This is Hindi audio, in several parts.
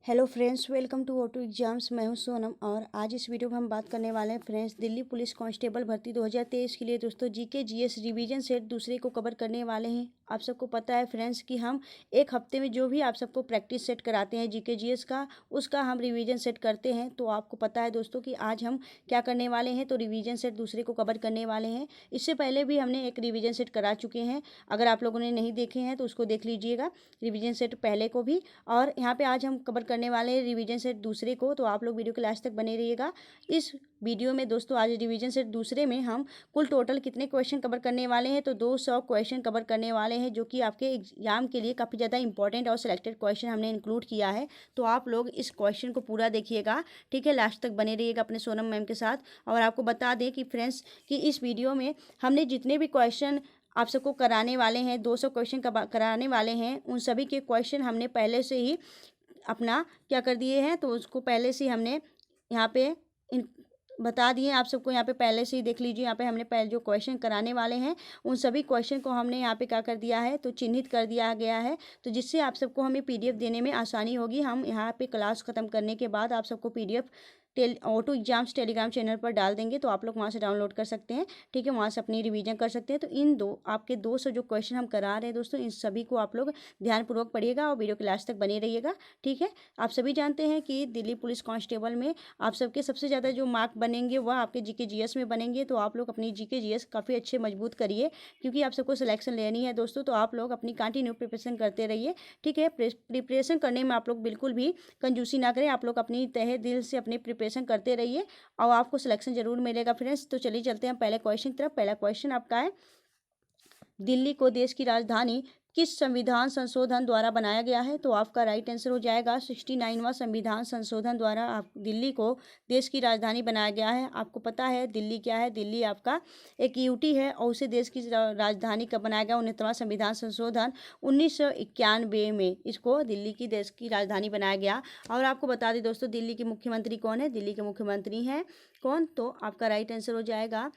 Hello friends, welcome to auto exams. मैं हूं सोनम और आज इस वीडियो में हम बात करने वाले हैं फ्रेंड्स दिल्ली पुलिस कांस्टेबल भर्ती 2023 के लिए दोस्तों जीके जीएस रिवीजन सेट दूसरे को कवर करने वाले हैं। आप सबको पता है फ्रेंड्स कि हम एक हफ्ते में जो भी आप सबको प्रैक्टिस सेट कराते हैं जीके जीएस का, उसका हम रिवीजन सेट करते हैं। तो आपको पता है दोस्तों कि आज हम क्या करने वाले हैं, तो रिवीजन सेट दूसरे को कवर करने वाले हैं। इससे पहले भी हमने एक रिवीजन सेट करा चुके हैं, अगर आप लोगों ने नहीं देखे हैं तो उसको देख लीजिएगा, रिवीजन सेट पहले को भी। और यहाँ पे आज हम कवर करने वाले हैं रिवीजन सेट दूसरे को, तो आप लोग वीडियो के लास्ट तक बने रहिएगा। इस वीडियो में दोस्तों आज रिवीजन सेट दूसरे में हम कुल टोटल कितने क्वेश्चन कवर करने वाले हैं, तो 200 क्वेश्चन कवर करने वाले हैं, जो कि आपके एग्जाम के लिए काफ़ी ज़्यादा इंपॉर्टेंट और सिलेक्टेड क्वेश्चन हमने इंक्लूड किया है। तो आप लोग इस क्वेश्चन को पूरा देखिएगा, ठीक है, लास्ट तक बने रहिएगा अपने सोनम मैम के साथ। और आपको बता दें कि फ्रेंड्स कि इस वीडियो में हमने जितने भी क्वेश्चन आप सबको कराने वाले हैं, 200 क्वेश्चन कराने वाले हैं, उन सभी के क्वेश्चन हमने पहले से ही अपना क्या कर दिए हैं, तो उसको पहले से हमने यहाँ पे इन बता दिए आप सबको। यहाँ पे पहले से ही देख लीजिए, यहाँ पे हमने पहले जो क्वेश्चन कराने वाले हैं उन सभी क्वेश्चन को हमने यहाँ पे क्या कर दिया है, तो चिन्हित कर दिया गया है, तो जिससे आप सबको हमें पीडीएफ देने में आसानी होगी। हम यहाँ पे क्लास ख़त्म करने के बाद आप सबको PDF auto exams Telegram channel पर डाल देंगे, तो आप लोग वहाँ से डाउनलोड कर सकते हैं, ठीक है, वहाँ से अपनी रिवीजन कर सकते हैं। तो इन आपके 200 जो क्वेश्चन हम करा रहे हैं दोस्तों, इन सभी को आप लोग ध्यानपूर्वक पढ़िएगा और वीडियो के लास्ट तक बने रहिएगा, ठीक है। आप सभी जानते हैं कि दिल्ली पुलिस कांस्टेबल में आप सबके सबसे ज़्यादा जो मार्क बनेंगे वह आपके जीके जीएस में बनेंगे। तो आप लोग अपनी जीके जीएस काफ़ी अच्छे मजबूत करिए, क्योंकि आप सबको सिलेक्शन लेनी है दोस्तों। तो आप लोग अपनी कंटिन्यू प्रिपरेशन करते रहिए, ठीक है। प्रिपरेशन करने में आप लोग बिल्कुल भी कंजूसी ना करें, आप लोग अपनी तहे दिल से अपनी प्रिपरेशन करते रहिए और आपको सिलेक्शन जरूर मिलेगा फ्रेंड्स। तो चलिए चलते हैं पहले क्वेश्चन की तरफ। पहला क्वेश्चन आपका है, दिल्ली को देश की राजधानी किस संविधान संशोधन द्वारा बनाया गया है, तो आपका राइट आंसर हो जाएगा 69वां संविधान संशोधन द्वारा आप दिल्ली को देश की राजधानी बनाया गया है। आपको पता है दिल्ली क्या है, दिल्ली आपका एक यूटी है और उसे देश की राजधानी कब बनाया गया, 19वां संविधान संशोधन 1991 में इसको दिल्ली की देश की राजधानी बनाया गया। और आपको बता दें दोस्तों, दिल्ली के मुख्यमंत्री कौन है, दिल्ली के मुख्यमंत्री हैं कौन, तो आपका राइट आंसर हो जाएगा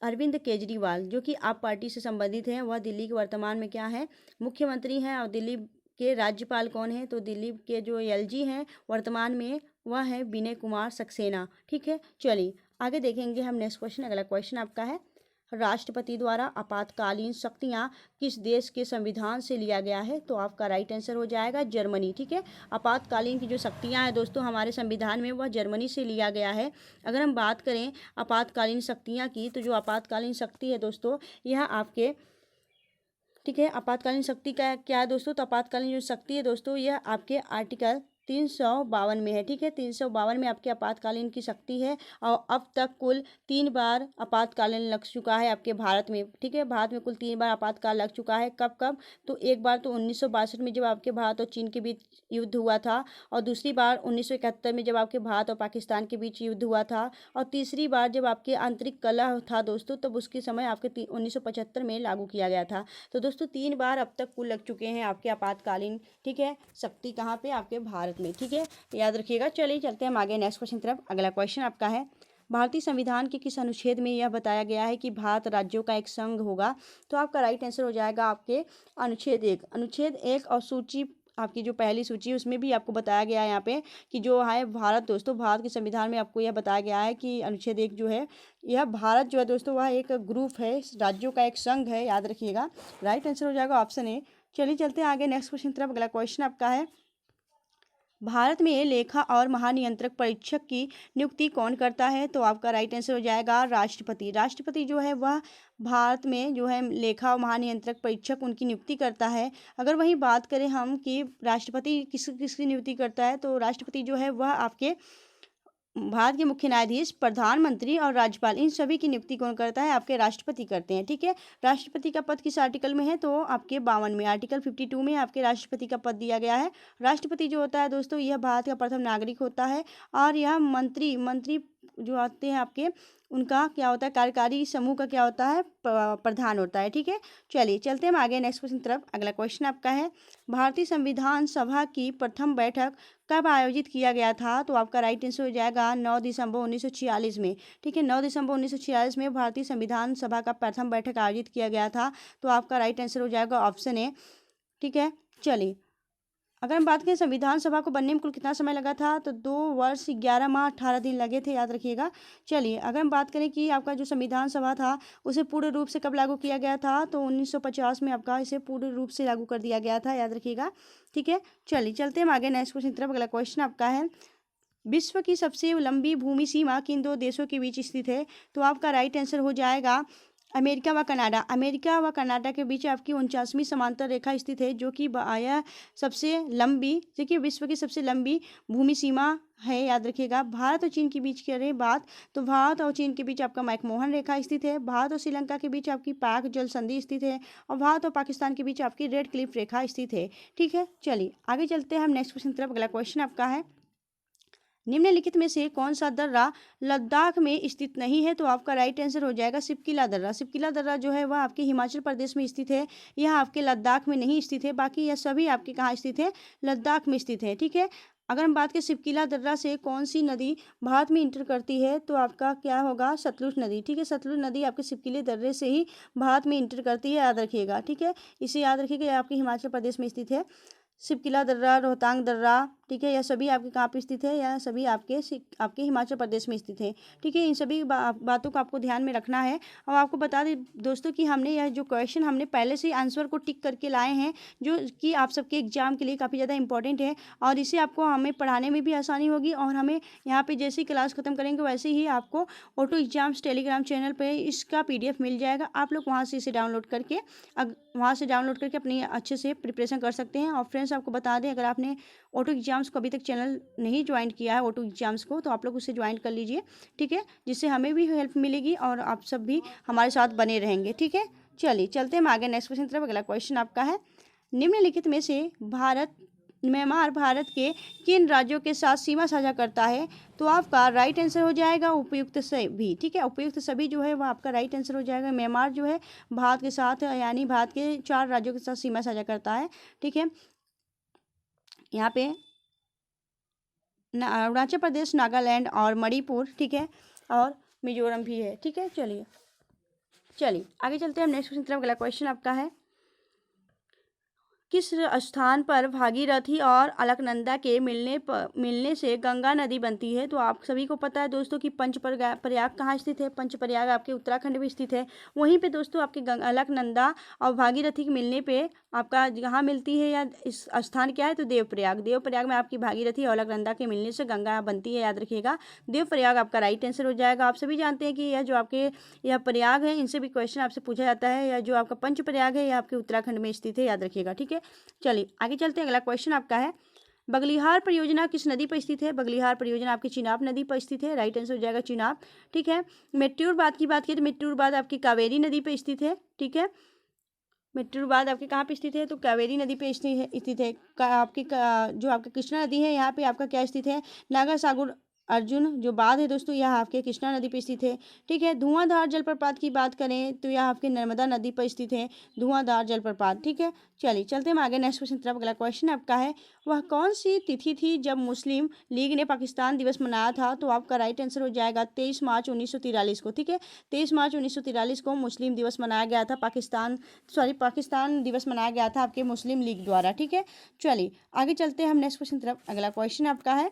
अरविंद केजरीवाल, जो कि आप पार्टी से संबंधित हैं। वह दिल्ली के वर्तमान में क्या है, मुख्यमंत्री हैं। और दिल्ली के राज्यपाल कौन है, तो दिल्ली के जो एलजी हैं वर्तमान में वह है विनय कुमार सक्सेना, ठीक है। चलिए आगे देखेंगे हम नेक्स्ट क्वेश्चन। अगला क्वेश्चन आपका है, राष्ट्रपति द्वारा आपातकालीन शक्तियां किस देश के संविधान से लिया गया है, तो आपका राइट आंसर हो जाएगा जर्मनी, ठीक है। आपातकालीन की जो शक्तियां हैं दोस्तों हमारे संविधान में, वह जर्मनी से लिया गया है। अगर हम बात करें आपातकालीन शक्तियां की, तो जो आपातकालीन शक्ति है दोस्तों यह आपके, ठीक है, आपातकालीन शक्ति का क्या है दोस्तों, तो आपातकालीन जो शक्ति है दोस्तों यह आपके आर्टिकल 352 में है, ठीक है। 352 में आपके आपातकालीन की शक्ति है। और अब तक कुल 3 बार आपातकालीन लग चुका है आपके भारत में, ठीक है। भारत में कुल 3 बार आपातकाल लग चुका है। कब कब, तो एक बार तो 1962 में जब आपके भारत और चीन के बीच युद्ध हुआ था, और दूसरी बार 1971 में जब आपके भारत और पाकिस्तान के बीच युद्ध हुआ था, और तीसरी बार जब आपके आंतरिक कलह था दोस्तों, तब उसके समय आपके 1975 में लागू किया गया था। तो दोस्तों 3 बार अब तक कुल लग चुके हैं आपके आपातकालीन, ठीक है, शक्ति कहाँ पे, आपके भारत में, ठीक है, याद रखिएगा। चलिए चलते हैं हम आगे नेक्स्ट क्वेश्चन की तरफ। अगला क्वेश्चन आपका है, भारतीय संविधान के किस अनुच्छेद में यह बताया गया है कि भारत राज्यों का एक संघ होगा, तो आपका राइट आंसर हो जाएगा आपके अनुच्छेद 1। अनुच्छेद 1 और सूची आपकी जो पहली सूची है उसमें भी आपको बताया गया है यहाँ पे कि जो है भारत दोस्तों, भारत के संविधान में आपको यह बताया गया है कि अनुच्छेद 1 जो है, यह भारत जो है दोस्तों वह एक ग्रुप है, राज्यों का एक संघ है, याद रखिएगा। राइट आंसर हो जाएगा ऑप्शन ए। चलिए चलते हैं आगे नेक्स्ट क्वेश्चन की तरफ। अगला क्वेश्चन आपका है, भारत में लेखा और महानियंत्रक परीक्षक की नियुक्ति कौन करता है, तो आपका राइट आंसर हो जाएगा राष्ट्रपति। राष्ट्रपति जो है वह भारत में जो है लेखा और महानियंत्रक परीक्षक उनकी नियुक्ति करता है। अगर वहीं बात करें हम कि राष्ट्रपति किसकी नियुक्ति करता है, तो राष्ट्रपति जो है वह आपके भारत के मुख्य न्यायाधीश, प्रधानमंत्री और राज्यपाल, इन सभी की नियुक्ति कौन करता है, आपके राष्ट्रपति करते हैं, ठीक है। राष्ट्रपति का पद किस आर्टिकल में है, तो आपके 52 में, आर्टिकल 52 में आपके राष्ट्रपति का पद दिया गया है। राष्ट्रपति जो होता है दोस्तों यह भारत का प्रथम नागरिक होता है, और यह मंत्री जो आते हैं आपके, उनका क्या होता है, कार्यकारी समूह का क्या होता है, प्रधान होता है, ठीक है। चलिए चलते हैं हम आगे नेक्स्ट क्वेश्चन की तरफ। अगला क्वेश्चन आपका है, भारतीय संविधान सभा की प्रथम बैठक कब आयोजित किया गया था, तो आपका राइट आंसर हो जाएगा 9 दिसंबर 1946 में, ठीक है। 9 दिसंबर 1946 में भारतीय संविधान सभा का प्रथम बैठक आयोजित किया गया था, तो आपका राइट आंसर हो जाएगा ऑप्शन ए, ठीक है। चलिए अगर हम बात करें संविधान सभा को बनने में कुल कितना समय लगा था, तो 2 वर्ष 11 माह 18 दिन लगे थे, याद रखिएगा। चलिए अगर हम बात करें कि आपका जो संविधान सभा था उसे पूर्ण रूप से कब लागू किया गया था, तो 1950 में आपका इसे पूर्ण रूप से लागू कर दिया गया था, याद रखिएगा। ठीक है, चलिए चलते हम आगे नेक्स्ट क्वेश्चन की तरफ। अगला क्वेश्चन आपका है, विश्व की सबसे लंबी भूमि सीमा किन दो देशों के बीच स्थित है, तो आपका राइट आंसर हो जाएगा अमेरिका व कनाडा। अमेरिका व कनाडा के बीच आपकी 49वीं समांतर रेखा स्थित है, जो कि यह सबसे लंबी, देखिए विश्व की सबसे लंबी भूमि सीमा है, याद रखिएगा। भारत और चीन के बीच करें बात, तो भारत और चीन के बीच आपका मैकमोहन रेखा स्थित है। भारत और श्रीलंका के बीच आपकी पाक जल संधि स्थित है, और भारत और पाकिस्तान के बीच आपकी रेड क्लिफ रेखा स्थित है। ठीक है, चलिए आगे चलते हैं हम नेक्स्ट क्वेश्चन की तरफ। अगला क्वेश्चन आपका है, निम्नलिखित में से कौन सा दर्रा लद्दाख में स्थित नहीं है, तो आपका राइट आंसर हो जाएगा सिपकिला दर्रा। सिपकिला दर्रा जो है वह आपके हिमाचल प्रदेश में स्थित है, यह आपके लद्दाख में नहीं स्थित है। बाकी यह सभी आपके कहाँ स्थित है, लद्दाख में स्थित है। ठीक है, अगर हम बात करें सिपकिला दर्रा से कौन सी नदी भारत में इंटर करती है, तो आपका क्या होगा, सतलुज नदी। ठीक है, सतलुज नदी आपके सिपकिले दर्रे से ही भारत में इंटर करती है, याद रखिएगा। ठीक है, इसे याद रखिएगा, यह आपके हिमाचल प्रदेश में स्थित है। सिपकिला दर्रा, रोहतांग दर्रा, ठीक है, यह सभी आपके कहाँ पे स्थित है, यह सभी आपके हिमाचल प्रदेश में स्थित है। ठीक है, इन सभी बातों को आपको ध्यान में रखना है। और आपको बता दें दोस्तों कि हमने यह जो क्वेश्चन हमने पहले से ही आंसर को टिक करके लाए हैं, जो कि आप सबके एग्जाम के लिए काफ़ी ज़्यादा इंपॉर्टेंट है, और इसे आपको हमें पढ़ाने में भी आसानी होगी। और हमें यहाँ पे जैसे ही क्लास खत्म करेंगे वैसे ही आपको ऑटो एग्जाम्स टेलीग्राम चैनल पर इसका PDF मिल जाएगा। आप लोग वहाँ से इसे डाउनलोड करके अपनी अच्छे से प्रिपरेशन कर सकते हैं। और फ्रेंड्स आपको बता दें, अगर आपने ऑटो एग्जाम्स को अभी तक चैनल नहीं ज्वाइन किया है ऑटो एग्जाम्स को, तो आप लोग उसे ज्वाइन कर लीजिए। ठीक है, जिससे हमें भी हेल्प मिलेगी और आप सब भी हमारे साथ बने रहेंगे। ठीक है, चलिए चलते हैं हम आगे नेक्स्ट क्वेश्चन की तरफ। अगला क्वेश्चन आपका है, निम्नलिखित में से म्यांमार भारत के किन राज्यों के साथ सीमा साझा करता है, तो आपका राइट आंसर हो जाएगा उपयुक्त सभी। ठीक है, उपयुक्त सभी जो है वह आपका राइट आंसर हो जाएगा। म्यांमार जो है भारत के साथ, यानी भारत के 4 राज्यों के साथ सीमा साझा करता है। ठीक है, यहाँ पे अरुणाचल प्रदेश, नागालैंड और मणिपुर, ठीक है, और मिजोरम भी है। ठीक है, चलिए आगे चलते हैं हम नेक्स्ट क्वेश्चन की तरफ। अगला क्वेश्चन आपका है, किस स्थान पर भागीरथी और अलकनंदा के मिलने से गंगा नदी बनती है, तो आप सभी को पता है दोस्तों कि पंचप्रयाग कहाँ स्थित है। पंचप्रयाग आपके उत्तराखंड में स्थित है। वहीं पे दोस्तों आपके अलकनंदा और भागीरथी के मिलने पे आपका जहाँ मिलती है, या इस स्थान क्या है, तो देवप्रयाग में आपकी भागीरथी और अलकनंदा के मिलने से गंगा बनती है, याद रखिएगा। देवप्रयाग आपका राइट आंसर हो जाएगा। आप सभी जानते हैं कि यह जो आपके यह प्रयाग है, इनसे भी क्वेश्चन आपसे पूछा जाता है। या जो आपका पंचप्रयाग है, यह आपके उत्तराखंड में स्थित है, याद रखिएगा। ठीक है, चलिए आगे चलते हैं। अगला क्वेश्चन आपका है, बगलिहार परियोजना किस नदी पर स्थित है। बगलिहार परियोजना आपकी चिनाब नदी पर स्थित है, राइट आंसर हो जाएगा चिनाब। ठीक है, मेट्टूरबाद की बात करें तो मेट्टूरबाद आपकी कावेरी नदी पर स्थित है। ठीक है, मेट्टूरबाद आपके कहाँ पे स्थित है, तो कावेरी नदी पे स्थित है। आपकी जो आपकी कृष्णा नदी है, यहाँ पे आपका क्या स्थित है, नागासागुर अर्जुन जो बांध है दोस्तों, यह आपके कृष्णा नदी पे स्थित है। ठीक है, धुआंधार जलप्रपात की बात करें तो यह आपके नर्मदा नदी पर स्थित है, धुआंधार जलप्रपात। ठीक है, चलिए चलते हम आगे नेक्स्ट क्वेश्चन की तरफ। अगला क्वेश्चन आपका है, वह कौन सी तिथि थी जब मुस्लिम लीग ने पाकिस्तान दिवस मनाया था, तो आपका राइट आंसर हो जाएगा 23 मार्च 1943 को। ठीक है, 23 मार्च 1943 को मुस्लिम दिवस मनाया गया था, पाकिस्तान दिवस मनाया गया था आपके मुस्लिम लीग द्वारा। ठीक है, चलिए आगे चलते हैं हम नेक्स्ट क्वेश्चन की तरफ। अगला क्वेश्चन आपका है,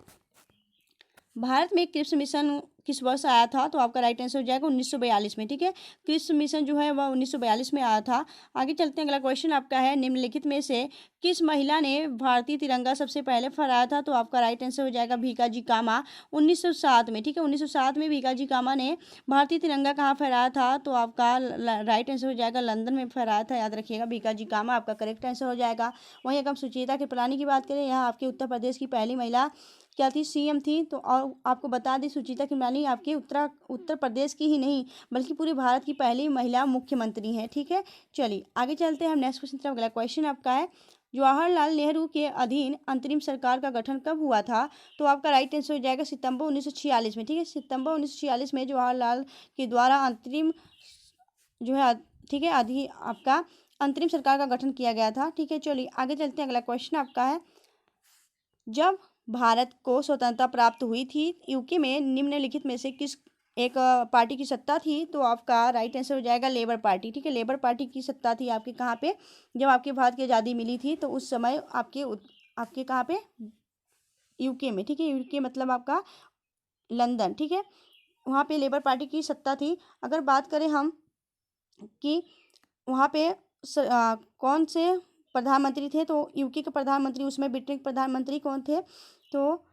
भारत में क्रिप्स मिशन किस वर्ष आया था, तो आपका राइट आंसर हो जाएगा 1942 में। ठीक है, क्रिप्स मिशन जो है वह 1942 में आया था। आगे चलते हैं, अगला क्वेश्चन आपका है, निम्नलिखित में से किस महिला ने भारतीय तिरंगा सबसे पहले फहराया था, तो आपका राइट आंसर हो जाएगा भीकाजी कामा 1907 में। ठीक है, 1907 में भीकाजी कामा ने भारतीय तिरंगा कहाँ फहराया था, तो आपका राइट आंसर हो जाएगा लंदन में फहराया था, याद रखिएगा। भीकाजी कामा आपका करेक्ट आंसर हो जाएगा। वहीं अगर हम सुचेता कृपलानी की बात करें, यह आपके उत्तर प्रदेश की पहली महिला क्या थी, CM थी। तो और आपको बता दें सुचेता कृपलानी आपके उत्तर प्रदेश की ही नहीं बल्कि पूरे भारत की पहली महिला मुख्यमंत्री हैं। ठीक है, चलिए आगे चलते हैं हम नेक्स्ट क्वेश्चन तरफ। अगला क्वेश्चन आपका है, जवाहरलाल नेहरू के अधीन अंतरिम सरकार का गठन कब हुआ था, तो आपका राइट आंसर हो जाएगा सितंबर 1946 में। ठीक है, सितंबर 1946 में जवाहरलाल के द्वारा अंतरिम जो है, ठीक है, आपका अंतरिम सरकार का गठन किया गया था। ठीक है, चलिए आगे चलते हैं। अगला क्वेश्चन आपका है, जब भारत को स्वतंत्रता प्राप्त हुई थी, यूके में निम्नलिखित में से किस एक पार्टी की सत्ता थी, तो आपका राइट आंसर हो जाएगा लेबर पार्टी। ठीक है, लेबर पार्टी की सत्ता थी आपके कहाँ पे, जब आपके भारत की आज़ादी मिली थी, तो उस समय आपके आपके कहाँ पे, यूके में, ठीक है। यूके मतलब आपका लंदन, ठीक है। वहाँ पे लेबर पार्टी की सत्ता थी। अगर बात करें हम कि वहाँ पे कौन से प्रधानमंत्री थे, तो यूके के प्रधानमंत्री, उसमें ब्रिटेन के प्रधानमंत्री कौन थे, तो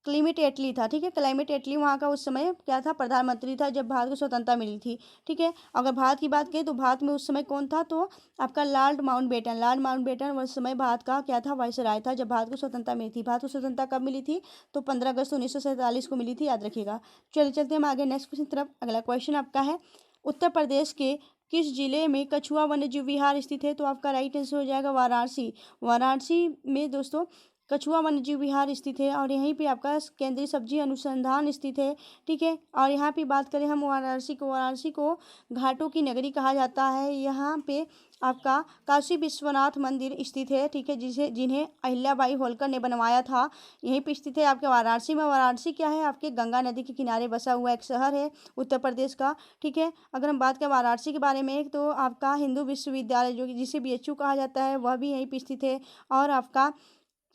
क्लीमेट एटली था, ठीक है। क्लाइमेट एटली वहाँ का उस समय क्या था, प्रधानमंत्री था जब भारत को स्वतंत्रता मिली थी, ठीक है। अगर भारत की बात करें तो भारत में उस समय कौन था, तो आपका लॉर्ड माउंटबेटन। लॉर्ड माउंटबेटन उस समय भारत का क्या था, वायसराय था जब भारत को स्वतंत्रता मिली थी। भारत को स्वतंत्रता कब मिली थी, तो 15 अगस्त 1947 को मिली थी, याद रखिएगा। चलिए चलते हम आगे नेक्स्ट क्वेश्चन तरफ। अगला क्वेश्चन आपका है, उत्तर प्रदेश के किस जिले में कछुआ वन्यजीव विहार स्थित है, तो आपका राइट आंसर हो जाएगा वाराणसी। वाराणसी में दोस्तों कछुआ वन्यजीव विहार स्थित है, और यहीं पे आपका केंद्रीय सब्जी अनुसंधान स्थित है, ठीक है। और यहाँ पे बात करें हम वाराणसी को घाटों की नगरी कहा जाता है। यहाँ पे आपका काशी विश्वनाथ मंदिर स्थित है, ठीक है, जिन्हें अहिल्याबाई होलकर ने बनवाया था, यहीं पे स्थित है आपके वाराणसी में। वाराणसी क्या है, आपके गंगा नदी के किनारे बसा हुआ एक शहर है उत्तर प्रदेश का, ठीक है। अगर हम बात करें वाराणसी के बारे में, तो आपका हिंदू विश्वविद्यालय जो कि जिसे BHU कहा जाता है, वह भी यहीं पे स्थित है। और आपका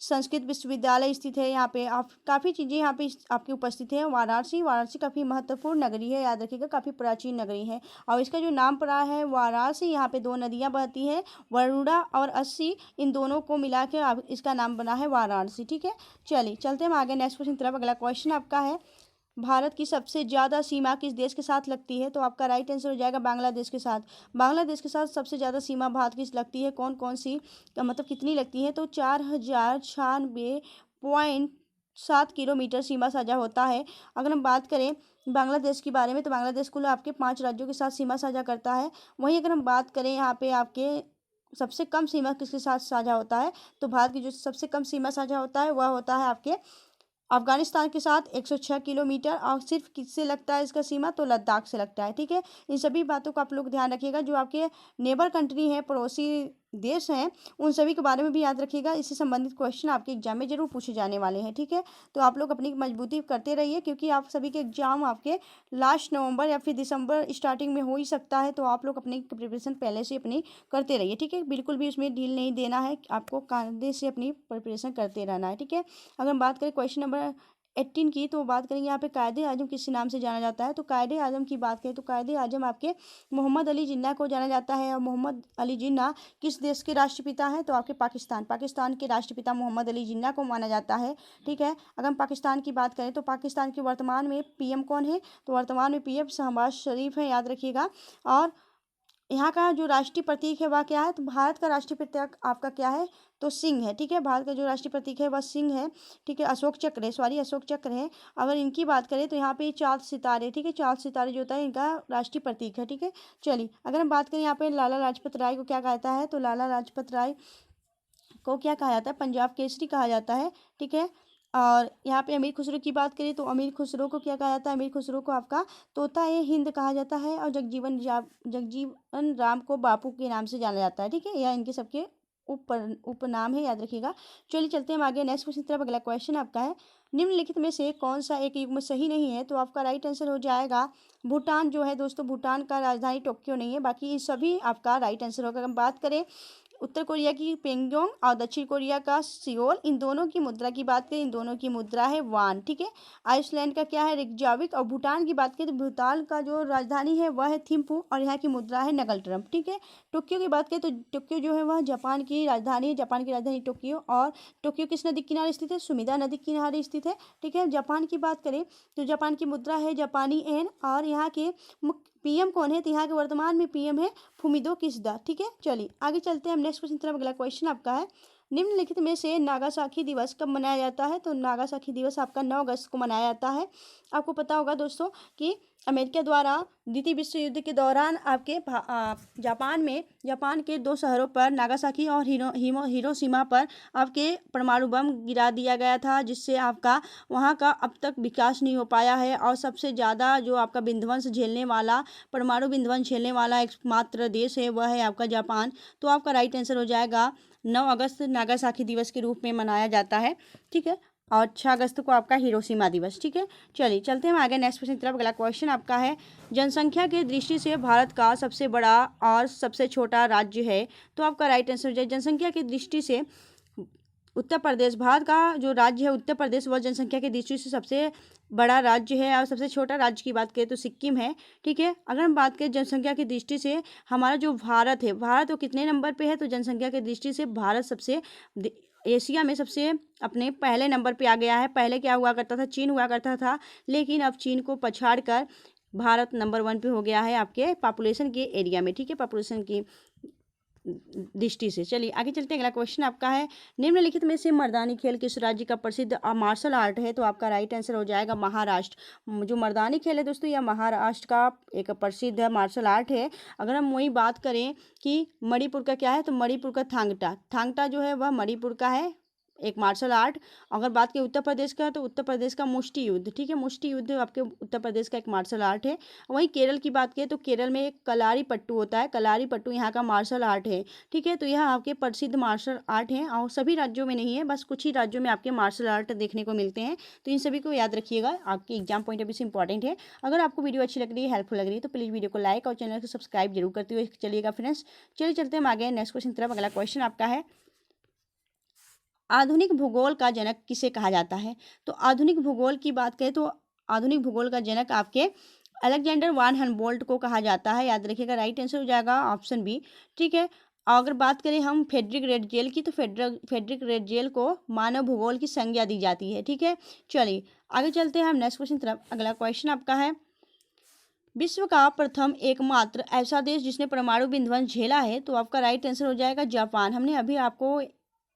संस्कृत विश्वविद्यालय स्थित है यहाँ पे। आप काफ़ी चीज़ें यहाँ पे आपकी उपस्थित है। वाराणसी काफ़ी महत्वपूर्ण नगरी है, याद रखिएगा, काफ़ी प्राचीन नगरी है। और इसका जो नाम पड़ा है वाराणसी, यहाँ पे 2 नदियाँ बहती हैं, वरुणा और अस्सी, इन दोनों को मिला के अब इसका नाम बना है वाराणसी, ठीक है। चलिए चलते हम आगे नेक्स्ट क्वेश्चन तरफ। अगला क्वेश्चन आपका है, भारत की सबसे ज़्यादा सीमा किस देश के साथ लगती है, तो आपका राइट आंसर हो जाएगा बांग्लादेश के साथ। बांग्लादेश के साथ सबसे ज़्यादा सीमा भारत की लगती है, कौन कौन सी, मतलब कितनी लगती है, तो 4096.7 किलोमीटर सीमा साझा होता है। अगर हम बात करें बांग्लादेश के बारे में, तो बांग्लादेश कुल आपके 5 राज्यों के साथ सीमा साझा करता है। वहीं अगर हम बात करें यहाँ पे आपके सबसे कम सीमा किसके साथ साझा होता है, तो भारत की जो सबसे कम सीमा साझा होता है वह होता है आपके अफगानिस्तान के साथ 106 किलोमीटर। और सिर्फ किससे लगता है इसका सीमा, तो लद्दाख से लगता है, ठीक है। इन सभी बातों का आप लोग ध्यान रखिएगा। जो आपके नेबर कंट्री हैं, पड़ोसी देश हैं, उन सभी के बारे में भी याद रखिएगा। इससे संबंधित क्वेश्चन आपके एग्जाम में जरूर पूछे जाने वाले हैं, ठीक है। तो आप लोग अपनी मजबूती करते रहिए, क्योंकि आप सभी के एग्जाम आपके लास्ट नवंबर या फिर दिसंबर स्टार्टिंग में हो ही सकता है। तो आप लोग अपनी प्रिपरेशन पहले से अपनी करते रहिए, ठीक है। बिल्कुल भी उसमें ढील नहीं देना है, आपको कायदे से अपनी प्रिपरेशन करते रहना है, ठीक है। अगर हम बात करें क्वेश्चन नंबर 18 की, तो बात करेंगे यहाँ पे कायदे आजम किस नाम से जाना जाता है, तो कायदे आजम की बात करें तो कायदे आजम आपके मोहम्मद अली जिन्ना को जाना जाता है। और मोहम्मद अली जिन्ना किस देश के राष्ट्रपिता हैं, तो आपके पाकिस्तान के राष्ट्रपिता मोहम्मद अली जिन्ना को माना जाता है, ठीक है। अगर हम पाकिस्तान की बात करें तो पाकिस्तान के वर्तमान में PM कौन है, तो वर्तमान में PM शहबाज शरीफ है, याद रखिएगा। और यहाँ का जो राष्ट्रीय प्रतीक है वह क्या है, तो भारत का राष्ट्रीय प्रतीक आपका क्या है, तो सिंह है, ठीक है। भारत का जो राष्ट्रीय प्रतीक है वह सिंह है, ठीक है। अशोक चक्र है, सॉरी अशोक चक्र है। अगर इनकी बात करें तो यहाँ पे 4 सितारे, ठीक है, 4 सितारे जो होता है इनका राष्ट्रीय प्रतीक है, ठीक है। चलिए अगर हम बात करें यहाँ पे लाला लाजपत राय को क्या कहता है, तो लाला लाजपत राय को क्या कहा जाता है, पंजाब केसरी कहा जाता है, ठीक है। और यहाँ पे अमीर खुसरो की बात करें तो अमीर खुसरो को क्या कहा जाता है, अमीर खुसरो को आपका तोता ए हिंद कहा जाता है। और जगजीवन राम को बापू के नाम से जाना जाता है, ठीक है। यह इनके सबके उपनाम है, याद रखिएगा। चलिए चलते हैं हम आगे नेक्स्ट क्वेश्चन तरफ। अगला क्वेश्चन आपका है, निम्नलिखित में से कौन सा एक युग्म सही नहीं है, तो आपका राइट आंसर हो जाएगा भूटान। जो है दोस्तों, भूटान का राजधानी टोक्यो नहीं है, बाकी सभी आपका राइट आंसर होगा। हम बात करें उत्तर कोरिया की प्योंगयांग और दक्षिण कोरिया का सियोल, इन दोनों की मुद्रा की बात करें, इन दोनों की मुद्रा है वान, ठीक है। आइसलैंड का क्या है, रिकजाविक। और भूटान की बात करें तो भूटान का जो राजधानी है वह है थिम्पू, और यहाँ की मुद्रा है नगल ट्रम्प, ठीक है। टोक्यो की बात करें तो टोक्यो जो है वह जापान की राजधानी है, जापान की राजधानी टोक्यो। और टोक्यो किस नदी किनारे स्थित है, सुमिदा नदी किनारे स्थित है, ठीक है। जापान की बात करें तो जापान की मुद्रा है जापानी एन। और यहाँ के PM कौन है, तो यहाँ के वर्तमान में PM है फुमिदो किशिदा, ठीक है। चलिए आगे चलते हैं हम नेक्स्ट क्वेश्चन तरफ। अगला क्वेश्चन आपका है, निम्नलिखित में से नागासाकी दिवस कब मनाया जाता है, तो नागासाकी दिवस आपका 9 अगस्त को मनाया जाता है। आपको पता होगा दोस्तों कि अमेरिका द्वारा द्वितीय विश्व युद्ध के दौरान आपके जापान के 2 शहरों पर नागासाकी और हिरोशिमा पर आपके परमाणु बम गिरा दिया गया था, जिससे आपका वहाँ का अब तक विकास नहीं हो पाया है। और सबसे ज़्यादा जो आपका परमाणु विध्वंस झेलने वाला एकमात्र देश है वह है आपका जापान। तो आपका राइट आंसर हो जाएगा 9 अगस्त नागासाकी दिवस के रूप में मनाया जाता है, ठीक है। और 6 अगस्त को आपका हिरोशिमा दिवस। ठीक है, चलिए चलते हैं हम आगे नेक्स्ट क्वेश्चन की तरफ। अगला क्वेश्चन आपका है, जनसंख्या की दृष्टि से भारत का सबसे बड़ा और सबसे छोटा राज्य है। तो आपका राइट आंसर हो जाए जनसंख्या की दृष्टि से उत्तर प्रदेश। भारत का जो राज्य है उत्तर प्रदेश, वह जनसंख्या की दृष्टि से सबसे बड़ा राज्य है। और सबसे छोटा राज्य की बात करें तो सिक्किम है। ठीक है, अगर हम बात करें जनसंख्या की दृष्टि से हमारा जो भारत है, भारत वो कितने नंबर पे है, तो जनसंख्या की दृष्टि से भारत सबसे एशिया में सबसे अपने पहले नंबर पे आ गया है। पहले क्या हुआ करता था, चीन हुआ करता था, लेकिन अब चीन को पछाड़ कर भारत नंबर 1 पे हो गया है आपके पॉपुलेशन के एरिया में। ठीक है, पॉपुलेशन की दृष्टि से। चलिए आगे चलते हैं। अगला क्वेश्चन आपका है, निम्नलिखित में से मर्दानी खेल किस राज्य का प्रसिद्ध मार्शल आर्ट है। तो आपका राइट आंसर हो जाएगा महाराष्ट्र। जो मर्दानी खेल है दोस्तों, यह महाराष्ट्र का एक प्रसिद्ध मार्शल आर्ट है। अगर हम वही बात करें कि मणिपुर का क्या है, तो मणिपुर का थांगटा जो है वह मणिपुर का है एक मार्शल आर्ट। अगर बात करें उत्तर प्रदेश का, तो उत्तर प्रदेश का मुष्टि युद्ध। ठीक है, मुष्टि युद्ध आपके उत्तर प्रदेश का एक मार्शल आर्ट है। वहीं केरल की बात करें तो केरल में एक कलारी पट्टू होता है, कलारी पट्टू यहाँ का मार्शल आर्ट है। ठीक है, तो यह आपके प्रसिद्ध मार्शल आर्ट हैं और सभी राज्यों में नहीं है, बस कुछ ही राज्यों में आपके मार्शल आर्ट देखने को मिलते हैं। तो इन सभी को याद रखिएगा, आपके एग्जाम पॉइंट ऑफ व्यू से इंपॉर्टेंट है। अगर आपको वीडियो अच्छी लग रही है, हेल्पफुल लग रही है, तो प्लीज़ वीडियो को लाइक और चैनल को सब्सक्राइब जरूर करते हुए चलिएगा फ्रेंड्स। चलिए चलते हैं आगे नेक्स्ट क्वेश्चन की तरफ। अगला क्वेश्चन आपका है, आधुनिक भूगोल का जनक किसे कहा जाता है। तो आधुनिक भूगोल की बात करें तो आधुनिक भूगोल का जनक आपके अलेक्जेंडर वान हम्बोल्ट को कहा जाता है। याद रखिएगा, राइट आंसर हो जाएगा ऑप्शन बी। ठीक है, अगर बात करें हम फ्रेडरिक रेडजेल की, तो फ्रेडरिक रेडजेल को मानव भूगोल की संज्ञा दी जाती है। ठीक है, चलिए आगे चलते हैं हम नेक्स्ट क्वेश्चन तरफ। अगला क्वेश्चन आपका है, विश्व का प्रथम एकमात्र ऐसा देश जिसने परमाणु विध्वंस झेला है। तो आपका राइट आंसर हो जाएगा जापान। हमने अभी आपको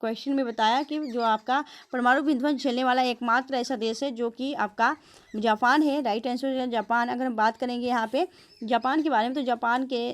क्वेश्चन में बताया कि जो आपका परमाणु विध्वंस झेलने वाला एकमात्र ऐसा देश है जो कि आपका जापान है। राइट आंसर है जापान। अगर हम बात करेंगे यहाँ पे जापान के बारे में, तो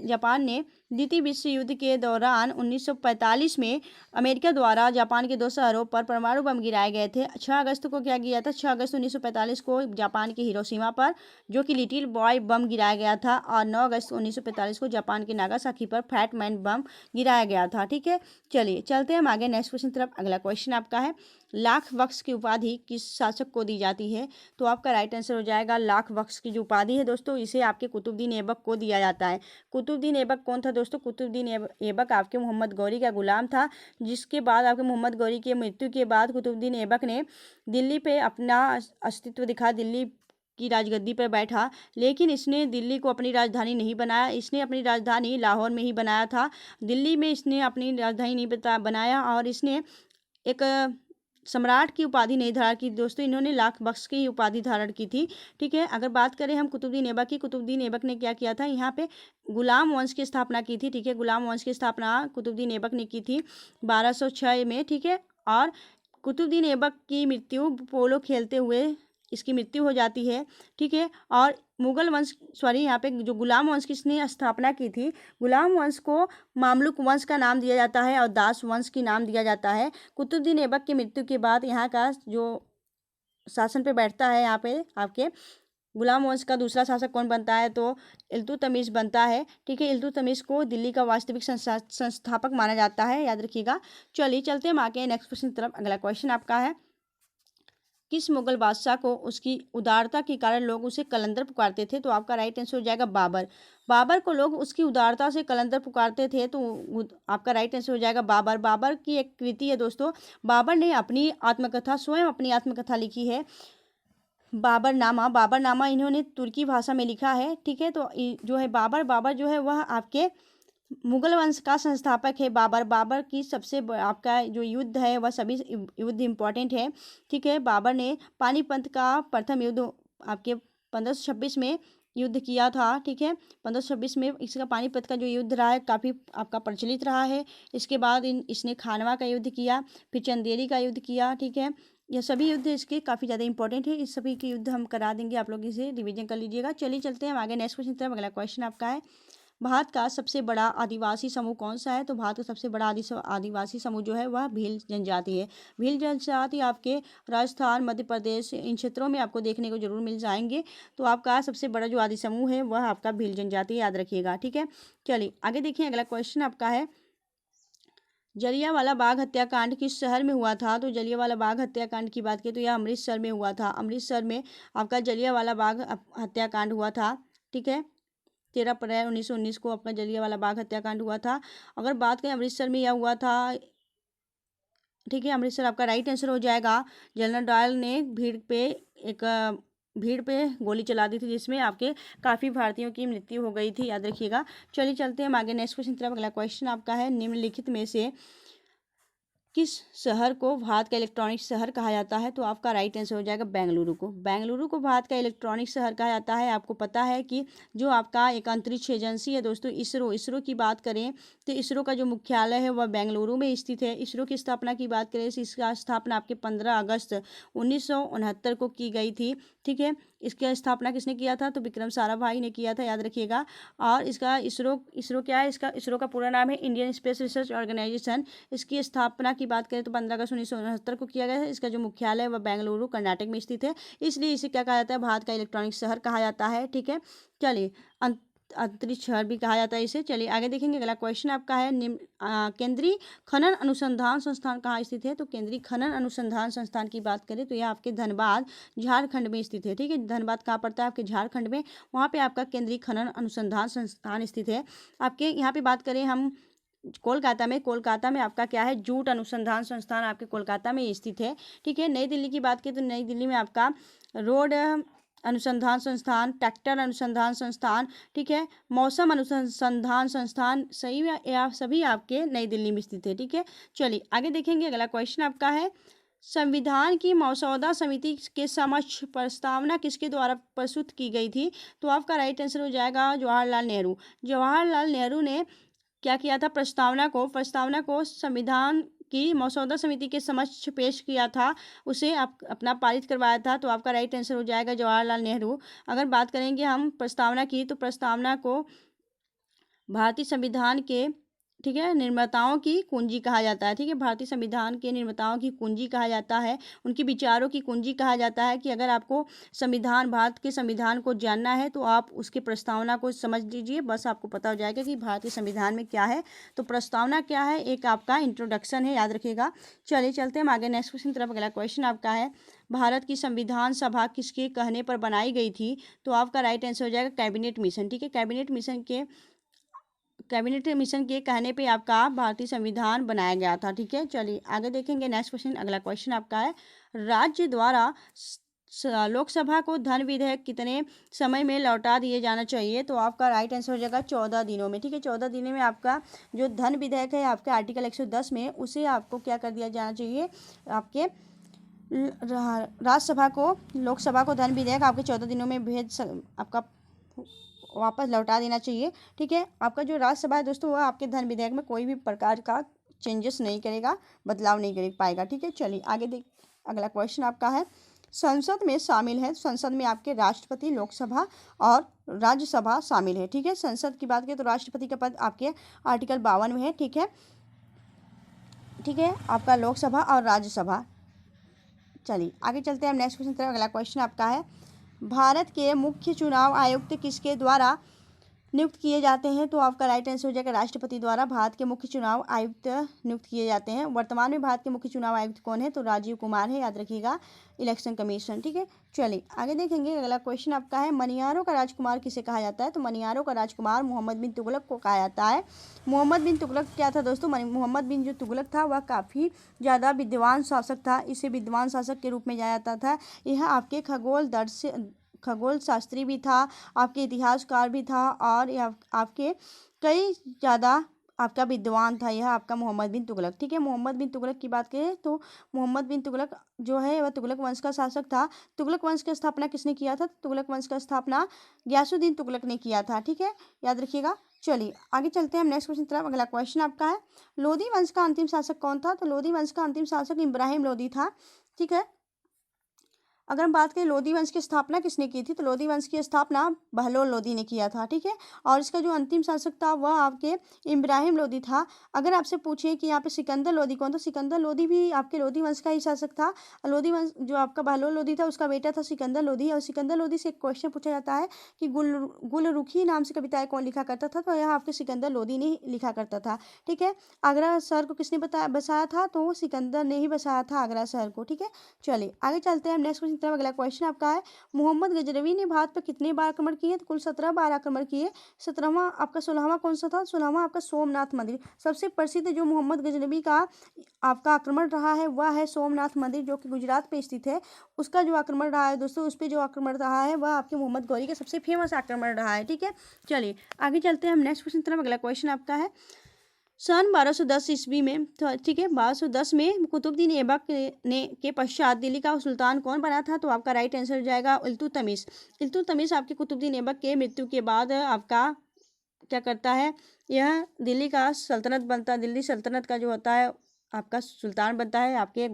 जापान ने द्वितीय विश्व युद्ध के दौरान 1945 में अमेरिका द्वारा जापान के 2 शहरों पर परमाणु बम गिराए गए थे। 6 अगस्त को क्या किया था, 6 अगस्त 1945 को जापान के हिरोशिमा पर जो कि लिटिल बॉय बम गिराया गया था, और 9 अगस्त 1945 को जापान के नागासाकी पर फैट मैन बम गिराया गया था। ठीक है, चलिए चलते हैं हम आगे नेक्स्ट क्वेश्चन तरफ। अगला क्वेश्चन आपका है, लाख वक्स की उपाधि किस शासक को दी जाती है। तो आपका राइट आंसर हो जाएगा लाख वक्स की जो उपाधि है दोस्तों, इसे आपके कुतुबुद्दीन ऐबक को दिया जाता है। कुतुबुद्दीन ऐबक कौन था दोस्तों, कुतुबुद्दीन ऐबक आपके मोहम्मद गौरी का गुलाम था, जिसके बाद आपके मोहम्मद गौरी की मृत्यु के बाद कुतुबुद्दीन ऐबक ने दिल्ली पे अपना अस्तित्व दिखा, दिल्ली की राजगद्दी पर बैठा, लेकिन इसने दिल्ली को अपनी राजधानी नहीं बनाया। इसने अपनी राजधानी लाहौर में ही बनाया था, दिल्ली में इसने अपनी राजधानी नहीं बनाया, और इसने एक सम्राट की उपाधि नहीं धारण की दोस्तों, इन्होंने लाख बख्श की उपाधि धारण की थी। ठीक है, अगर बात करें हम कुतुबुद्दीन ऐबक की, कुतुबुद्दीन ऐबक ने क्या किया था, यहाँ पे गुलाम वंश की स्थापना की थी। ठीक है, गुलाम वंश की स्थापना कुतुबुद्दीन ऐबक ने की थी 1206 में। ठीक है, और कुतुबुद्दीन ऐबक की मृत्यु पोलो खेलते हुए इसकी मृत्यु हो जाती है। ठीक है, और मुगल वंश यहाँ पे जो गुलाम वंश की इसने स्थापना की थी, गुलाम वंश को मामलुक वंश का नाम दिया जाता है और दास वंश की नाम दिया जाता है। कुतुबुद्दीन ऐबक की मृत्यु के बाद यहाँ का जो शासन पे बैठता है, यहाँ पे आपके गुलाम वंश का दूसरा शासक कौन बनता है, तो इल्तुतमिश बनता है। ठीक है, इल्तुतमिश को दिल्ली का वास्तविक संस्थापक माना जाता है, याद रखिएगा। चलिए चलते हैं आगे नेक्स्ट क्वेश्चन की तरफ। अगला क्वेश्चन आपका है, किस मुगल बादशाह को उसकी उदारता के कारण लोग उसे कलंदर पुकारते थे। तो आपका राइट आंसर हो जाएगा बाबर। बाबर को लोग उसकी उदारता से कलंदर पुकारते थे, तो आपका राइट आंसर हो जाएगा बाबर। बाबर की एक कृति है दोस्तों, बाबर ने अपनी आत्मकथा, स्वयं अपनी आत्मकथा लिखी है, बाबरनामा। बाबरनामा इन्होंने तुर्की भाषा में लिखा है। ठीक है, तो जो है बाबर जो है वह आपके मुगल वंश का संस्थापक है। बाबर की सबसे आपका जो युद्ध है वह सभी युद्ध इम्पोर्टेंट है। ठीक है, बाबर ने पानीपत का प्रथम युद्ध आपके 1526 में युद्ध किया था। ठीक है, 1526 में इसका पानीपत का जो युद्ध रहा है काफ़ी आपका प्रचलित रहा है। इसके बाद इसने खानवा का युद्ध किया, फिर चंदेरी का युद्ध किया। ठीक है, यह सभी युद्ध इसके काफ़ी ज़्यादा इंपॉर्टेंट है। इस सभी के युद्ध हम करा देंगे, आप लोग इसे रिवीजन कर लीजिएगा। चलिए चलते हैं हम आगे नेक्स्ट क्वेश्चन की तरफ। अगला क्वेश्चन आपका है, भारत का सबसे बड़ा आदिवासी समूह कौन सा है। तो भारत का सबसे बड़ा आदिवासी समूह जो है वह भील जनजाति है। भील जनजाति आपके राजस्थान, मध्य प्रदेश इन क्षेत्रों में आपको देखने को जरूर मिल जाएंगे। तो आपका सबसे बड़ा जो आदि समूह है वह आपका भील जनजाति, याद रखिएगा। ठीक है, चलिए आगे देखिए। अगला क्वेश्चन आपका है, जलियांवाला बाग हत्याकांड किस शहर में हुआ था? तो जलियांवाला बाग हत्याकांड की बात करें तो यह अमृतसर में हुआ था। अमृतसर में आपका जलियांवाला बाग हत्याकांड हुआ था। ठीक है, 13 अप्रैल 1919 को आपका जलियांवाला बाग हत्याकांड हुआ था। अगर बात करें अमृतसर में यह हुआ था, ठीक है, अमृतसर आपका राइट आंसर हो जाएगा। जनरल डायल ने भीड़ पे गोली चला दी थी, जिसमें आपके काफ़ी भारतीयों की मृत्यु हो गई थी, याद रखिएगा। चलिए चलते हैं हम आगे नेक्स्ट क्वेश्चन तरफ। अगला क्वेश्चन आपका है, निम्नलिखित में से किस शहर को भारत का इलेक्ट्रॉनिक शहर कहा जाता है? तो आपका राइट आंसर हो जाएगा बेंगलुरु को। बेंगलुरु को भारत का इलेक्ट्रॉनिक शहर कहा जाता है। आपको पता है कि जो आपका एक अंतरिक्ष एजेंसी है दोस्तों, इसरो की बात करें तो इसरो का जो मुख्यालय है वह बेंगलुरु में स्थित है। इसरो की स्थापना की बात करें तो इसका स्थापना आपके 15 अगस्त 1969 को की गई थी। ठीक है, इसकी स्थापना किसने किया था? तो विक्रम साराभाई ने किया था, याद रखिएगा। और इसका इसरो क्या है? इसरो का पूरा नाम है इंडियन स्पेस रिसर्च ऑर्गेनाइजेशन। इसकी स्थापना की बात करें तो 15 अगस्त 1969 को किया गया है। इसका जो मुख्यालय है वह बेंगलुरु कर्नाटक में स्थित है, इसलिए इसे क्या कहा जाता है? भारत का इलेक्ट्रॉनिक शहर कहा जाता है। ठीक है, चलिए अंतरिक्ष शहर भी कहा जाता है इसे। चलिए आगे देखेंगे। अगला क्वेश्चन आपका है, केंद्रीय खनन अनुसंधान संस्थान कहाँ स्थित है? तो केंद्रीय खनन अनुसंधान संस्थान की बात करें तो यह आपके धनबाद झारखंड में स्थित है। ठीक है, धनबाद कहाँ पड़ता है? आपके झारखंड में, वहाँ पे आपका केंद्रीय खनन अनुसंधान संस्थान स्थित है। आपके यहाँ पे बात करें हम कोलकाता में आपका क्या है? जूट अनुसंधान संस्थान आपके कोलकाता में स्थित है। ठीक है, नई दिल्ली की बात करें तो नई दिल्ली में आपका रोड अनुसंधान संस्थान, ट्रैक्टर अनुसंधान संस्थान, ठीक है, मौसम अनुसंधान संस्थान, सही में या सभी आपके नई दिल्ली में स्थित है। ठीक है, चलिए आगे देखेंगे। अगला क्वेश्चन आपका है, संविधान की मसौदा समिति के समक्ष प्रस्तावना किसके द्वारा प्रस्तुत की गई थी? तो आपका राइट आंसर हो जाएगा जवाहरलाल नेहरू। जवाहरलाल नेहरू ने क्या किया था? प्रस्तावना को संविधान की मसौदा समिति के समक्ष पेश किया था, उसे आप अपना पारित करवाया था। तो आपका राइट आंसर हो जाएगा जवाहरलाल नेहरू। अगर बात करेंगे हम प्रस्तावना की, तो प्रस्तावना को भारतीय संविधान के, ठीक है, निर्माताओं की कुंजी कहा जाता है। ठीक है, भारतीय संविधान के निर्माताओं की कुंजी कहा जाता है, उनकी विचारों की कुंजी कहा जाता है। कि अगर आपको भारत के संविधान को जानना है तो आप उसके प्रस्तावना को समझ लीजिए, बस आपको पता हो जाएगा कि भारतीय संविधान में क्या है। तो प्रस्तावना क्या है? एक आपका इंट्रोडक्शन है, याद रखिएगा। चलिए चलते हैं आगे नेक्स्ट क्वेश्चन तरफ। अगला क्वेश्चन आपका है, भारत की संविधान सभा किसके कहने पर बनाई गई थी? तो आपका राइट आंसर हो जाएगा कैबिनेट मिशन। ठीक है, कैबिनेट मिशन के कहने पे आपका भारतीय संविधान बनाया गया था। ठीक है, चलिए आगे देखेंगे नेक्स्ट क्वेश्चन। अगला क्वेश्चन आपका है, राज्य द्वारा लोकसभा को धन विधेयक कितने समय में लौटा दिए जाना चाहिए? तो आपका राइट आंसर हो जाएगा 14 दिनों में। ठीक है, 14 दिनों में आपका जो धन विधेयक है आपके आर्टिकल 110 में, उसे आपको क्या कर दिया जाना चाहिए? आपके राज्यसभा को, लोकसभा को धन विधेयक आपके 14 दिनों में आपका वापस लौटा देना चाहिए। ठीक है, आपका जो राज्यसभा है दोस्तों, वह आपके धन विधेयक में कोई भी प्रकार का चेंजेस नहीं करेगा, बदलाव नहीं कर पाएगा। ठीक है, चलिए आगे अगला क्वेश्चन आपका है, संसद में शामिल है। संसद में आपके राष्ट्रपति, लोकसभा और राज्यसभा शामिल है। ठीक है, संसद की बात करें तो राष्ट्रपति का पद आपके आर्टिकल 52 में है। ठीक है, आपका लोकसभा और राज्यसभा। चलिए आगे चलते हैं हम नेक्स्ट क्वेश्चन तरफ। अगला क्वेश्चन आपका है, भारत के मुख्य चुनाव आयुक्त किसके द्वारा नियुक्त किए जाते हैं? तो आपका राइट आंसर हो जाएगा राष्ट्रपति द्वारा भारत के मुख्य चुनाव आयुक्त नियुक्त किए जाते हैं। वर्तमान में भारत के मुख्य चुनाव आयुक्त कौन है? तो राजीव कुमार है, याद रखिएगा, इलेक्शन कमीशन। ठीक है, चलिए आगे देखेंगे। अगला क्वेश्चन आपका है, मनियारों का राजकुमार किसे कहा जाता है? तो मनियारों का राजकुमार मोहम्मद बिन तुगलक को कहा जाता है। मोहम्मद बिन तुगलक क्या था दोस्तों? मोहम्मद बिन जो तुगलक था वह काफ़ी ज़्यादा विद्वान शासक था, इसे विद्वान शासक के रूप में जाना जाता था। यह आपके खगोल शास्त्री भी था, आपके इतिहासकार भी था, और आपके कई ज़्यादा आपका विद्वान था यह आपका मोहम्मद बिन तुगलक। ठीक है, मोहम्मद बिन तुगलक की बात करें तो मोहम्मद बिन तुगलक जो है वह तुगलक वंश का शासक था। तुगलक वंश की स्थापना किसने किया था? तुगलक वंश का स्थापना गयासुद्दीन तुगलक ने किया था। ठीक है, याद रखिएगा। चलिए आगे चलते हैं हम नेक्स्ट क्वेश्चन तरफ। अगला क्वेश्चन आपका है, लोधी वंश का अंतिम शासक कौन था? तो लोधी वंश का अंतिम शासक इब्राहिम लोधी था। ठीक है, अगर हम बात करें लोधी वंश की स्थापना किसने की थी, तो लोधी वंश की स्थापना बहलोल लोधी ने किया था, ठीक है। और इसका जो अंतिम शासक था वह आपके इब्राहिम लोधी था। अगर आपसे पूछे कि यहाँ पे सिकंदर लोधी कौन, तो सिकंदर लोधी भी आपके लोधी वंश का ही शासक था। लोधी वंश जो आपका बहलोल लोधी था उसका बेटा था सिकंदर लोधी। और सिकंदर लोधी से एक क्वेश्चन पूछा जाता है कि गुलरुखी नाम से कविताएं कौन लिखा करता था, तो यह आपके सिकंदर लोधी ने लिखा करता था, ठीक है। आगरा शहर को किसने बसाया था, तो सिकंदर ने ही बसाया था आगरा शहर को, ठीक है। चलिए आगे चलते हैं हम नेक्स्ट क्वेश्चन की तरफ। अगला क्वेश्चन आपका है, मोहम्मद गजनवी ने भारत पर कितने बार आक्रमण किए, तो कुल 17 बार आक्रमण किए। 17वां आपका 16वां कौन सा था, 16वां आपका सोमनाथ मंदिर। सबसे प्रसिद्ध जो मोहम्मद गजनवी का आपका आक्रमण रहा है वह है सोमनाथ मंदिर, जो कि गुजरात पे स्थित है। उसका जो आक्रमण रहा है दोस्तों, उस पर जो आक्रमण रहा है वह आपके मोहम्मद गौरी का सबसे फेमस आक्रमण रहा है, ठीक है। चलिए आगे चलते हैं हम नेक्स्ट क्वेश्चन की तरफ। अगला क्वेश्चन आपका है, सन 1210 ईस्वी में, तो ठीक है 1210 में कुतुबुद्दीन ऐबक के पश्चात दिल्ली का सुल्तान कौन बना था, तो आपका राइट आंसर हो जाएगा इल्तुतमिश। इल्तुतमिश आपके कुतुबुद्दीन ऐबक के मृत्यु के बाद आपका क्या करता है, यह दिल्ली का सल्तनत बनता, दिल्ली सल्तनत का जो होता है आपका सुल्तान बनता है आपके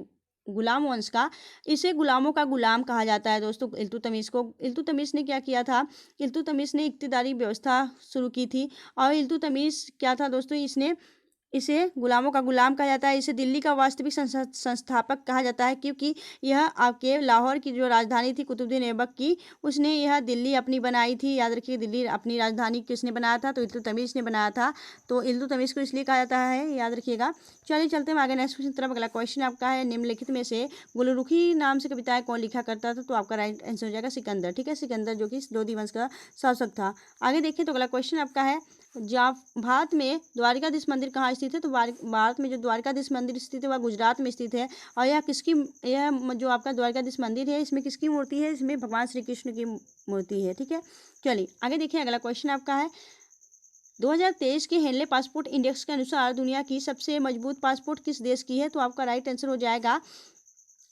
गुलाम वंश का। इसे गुलामों का गुलाम कहा जाता है दोस्तों इल्तुतमिश को। इल्तुतमिश ने क्या किया था, इल्तुतमिश ने इक्तिदारी व्यवस्था शुरू की थी। और इल्तुतमिश क्या था दोस्तों, इसे गुलामों का गुलाम कहा जाता है। इसे दिल्ली का वास्तविक संस्थापक कहा जाता है, क्योंकि यह आपके लाहौर की जो राजधानी थी कुतुबुद्दीन ऐबक की, उसने यह दिल्ली अपनी बनाई थी। याद रखिए दिल्ली अपनी राजधानी किसने बनाया था, तो इल्तुतमिश ने बनाया था। तो इल्तुतमिश को इसलिए कहा जाता है, याद रखिएगा। चलिए चलते हैं आगे नेक्स्ट क्वेश्चन की तरफ। अगला क्वेश्चन आपका है, निम्नलिखित में से गुलरुखी नाम से कविताएं कौन लिखा करता था, तो आपका राइट आंसर हो जाएगा सिकंदर, ठीक है। सिकंदर जो कि लोधी वंश का शासक था। आगे देखिए तो अगला क्वेश्चन आपका है, भारत में द्वारिकाधीश मंदिर कहाँ स्थित है, तो भारत में जो द्वारिकाधीश मंदिर स्थित है वह गुजरात में स्थित है। और यह जो आपका द्वारिकाधीश मंदिर है इसमें किसकी मूर्ति है, इसमें भगवान श्री कृष्ण की मूर्ति है, ठीक है। चलिए आगे देखिए अगला क्वेश्चन आपका है, 2023 के हेनले पासपोर्ट इंडेक्स के अनुसार दुनिया की सबसे मजबूत पासपोर्ट किस देश की है, तो आपका राइट आंसर हो जाएगा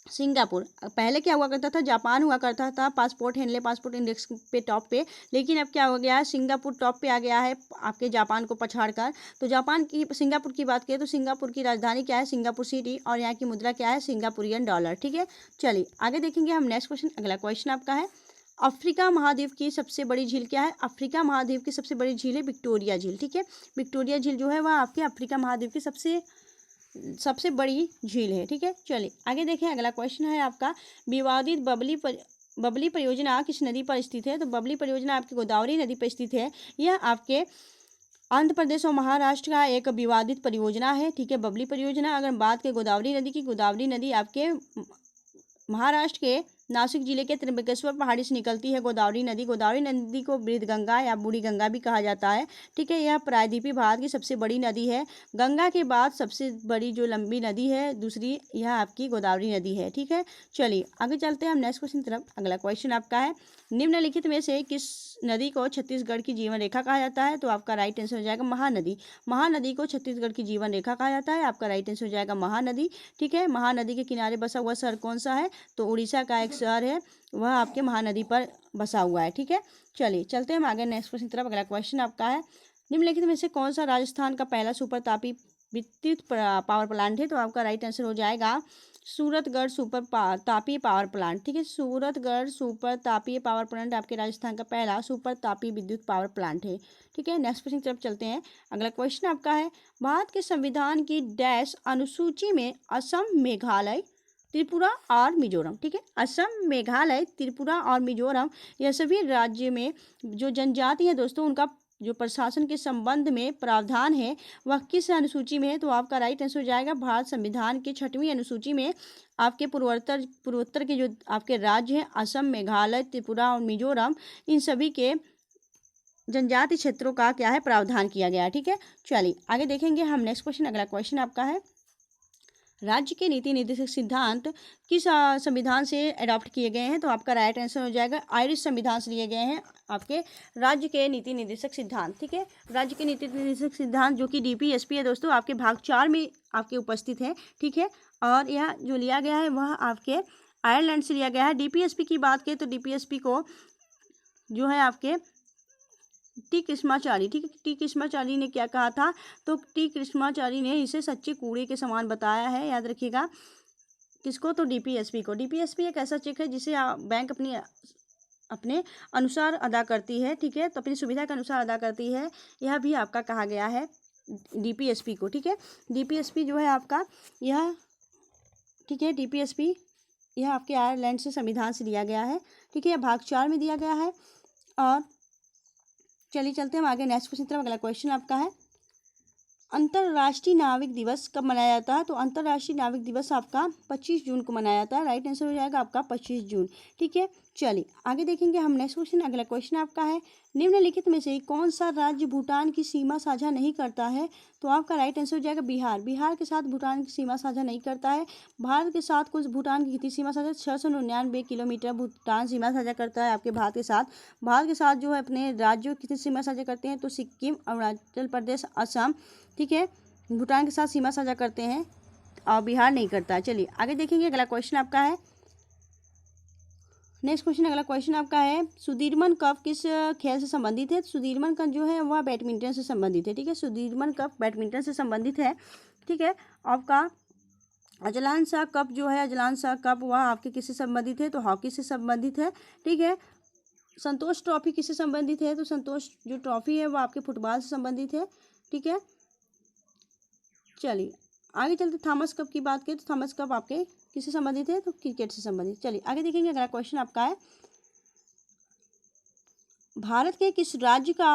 सिंगापुर। पहले क्या हुआ करता था, जापान हुआ करता था पासपोर्ट हेनले पासपोर्ट इंडेक्स पे टॉप पे, लेकिन अब क्या हो गया है, सिंगापुर टॉप पे आ गया है आपके जापान को पछाड़कर। तो सिंगापुर की बात करें तो सिंगापुर की राजधानी क्या है, सिंगापुर सिटी, और यहाँ की मुद्रा क्या है, सिंगापुरियन डॉलर, ठीक है। चलिए आगे देखेंगे हम नेक्स्ट क्वेश्चन। अगला क्वेश्चन आपका है, अफ्रीका महाद्वीप की सबसे बड़ी झील क्या है, अफ्रीका महाद्वीप की सबसे बड़ी झील है विक्टोरिया झील, ठीक है। विक्टोरिया झील जो है वह आपके अफ्रीका महाद्वीप की सबसे बड़ी झील है, ठीक है। चलिए आगे देखें अगला क्वेश्चन है आपका, विवादित बबली परियोजना किस नदी पर स्थित है, तो बबली परियोजना आपकी गोदावरी नदी पर स्थित है। यह आपके आंध्र प्रदेश और महाराष्ट्र का एक विवादित परियोजना है, ठीक है, बबली परियोजना। अगर बात करें गोदावरी नदी की, गोदावरी नदी आपके महाराष्ट्र के नासिक जिले के त्र्यंबकेश्वर पहाड़ी से निकलती है गोदावरी नदी। गोदावरी नदी को बृहद गंगा या बूढ़ी गंगा भी कहा जाता है, ठीक है। यह प्रायद्वीपीय भारत की सबसे बड़ी नदी है। गंगा के बाद सबसे बड़ी जो लंबी नदी है दूसरी, यह आपकी गोदावरी नदी है, ठीक है। चलिए आगे चलते हैं हम नेक्स्ट क्वेश्चन की तरफ। अगला क्वेश्चन आपका है, निम्नलिखित में से किस नदी को छत्तीसगढ़ की जीवन रेखा कहा जाता है, तो आपका राइट आंसर हो जाएगा महानदी। महानदी को छत्तीसगढ़ की जीवन रेखा कहा जाता है, आपका राइट आंसर हो जाएगा महानदी, ठीक है। महानदी के किनारे बसा हुआ शहर कौन सा है, तो उड़ीसा का एक शहर है, वह आपके महानदी पर बसा हुआ है, ठीक है। चलिए चलते हैं हम आगे नेक्स्ट क्वेश्चन की तरफ। अगला क्वेश्चन आपका है, निम्नलिखित में से कौन सा राजस्थान का पहला सुपर तापी विद्युत पावर प्लांट है, तो आपका राइट आंसर हो जाएगा सूरतगढ़ तापीय पावर प्लांट, ठीक है। सूरतगढ़ सुपर तापीय पावर प्लांट आपके राजस्थान का पहला सुपर तापीय विद्युत पावर प्लांट है, ठीक है। नेक्स्ट क्वेश्चन की तरफ चलते हैं। अगला क्वेश्चन आपका है, भारत के संविधान की डैश अनुसूची में असम, मेघालय, त्रिपुरा और मिजोरम, ठीक है। असम, मेघालय, त्रिपुरा और मिजोरम, यह सभी राज्य में जो जनजाति है दोस्तों उनका जो प्रशासन के संबंध में प्रावधान है वह किस अनुसूची में है, तो आपका राइट आंसर हो जाएगा भारत संविधान की 6वीं अनुसूची में। आपके पूर्वोत्तर के जो आपके राज्य हैं असम, मेघालय, त्रिपुरा और मिजोरम, इन सभी के जनजाति क्षेत्रों का क्या है, प्रावधान किया गया है, ठीक है। चलिए आगे देखेंगे हम नेक्स्ट क्वेश्चन। अगला क्वेश्चन आपका है, राज्य के नीति निर्देशक सिद्धांत किस संविधान से अडॉप्ट किए गए हैं, तो आपका राइट आंसर हो जाएगा आयरिश संविधान से लिए गए हैं आपके राज्य के नीति निर्देशक सिद्धांत, ठीक है। राज्य के नीति निर्देशक सिद्धांत जो कि DPSP है दोस्तों, आपके भाग 4 में आपके उपस्थित है, ठीक है। और यह जो लिया गया है वह आपके आयरलैंड से लिया गया है। DPSP की बात करें तो DPSP को जो है आपके टी कृष्णाचारी, ठीक है, टी कृष्णाचारी ने क्या कहा था, तो टी कृष्णाचारी ने इसे सच्चे कूड़े के समान बताया है, याद रखिएगा। किसको? तो डीपीएसपी को। डीपीएसपी एक ऐसा चेक है जिसे बैंक अपने अनुसार अदा करती है, ठीक है, तो अपनी सुविधा के अनुसार अदा करती है। यह भी आपका कहा गया है डीपीएसपी को, ठीक है। डीपीएसपी जो है आपका यह, ठीक है, डीपीएसपी यह आपके आयरलैंड से संविधान से दिया गया है, ठीक है, यह भाग 4 में दिया गया है। और चलिए चलते हैं हम आगे नेक्स्ट क्वेश्चन तरफ। अगला क्वेश्चन आपका है, अंतर्राष्ट्रीय नाविक दिवस कब मनाया जाता है? तो अंतर्राष्ट्रीय नाविक दिवस आपका 25 जून को मनाया जाता है। राइट आंसर हो जाएगा आपका 25 जून, ठीक है। चलिए आगे देखेंगे हम नेक्स्ट क्वेश्चन। अगला क्वेश्चन आपका है, निम्नलिखित में से कौन सा राज्य भूटान की सीमा साझा नहीं करता है? तो आपका राइट आंसर हो जाएगा बिहार। बिहार के साथ भूटान की सीमा साझा नहीं करता है। भारत के साथ कुछ भूटान की कितनी सीमा साझा? 699 किलोमीटर भूटान सीमा साझा करता है आपके भारत के साथ। भारत के साथ जो है अपने राज्यों की कितनी सीमा साझा करते हैं? तो सिक्किम, अरुणाचल प्रदेश, असम, ठीक है, भूटान के साथ सीमा साझा करते हैं और बिहार नहीं करता है। चलिए आगे देखेंगे। अगला क्वेश्चन आपका है, नेक्स्ट क्वेश्चन। अगला क्वेश्चन आपका है, सुदीर्मन कप किस खेल से संबंधित है? सुदीर्मन कप जो है वह बैडमिंटन से संबंधित है, ठीक है। सुदीर्मन कप बैडमिंटन से संबंधित है, ठीक है। आपका अजलान शाह कप जो है, अजलान शाह कप वह आपके किससे संबंधित है? तो हॉकी से संबंधित है, ठीक है। संतोष ट्रॉफी किससे संबंधित है? तो संतोष जो ट्रॉफी है वह आपके फुटबॉल से संबंधित है, ठीक है। चलिए आगे चलते, थॉमस कप की बात करें तो थॉमस कप आपके किससे संबंधित है? तो क्रिकेट से संबंधित। चलिए आगे देखेंगे। अगला क्वेश्चन आपका है, भारत के किस राज्य का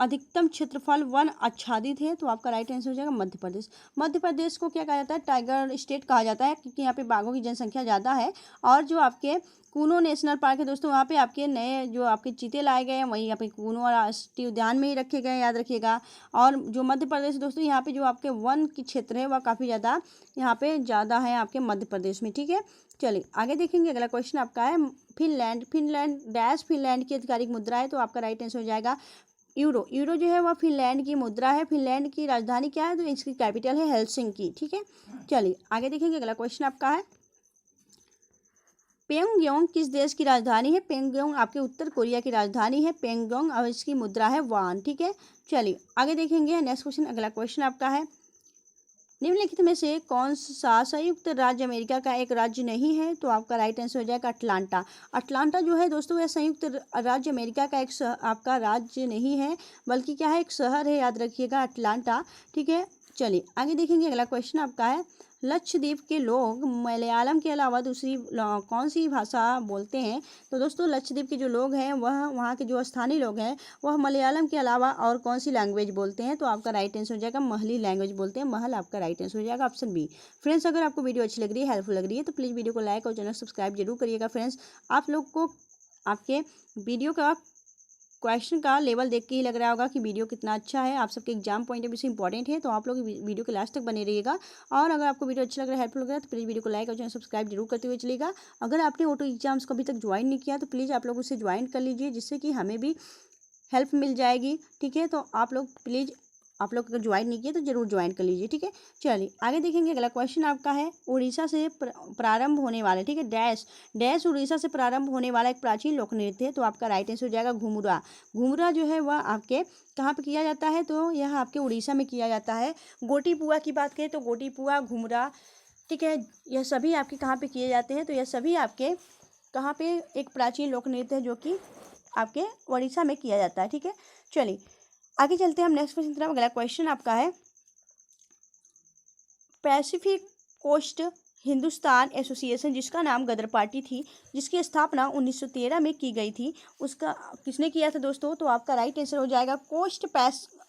अधिकतम क्षेत्रफल वन आच्छादित है? तो आपका राइट आंसर हो जाएगा मध्य प्रदेश। मध्य प्रदेश को क्या कहा जाता है? टाइगर स्टेट कहा जाता है, क्योंकि यहाँ पे बाघों की जनसंख्या ज़्यादा है। और जो आपके कूनो नेशनल पार्क है दोस्तों, वहाँ पे आपके नए जो आपके चीते लाए गए हैं वहीं यहाँ पे कूनो राष्ट्रीय उद्यान में ही रखे गए हैं, याद रखिएगा। और जो मध्य प्रदेश दोस्तों, यहाँ पे जो आपके वन की क्षेत्र है वह काफ़ी ज़्यादा यहाँ पे ज़्यादा है आपके मध्य प्रदेश में, ठीक है। चलिए आगे देखेंगे। अगला क्वेश्चन आपका है, फिनलैंड, फिनलैंड डैश फिनलैंड की आधिकारिक मुद्रा है? तो आपका राइट आंसर हो जाएगा यूरो। यूरो जो है वह फिनलैंड की मुद्रा है। फिनलैंड की राजधानी क्या है? तो इसकी कैपिटल है हेलसिंकी, ठीक है। चलिए आगे देखेंगे। अगला क्वेश्चन आपका है, प्योंगयांग किस देश की राजधानी है? प्योंगयांग आपके उत्तर कोरिया की राजधानी है प्योंगयांग, और इसकी मुद्रा है वान, ठीक है। चलिए आगे देखेंगे नेक्स्ट क्वेश्चन। अगला क्वेश्चन आपका है, निम्नलिखित में से कौन सा संयुक्त राज्य अमेरिका का एक राज्य नहीं है? तो आपका राइट आंसर हो जाएगा अटलांटा। अटलांटा जो है दोस्तों यह संयुक्त राज्य अमेरिका का एक आपका राज्य नहीं है, बल्कि क्या है, एक शहर है, याद रखिएगा अटलांटा, ठीक है। चलिए आगे देखेंगे। अगला क्वेश्चन आपका है, लक्षद्वीप के लोग मलयालम के अलावा दूसरी कौन सी भाषा बोलते हैं? तो दोस्तों लक्षद्वीप के जो लोग हैं वह, वहाँ के जो स्थानीय लोग हैं वह मलयालम के अलावा और कौन सी लैंग्वेज बोलते हैं? तो आपका राइट आंसर हो जाएगा महली लैंग्वेज बोलते हैं, महल आपका राइट आंसर हो जाएगा ऑप्शन बी। फ्रेंड्स अगर आपको वीडियो अच्छी लग रही है, हेल्पफुल लग रही है, तो प्लीज़ वीडियो को लाइक और चैनल सब्सक्राइब जरूर करिएगा। फ्रेंड्स आप लोग को आपके वीडियो का क्वेश्चन का लेवल देख के ही लग रहा होगा कि वीडियो कितना अच्छा है, आप सबके एग्जाम पॉइंट ऑफ व्यू से इंपॉर्टेंट है, तो आप लोग वीडियो के लास्ट तक बने रहिएगा। और अगर आपको वीडियो अच्छा लग रहा है, हेल्पफुल लग रहा है, तो प्लीज़ वीडियो को लाइक और चैनल सब्सक्राइब जरूर करते हुए चलिएगा। अगर आपने ऑटो एग्जाम्स को अभी तक ज्वाइन नहीं किया तो प्लीज़ आप लोग उसे ज्वाइन कर लीजिए, जिससे कि हमें भी हेल्प मिल जाएगी, ठीक है। तो आप लोग प्लीज़, आप लोग अगर ज्वाइन नहीं किए तो जरूर ज्वाइन कर लीजिए, ठीक है। चलिए आगे देखेंगे। अगला क्वेश्चन आपका है, उड़ीसा से प्रारंभ होने वाला, ठीक है, डैश डैश उड़ीसा से प्रारंभ होने वाला एक प्राचीन लोक नृत्य है? तो आपका राइट आंसर हो जाएगा घुमुरा। घुमुरा जो है वह आपके कहाँ पे किया जाता है? तो यह आपके उड़ीसा में किया जाता है। गोटी पुआ की बात करें तो गोटी पुआ, घुमुरा, ठीक है, यह सभी आपके कहाँ पे किए जाते हैं? तो यह सभी आपके कहाँ पे एक प्राचीन लोक नृत्य है जो कि आपके उड़ीसा में किया जाता है, ठीक है। चलिए आगे चलते हैं हम नेक्स्ट क्वेश्चन तरफ। अगला क्वेश्चन आपका है, पैसिफिक कोस्ट हिंदुस्तान एसोसिएशन, जिसका नाम गदर पार्टी थी, जिसकी स्थापना 1913 में की गई थी, उसका किसने किया था दोस्तों? तो आपका राइट आंसर हो जाएगा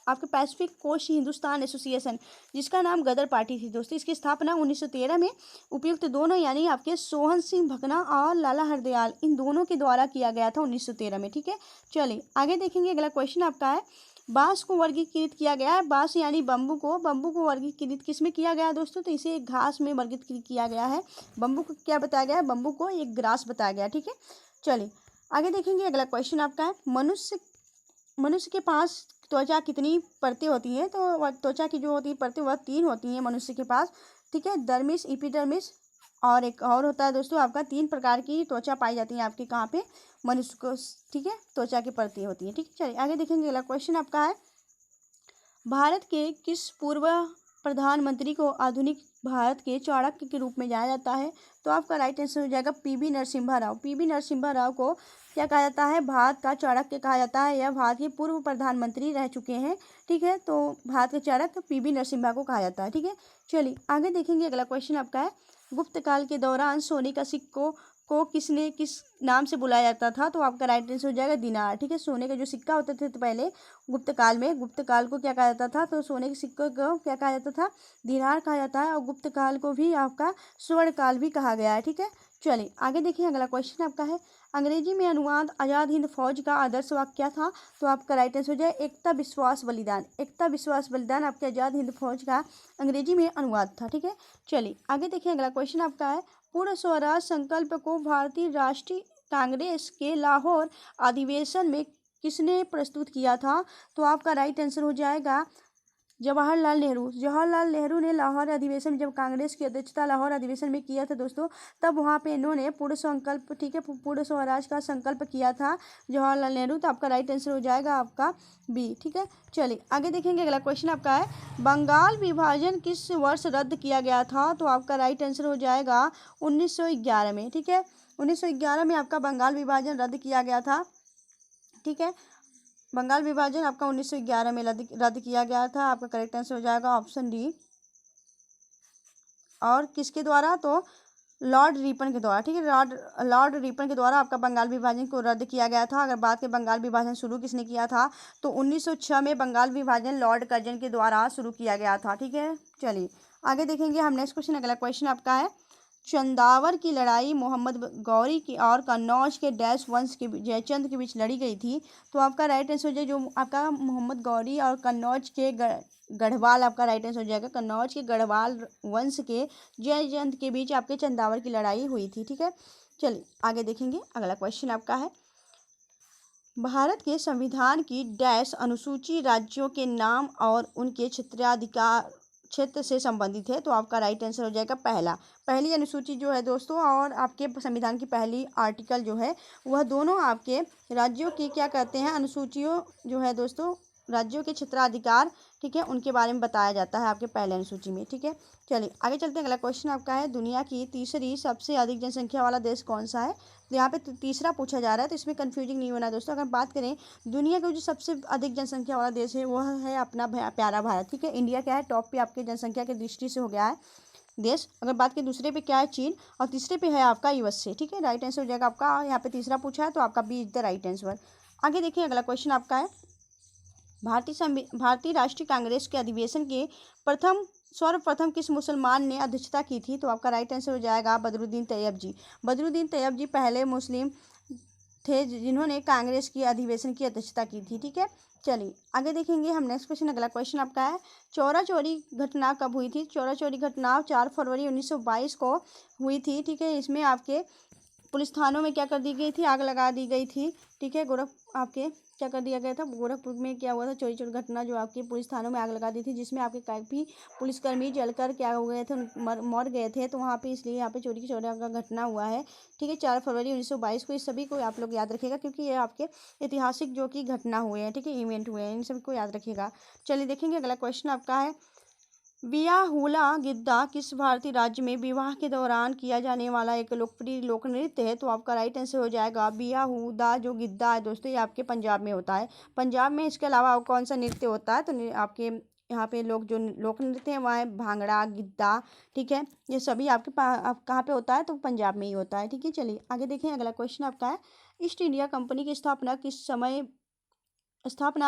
आपके पैसिफिक कोस्ट हिंदुस्तान एसोसिएशन, जिसका नाम गदर पार्टी थी दोस्तों। इसकी स्थापना 1913 में उपयुक्त दोनों यानी आपके सोहन सिंह भकना और लाला हरदयाल, इन दोनों के द्वारा किया गया था 1913 में, ठीक है। चलिए आगे देखेंगे। अगला क्वेश्चन आपका है, बांस को वर्गीकृत किया गया है, बांस यानी बम्बू को वर्गीकृत किस में किया गया है दोस्तों? तो इसे एक घास में वर्गीकृत किया गया है। बम्बू को क्या बताया गया है? बम्बू को एक ग्रास बताया गया है, ठीक है। चलिए आगे देखेंगे। अगला क्वेश्चन आपका है, मनुष्य के पास त्वचा कितनी परतें होती हैं? तो त्वचा की जो होती है परतें वह 3 होती हैं मनुष्य के पास, ठीक है, डर्मिस, एपिडर्मिस और एक और होता है दोस्तों आपका, 3 प्रकार की त्वचा पाई जाती है आपके कहाँ पे? मनुष्य को, ठीक है, त्वचा की परतें होती है, ठीक है। चलिए आगे देखेंगे। अगला क्वेश्चन आपका है, भारत के किस पूर्व प्रधानमंत्री को आधुनिक भारत के चाणक्य के रूप में जाना जाता है? तो आपका राइट आंसर हो जाएगा पीवी नरसिम्हा राव। पीवी नरसिम्हा राव को क्या कहा जाता है? भारत का चाणक्य कहा जाता है। यह भारत के पूर्व प्रधानमंत्री रह चुके हैं। ठीक है, तो भारत के चाणक्य पीवी नरसिम्हा को कहा जाता है। ठीक है, चलिए आगे देखेंगे। अगला क्वेश्चन आपका है, गुप्त काल के दौरान सोने का सिक्कों को किस नाम से बुलाया जाता था? तो आपका राइट आंसर हो जाएगा दिनार। ठीक है, सोने के जो सिक्का होते थे तो पहले गुप्त काल में, गुप्त काल को क्या कहा जाता था? तो सोने के सिक्कों को क्या कहा जाता था? दिनार कहा जाता है। और गुप्त काल को भी आपका स्वर्ण काल भी कहा गया है। ठीक है, चलिए आगे देखिए। अगला क्वेश्चन आपका है, अंग्रेजी में अनुवाद आज़ाद हिंद फौज का आदर्श वाक्य क्या था? तो आपका राइट आंसर हो जाए एकता विश्वास बलिदान। एकता विश्वास बलिदान आपके आज़ाद हिंद फौज का अंग्रेजी में अनुवाद था। ठीक है, चलिए आगे देखिए। अगला क्वेश्चन आपका है, पूर्ण स्वराज संकल्प को भारतीय राष्ट्रीय कांग्रेस के लाहौर अधिवेशन में किसने प्रस्तुत किया था? तो आपका राइट आंसर हो जाएगा जवाहरलाल नेहरू। जवाहरलाल नेहरू ने लाहौर अधिवेशन में, जब कांग्रेस की अध्यक्षता लाहौर अधिवेशन में किया था दोस्तों, तब वहाँ पे इन्होंने पूर्ण संकल्प, ठीक है, पूर्ण स्वराज का संकल्प किया था जवाहरलाल नेहरू। तो आपका राइट आंसर हो जाएगा आपका बी। ठीक है, चलिए आगे देखेंगे। अगला क्वेश्चन आपका है, बंगाल विभाजन किस वर्ष रद्द किया गया था? तो आपका राइट आंसर हो जाएगा 1911 में। ठीक है, 1911 में आपका बंगाल विभाजन रद्द किया गया था। ठीक है, बंगाल विभाजन आपका 1911 में रद्द किया गया था। आपका करेक्ट आंसर हो जाएगा ऑप्शन डी। और किसके द्वारा? तो लॉर्ड रिपन के द्वारा। ठीक है, लॉर्ड रिपन के द्वारा आपका बंगाल विभाजन को रद्द किया गया था। अगर बात करें बंगाल विभाजन शुरू किसने किया था, तो 1906 में बंगाल विभाजन लॉर्ड कर्जन के द्वारा शुरू किया गया था। ठीक है, चलिए आगे देखेंगे हम नेक्स्ट क्वेश्चन। अगला क्वेश्चन आपका है, चंदावर की लड़ाई मोहम्मद गौरी की और कन्नौज के डैश वंश के जयचंद के बीच लड़ी गई थी। तो आपका राइट आंसर हो जाए जो आपका मोहम्मद गौरी और कन्नौज के गढ़वाल, आपका राइट आंसर हो जाएगा कन्नौज के गढ़वाल वंश के जयचंद के बीच आपके चंदावर की लड़ाई हुई थी। ठीक है, चलिए आगे देखेंगे। अगला क्वेश्चन आपका है, भारत के संविधान की डैश अनुसूची राज्यों के नाम और उनके क्षेत्राधिकार क्षेत्र से संबंधित है? तो आपका राइट आंसर हो जाएगा पहली अनुसूची जो है दोस्तों, और आपके संविधान की पहली आर्टिकल जो है, वह दोनों आपके राज्यों की क्या कहते हैं, अनुसूचियों जो है दोस्तों, राज्यों के क्षेत्राधिकार, ठीक है, उनके बारे में बताया जाता है आपके पहले अनुसूची में। ठीक है, चलिए आगे चलते हैं। अगला क्वेश्चन आपका है, दुनिया की तीसरी सबसे अधिक जनसंख्या वाला देश कौन सा है? तो यहाँ पे तीसरा पूछा जा रहा है, तो इसमें कंफ्यूजिंग नहीं होना दोस्तों। अगर बात करें दुनिया का जो सबसे अधिक जनसंख्या वाला देश है, वह है अपना प्यारा भारत। ठीक है, इंडिया क्या है, टॉप पे आपके जनसंख्या की दृष्टि से हो गया है देश। अगर बात करें दूसरे पे क्या है, चीन, और तीसरे पे है आपका यूएसए। ठीक है, राइट आंसर हो जाएगा आपका, यहाँ पे तीसरा पूछा है तो आपका B is the right answer. आगे देखिए। अगला क्वेश्चन आपका है, भारतीय राष्ट्रीय कांग्रेस के अधिवेशन के सर्वप्रथम किस मुसलमान ने अध्यक्षता की थी? तो आपका राइट आंसर हो जाएगा बदरुद्दीन तैयब जी। बदरुद्दीन तैयब जी पहले मुस्लिम थे जिन्होंने कांग्रेस की अधिवेशन की अध्यक्षता की थी। ठीक है, चलिए आगे देखेंगे हम नेक्स्ट क्वेश्चन। अगला क्वेश्चन आपका है, चौरा चौरी घटना कब हुई थी? चौरा चौरी घटना 4 फरवरी 1922 को हुई थी। ठीक है, इसमें आपके पुलिस थानों में क्या कर दी गई थी, आग लगा दी गई थी। ठीक है, आपके क्या कर दिया गया था, गोरखपुर में क्या हुआ था, चोरी घटना जो आपके पुलिस थानों में आग लगा दी थी, जिसमें आपके काफ़ी पुलिसकर्मी जलकर क्या हो गए थे, मर गए थे। तो वहाँ पे इसलिए यहाँ पे चोरी का घटना हुआ है। ठीक है, 4 फरवरी 1922 को। इस सभी को आप लोग याद रखिएगा क्योंकि ये आपके ऐतिहासिक जो कि घटना हुए हैं, ठीक है, इवेंट हुए हैं, इन सभी को याद रखिएगा। चलिए देखेंगे। अगला क्वेश्चन आपका है, बियाहुला गिद्दा किस भारतीय राज्य में विवाह के दौरान किया जाने वाला एक लोकप्रिय लोक नृत्य है? तो आपका राइट आंसर हो जाएगा बियाहुदा जो गिद्दा है दोस्तों, ये आपके पंजाब में होता है। पंजाब में इसके अलावा कौन सा नृत्य होता है? तो आपके यहाँ पे लोग जो लोक नृत्य है वहाँ है भांगड़ा, गिद्दा। ठीक है, ये सभी आपके आप कहाँ पे होता है? तो पंजाब में ही होता है। ठीक है, चलिए आगे देखें। अगला क्वेश्चन आपका है, ईस्ट इंडिया कंपनी की स्थापना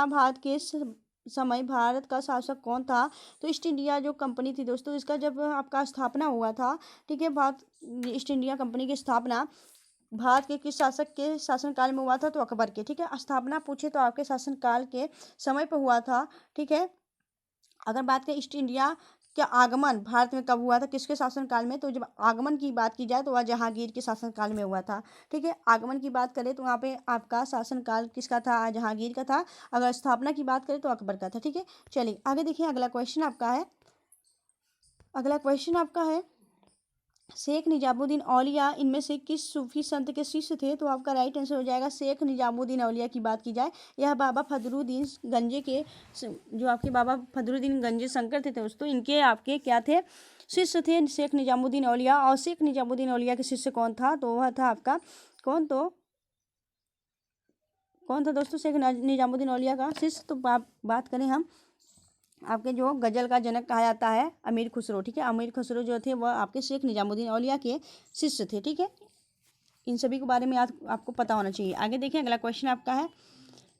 भारत के समय भारत का शासक कौन था? तो ईस्ट इंडिया जो कंपनी थी दोस्तों, इसका जब आपका स्थापना हुआ था, ठीक है, ईस्ट इंडिया कंपनी की स्थापना भारत के किस शासक के शासनकाल में हुआ था? तो अकबर के। ठीक है, स्थापना पूछे तो आपके शासनकाल के समय पर हुआ था। ठीक है, अगर बात करें ईस्ट इंडिया का आगमन भारत में कब हुआ था, किसके शासनकाल में? तो जब आगमन की बात की जाए तो वह जहांगीर के शासनकाल में हुआ था। ठीक है, आगमन की बात करें तो वहाँ पे आपका शासनकाल किसका था? जहांगीर का था। अगर स्थापना की बात करें तो अकबर का था। ठीक है, चलिए आगे देखिए। अगला क्वेश्चन आपका है, शेख निजामुद्दीन औलिया इनमें से किस सूफी संत के शिष्य थे? तो आपका राइट आंसर हो जाएगा शेख निजामुद्दीन औलिया की बात की जाए, यह बाबा फदरुद्दीन गंजे के जो आपके बाबा फदरुद्दीन गंजे शंकर थे दोस्तों, इनके आपके क्या थे? शिष्य थे शेख निजामुद्दीन औलिया। और शेख निजामुद्दीन औलिया के शिष्य कौन था? तो वह था आपका कौन था दोस्तों शेख निजामुद्दीन औलिया का शिष्य? तो बात करें हम आपके जो गजल का जनक कहा जाता है अमीर खुसरो। ठीक है, अमीर खुसरो जो थे वह आपके शेख निजामुद्दीन औलिया के शिष्य थे। ठीक है, इन सभी के बारे में आपको पता होना चाहिए। आगे देखिए, अगला क्वेश्चन आपका है,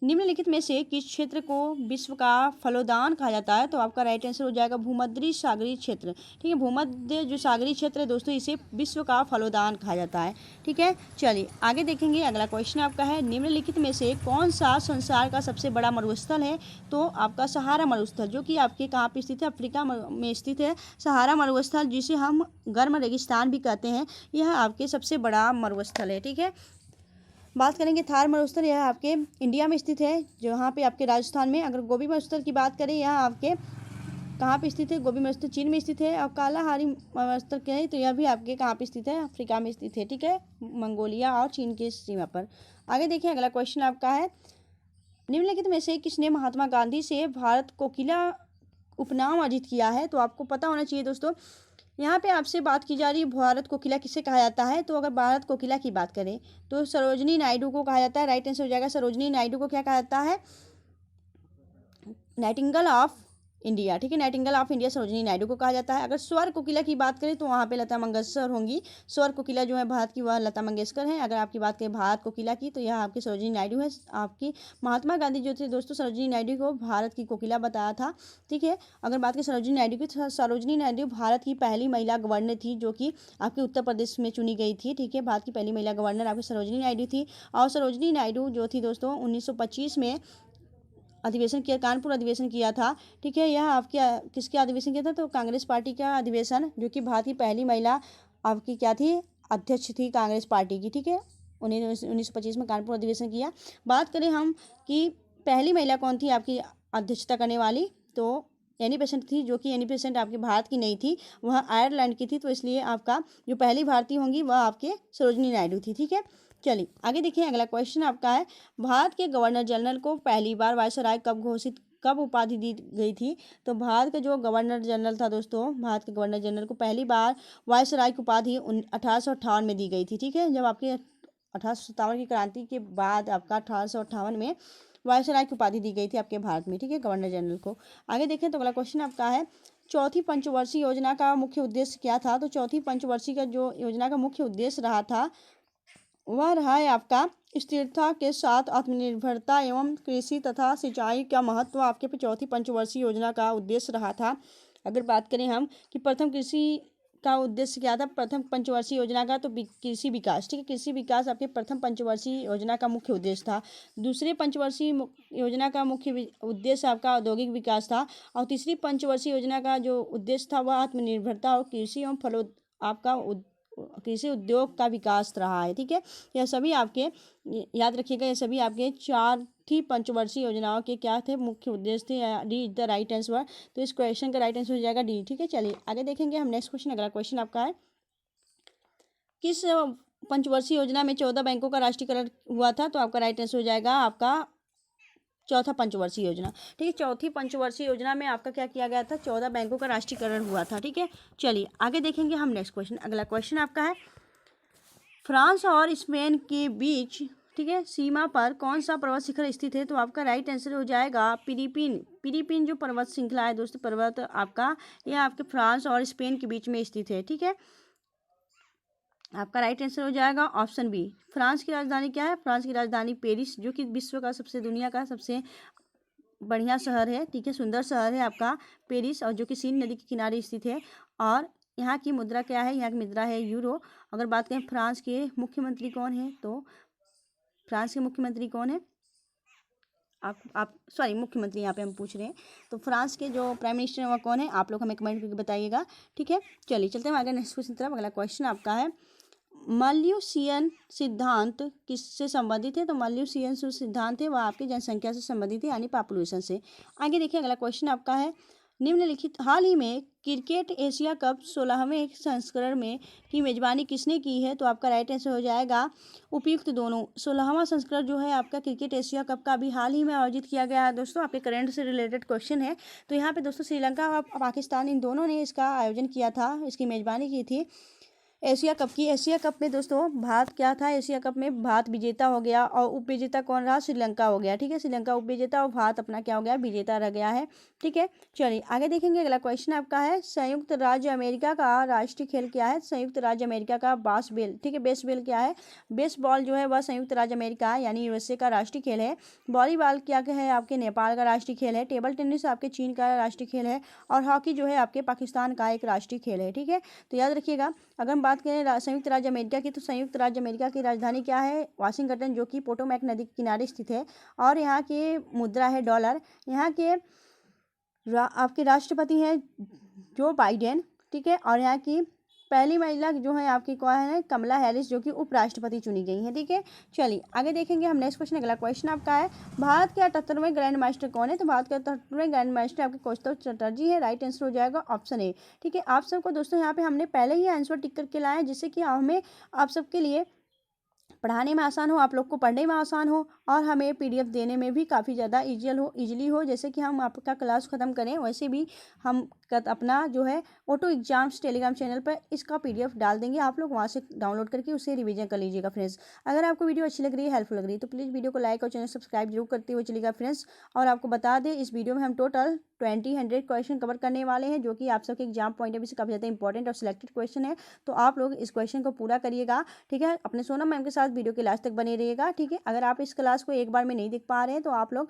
निम्नलिखित में से किस क्षेत्र को विश्व का फलोदान कहा जाता है? तो आपका राइट आंसर हो जाएगा भूमध्य सागरीय क्षेत्र। ठीक है, भूमध्य जो सागरीय क्षेत्र है दोस्तों, इसे विश्व का फलोदान कहा जाता है। ठीक है, चलिए आगे देखेंगे। अगला क्वेश्चन आपका है, निम्नलिखित में से कौन सा संसार का सबसे बड़ा मरुस्थल है? तो आपका सहारा मरुस्थल, जो कि आपके कहाँ पे स्थित है? अफ्रीका में स्थित है सहारा मरुस्थल, जिसे हम गर्म रेगिस्तान भी कहते हैं। यह आपके सबसे बड़ा मरुस्थल है। ठीक है, बात करेंगे थार मरुस्थल, यह आपके इंडिया में स्थित है, जहाँ पे आपके राजस्थान में। अगर गोबी मरुस्थल की बात करें, यह आपके कहाँ पे स्थित है? गोबी मरुस्थल चीन में स्थित है। और कालाहारी मरुस्थल कहें तो यह भी आपके कहाँ पे स्थित है? अफ्रीका में स्थित है। ठीक है, मंगोलिया और चीन की सीमा पर। आगे देखिए, अगला क्वेश्चन आपका है, निम्नलिखित में से किसने महात्मा गांधी से भारत कोकिला उपनाम अर्जित किया है? तो आपको पता होना चाहिए दोस्तों, यहाँ पे आपसे बात की जा रही है भारत कोकिला किसे कहा जाता है। तो अगर भारत कोकिला की बात करें तो सरोजनी नायडू को कहा जाता है। राइट आंसर हो जाएगा सरोजनी नायडू को क्या कहा जाता है? Nightingale of India. ठीक है, Nightingale of India Sarojini Naidu को कहा जाता है। अगर स्वर कोकिला की बात करें तो वहाँ पे लता मंगेशकर होंगी। स्वर कोकिला जो है भारत की, वह लता मंगेशकर है। अगर आपकी बात करें भारत कोकिला की तो यह आपकी सरोजनी नायडू है। आपकी महात्मा गांधी जो थे दोस्तों, सरोजनी नायडू को भारत की कोकिला बताया था। ठीक है, अगर बात करें सरोजनी नायडू की, सरोजनी नायडू भारत की पहली महिला गवर्नर थी, जो कि आपके उत्तर प्रदेश में चुनी गई थी। ठीक है, भारत की पहली महिला गवर्नर आपकी सरोजनी नायडू थी। और सरोजनी नायडू जो थी दोस्तों 1925 में अधिवेशन किया, कानपुर अधिवेशन किया था। ठीक है, यह आपके किसके अधिवेशन किया था? तो कांग्रेस पार्टी का अधिवेशन, जो कि भारत की पहली महिला आपकी क्या थी? अध्यक्ष थी कांग्रेस पार्टी की। ठीक है, 1925 में कानपुर अधिवेशन किया। बात करें हम कि पहली महिला कौन थी आपकी अध्यक्षता करने वाली, तो एनी बेसेंट थी, जो कि एनी बेसेंट आपके भारत की नहीं थी, वह आयरलैंड की थी। तो इसलिए आपका जो पहली भारतीय होंगी वह आपके सरोजनी नायडू थी। ठीक है, चलिए आगे देखिए, अगला क्वेश्चन आपका है, भारत के गवर्नर जनरल को पहली बार वायसराय कब उपाधि दी गई थी? तो भारत का जो गवर्नर जनरल था दोस्तों, भारत के गवर्नर जनरल को पहली बार वायसराय की उपाधि 1858 में दी गई थी। ठीक है, जब आपके 1857 की क्रांति के बाद आपका 1858 में वायसराय की उपाधि दी गई थी आपके भारत में। ठीक है, गवर्नर जनरल को। आगे देखें तो अगला क्वेश्चन आपका है, चौथी पंचवर्षीय योजना का मुख्य उद्देश्य क्या था? तो चौथी पंचवर्षीय का जो योजना का मुख्य उद्देश्य रहा था वह रहा है आपका स्थिरता के साथ आत्मनिर्भरता एवं कृषि तथा सिंचाई का महत्व। आपके चौथी पंचवर्षीय योजना का उद्देश्य रहा था। अगर बात करें हम कि प्रथम कृषि का उद्देश्य क्या था प्रथम पंचवर्षीय योजना का, तो कृषि विकास। ठीक है, कृषि विकास आपके प्रथम पंचवर्षीय योजना का मुख्य उद्देश्य था। दूसरे पंचवर्षीय योजना का मुख्य उद्देश्य आपका औद्योगिक विकास था। और तीसरी पंचवर्षीय योजना का जो उद्देश्य था वह आत्मनिर्भरता और कृषि एवं आपका कृषि उद्योग का विकास रहा है। ठीक है, यह सभी आपके याद रखिएगा, यह सभी आपके चार थी पंचवर्षीय योजनाओं के क्या थे? मुख्य उद्देश्य थे। D is the right answer. तो इस क्वेश्चन का राइट आंसर हो जाएगा डी। ठीक है, चलिए आगे देखेंगे हम नेक्स्ट क्वेश्चन। अगला क्वेश्चन आपका है, किस पंचवर्षीय योजना में 14 बैंकों का राष्ट्रीयकरण हुआ था? तो आपका राइट आंसर हो जाएगा आपका चौथा पंचवर्षीय योजना। ठीक है, चौथी पंचवर्षीय योजना में आपका क्या किया गया था? 14 बैंकों का राष्ट्रीयकरण हुआ था। ठीक है, चलिए आगे देखेंगे हम नेक्स्ट क्वेश्चन। अगला क्वेश्चन आपका है, फ्रांस और स्पेन के बीच ठीक है सीमा पर कौन सा पर्वत शिखर स्थित है? तो आपका राइट आंसर हो जाएगा पिरिपिन। पिरिपिन जो पर्वत श्रृंखला है दोस्तों, पर्वत आपका यह आपके फ्रांस और स्पेन के बीच में स्थित है। ठीक है, आपका राइट आंसर हो जाएगा ऑप्शन बी। फ्रांस की राजधानी क्या है? फ्रांस की राजधानी पेरिस, जो कि विश्व का दुनिया का सबसे बढ़िया शहर है। ठीक है, सुंदर शहर है आपका पेरिस, और जो कि सीन नदी के किनारे स्थित है। और यहाँ की मुद्रा क्या है? यहाँ की मुद्रा है यूरो। अगर बात करें फ्रांस के मुख्यमंत्री कौन है, तो फ्रांस के मुख्यमंत्री कौन है? आप सॉरी मुख्यमंत्री यहाँ पे हम पूछ रहे हैं, तो फ्रांस के जो प्राइम मिनिस्टर है वह कौन है? आप लोग हमें कमेंट करके बताइएगा। ठीक है, चलिए चलते हैं आगे नेक्स्ट क्वेश्चन तरफ। अगला क्वेश्चन आपका है, माल्थुसियन सिद्धांत किससे संबंधित है? तो माल्थुसियन जो सिद्धांत है वह आपकी जनसंख्या से संबंधित है, यानी पॉपुलेशन से। आगे देखिए, अगला क्वेश्चन आपका है, निम्नलिखित हाल ही में क्रिकेट एशिया कप 16वें संस्करण में की मेजबानी किसने की है? तो आपका राइट आंसर हो जाएगा उपयुक्त दोनों। 16वां संस्करण जो है आपका क्रिकेट एशिया कप का अभी हाल ही में आयोजित किया गया है दोस्तों। आपके करंट से रिलेटेड क्वेश्चन है। तो यहाँ पे दोस्तों श्रीलंका और पाकिस्तान इन दोनों ने इसका आयोजन किया था, इसकी मेजबानी की थी एशिया कप की। एशिया कप में दोस्तों भारत क्या था, एशिया कप में भारत विजेता हो गया और उप विजेता कौन रहा? श्रीलंका हो गया। ठीक है, श्रीलंका उप विजेता और भारत अपना क्या हो गया? विजेता रह गया है। ठीक है, चलिए आगे देखेंगे। अगला क्वेश्चन आपका है संयुक्त राज्य अमेरिका का राष्ट्रीय खेल क्या है? संयुक्त राज्य अमेरिका का बासबेल। ठीक है, बेसबॉल क्या है? बेसबॉल जो है वह संयुक्त राज्य अमेरिका यानी यूएसए का राष्ट्रीय खेल है। वॉलीबॉल क्या है? आपके नेपाल का राष्ट्रीय खेल है। टेबल टेनिस आपके चीन का राष्ट्रीय खेल है और हॉकी जो है आपके पाकिस्तान का एक राष्ट्रीय खेल है। ठीक है, तो याद रखिएगा। अगर हम बात करें संयुक्त राज्य अमेरिका की, तो संयुक्त राज्य अमेरिका की राजधानी क्या है? वाशिंगटन, जो कि पोटोमैक नदी के किनारे स्थित है। और यहाँ की मुद्रा है डॉलर। यहाँ के आपके राष्ट्रपति हैं जो बाइडेन। ठीक है, और यहाँ की पहली महिला जो है आपकी कौन है? कमला हैरिस, जो कि उपराष्ट्रपति चुनी गई हैं। ठीक है, चलिए आगे देखेंगे हम नेक्स्ट क्वेश्चन। अगला क्वेश्चन आपका है भारत के 78वें ग्रैंड मास्टर कौन है? तो भारत के 78वें ग्रैंड मास्टर आपके कौस्तुभ चटर्जी है। राइट आंसर हो जाएगा ऑप्शन ए। ठीक है, आप सबको दोस्तों यहाँ पे हमने पहले ही आंसर टिक करके लाए हैं, जिससे कि हमें आप सबके लिए पढ़ाने में आसान हो, आप लोग को पढ़ने में आसान हो और हमें पीडीएफ देने में भी काफ़ी ज़्यादा इजीली हो। जैसे कि हम आपका क्लास ख़त्म करें वैसे भी हम अपना जो है ऑटो एग्जाम्स टेलीग्राम चैनल पर इसका पीडीएफ डाल देंगे, आप लोग वहाँ से डाउनलोड करके उसे रिवीजन कर लीजिएगा फ्रेंड्स। अगर आपको वीडियो अच्छी लग रही है, हेल्पफुल लग रही है, तो प्लीज़ वीडियो को लाइक और चैनल सब्सक्राइब जरूर करते हुए चलिएगा फ्रेंड्स। और आपको बता दें इस वीडियो में हम टोटल 100 क्वेश्चन कवर करने वाले हैं, जो कि आप सबके एग्जाम पॉइंट ऑफ व्यू से काफ़ी ज़्यादा इंपॉर्टेंट और सिलेक्टेड क्वेश्चन है। तो आप लोग इस क्वेश्चन को पूरा करिएगा। ठीक है, अपने सोनम मैम के साथ वीडियो के लास्ट तक बने रहिएगा। ठीक है, अगर आप इस क्लास को एक बार में नहीं देख पा रहे हैं तो आप लोग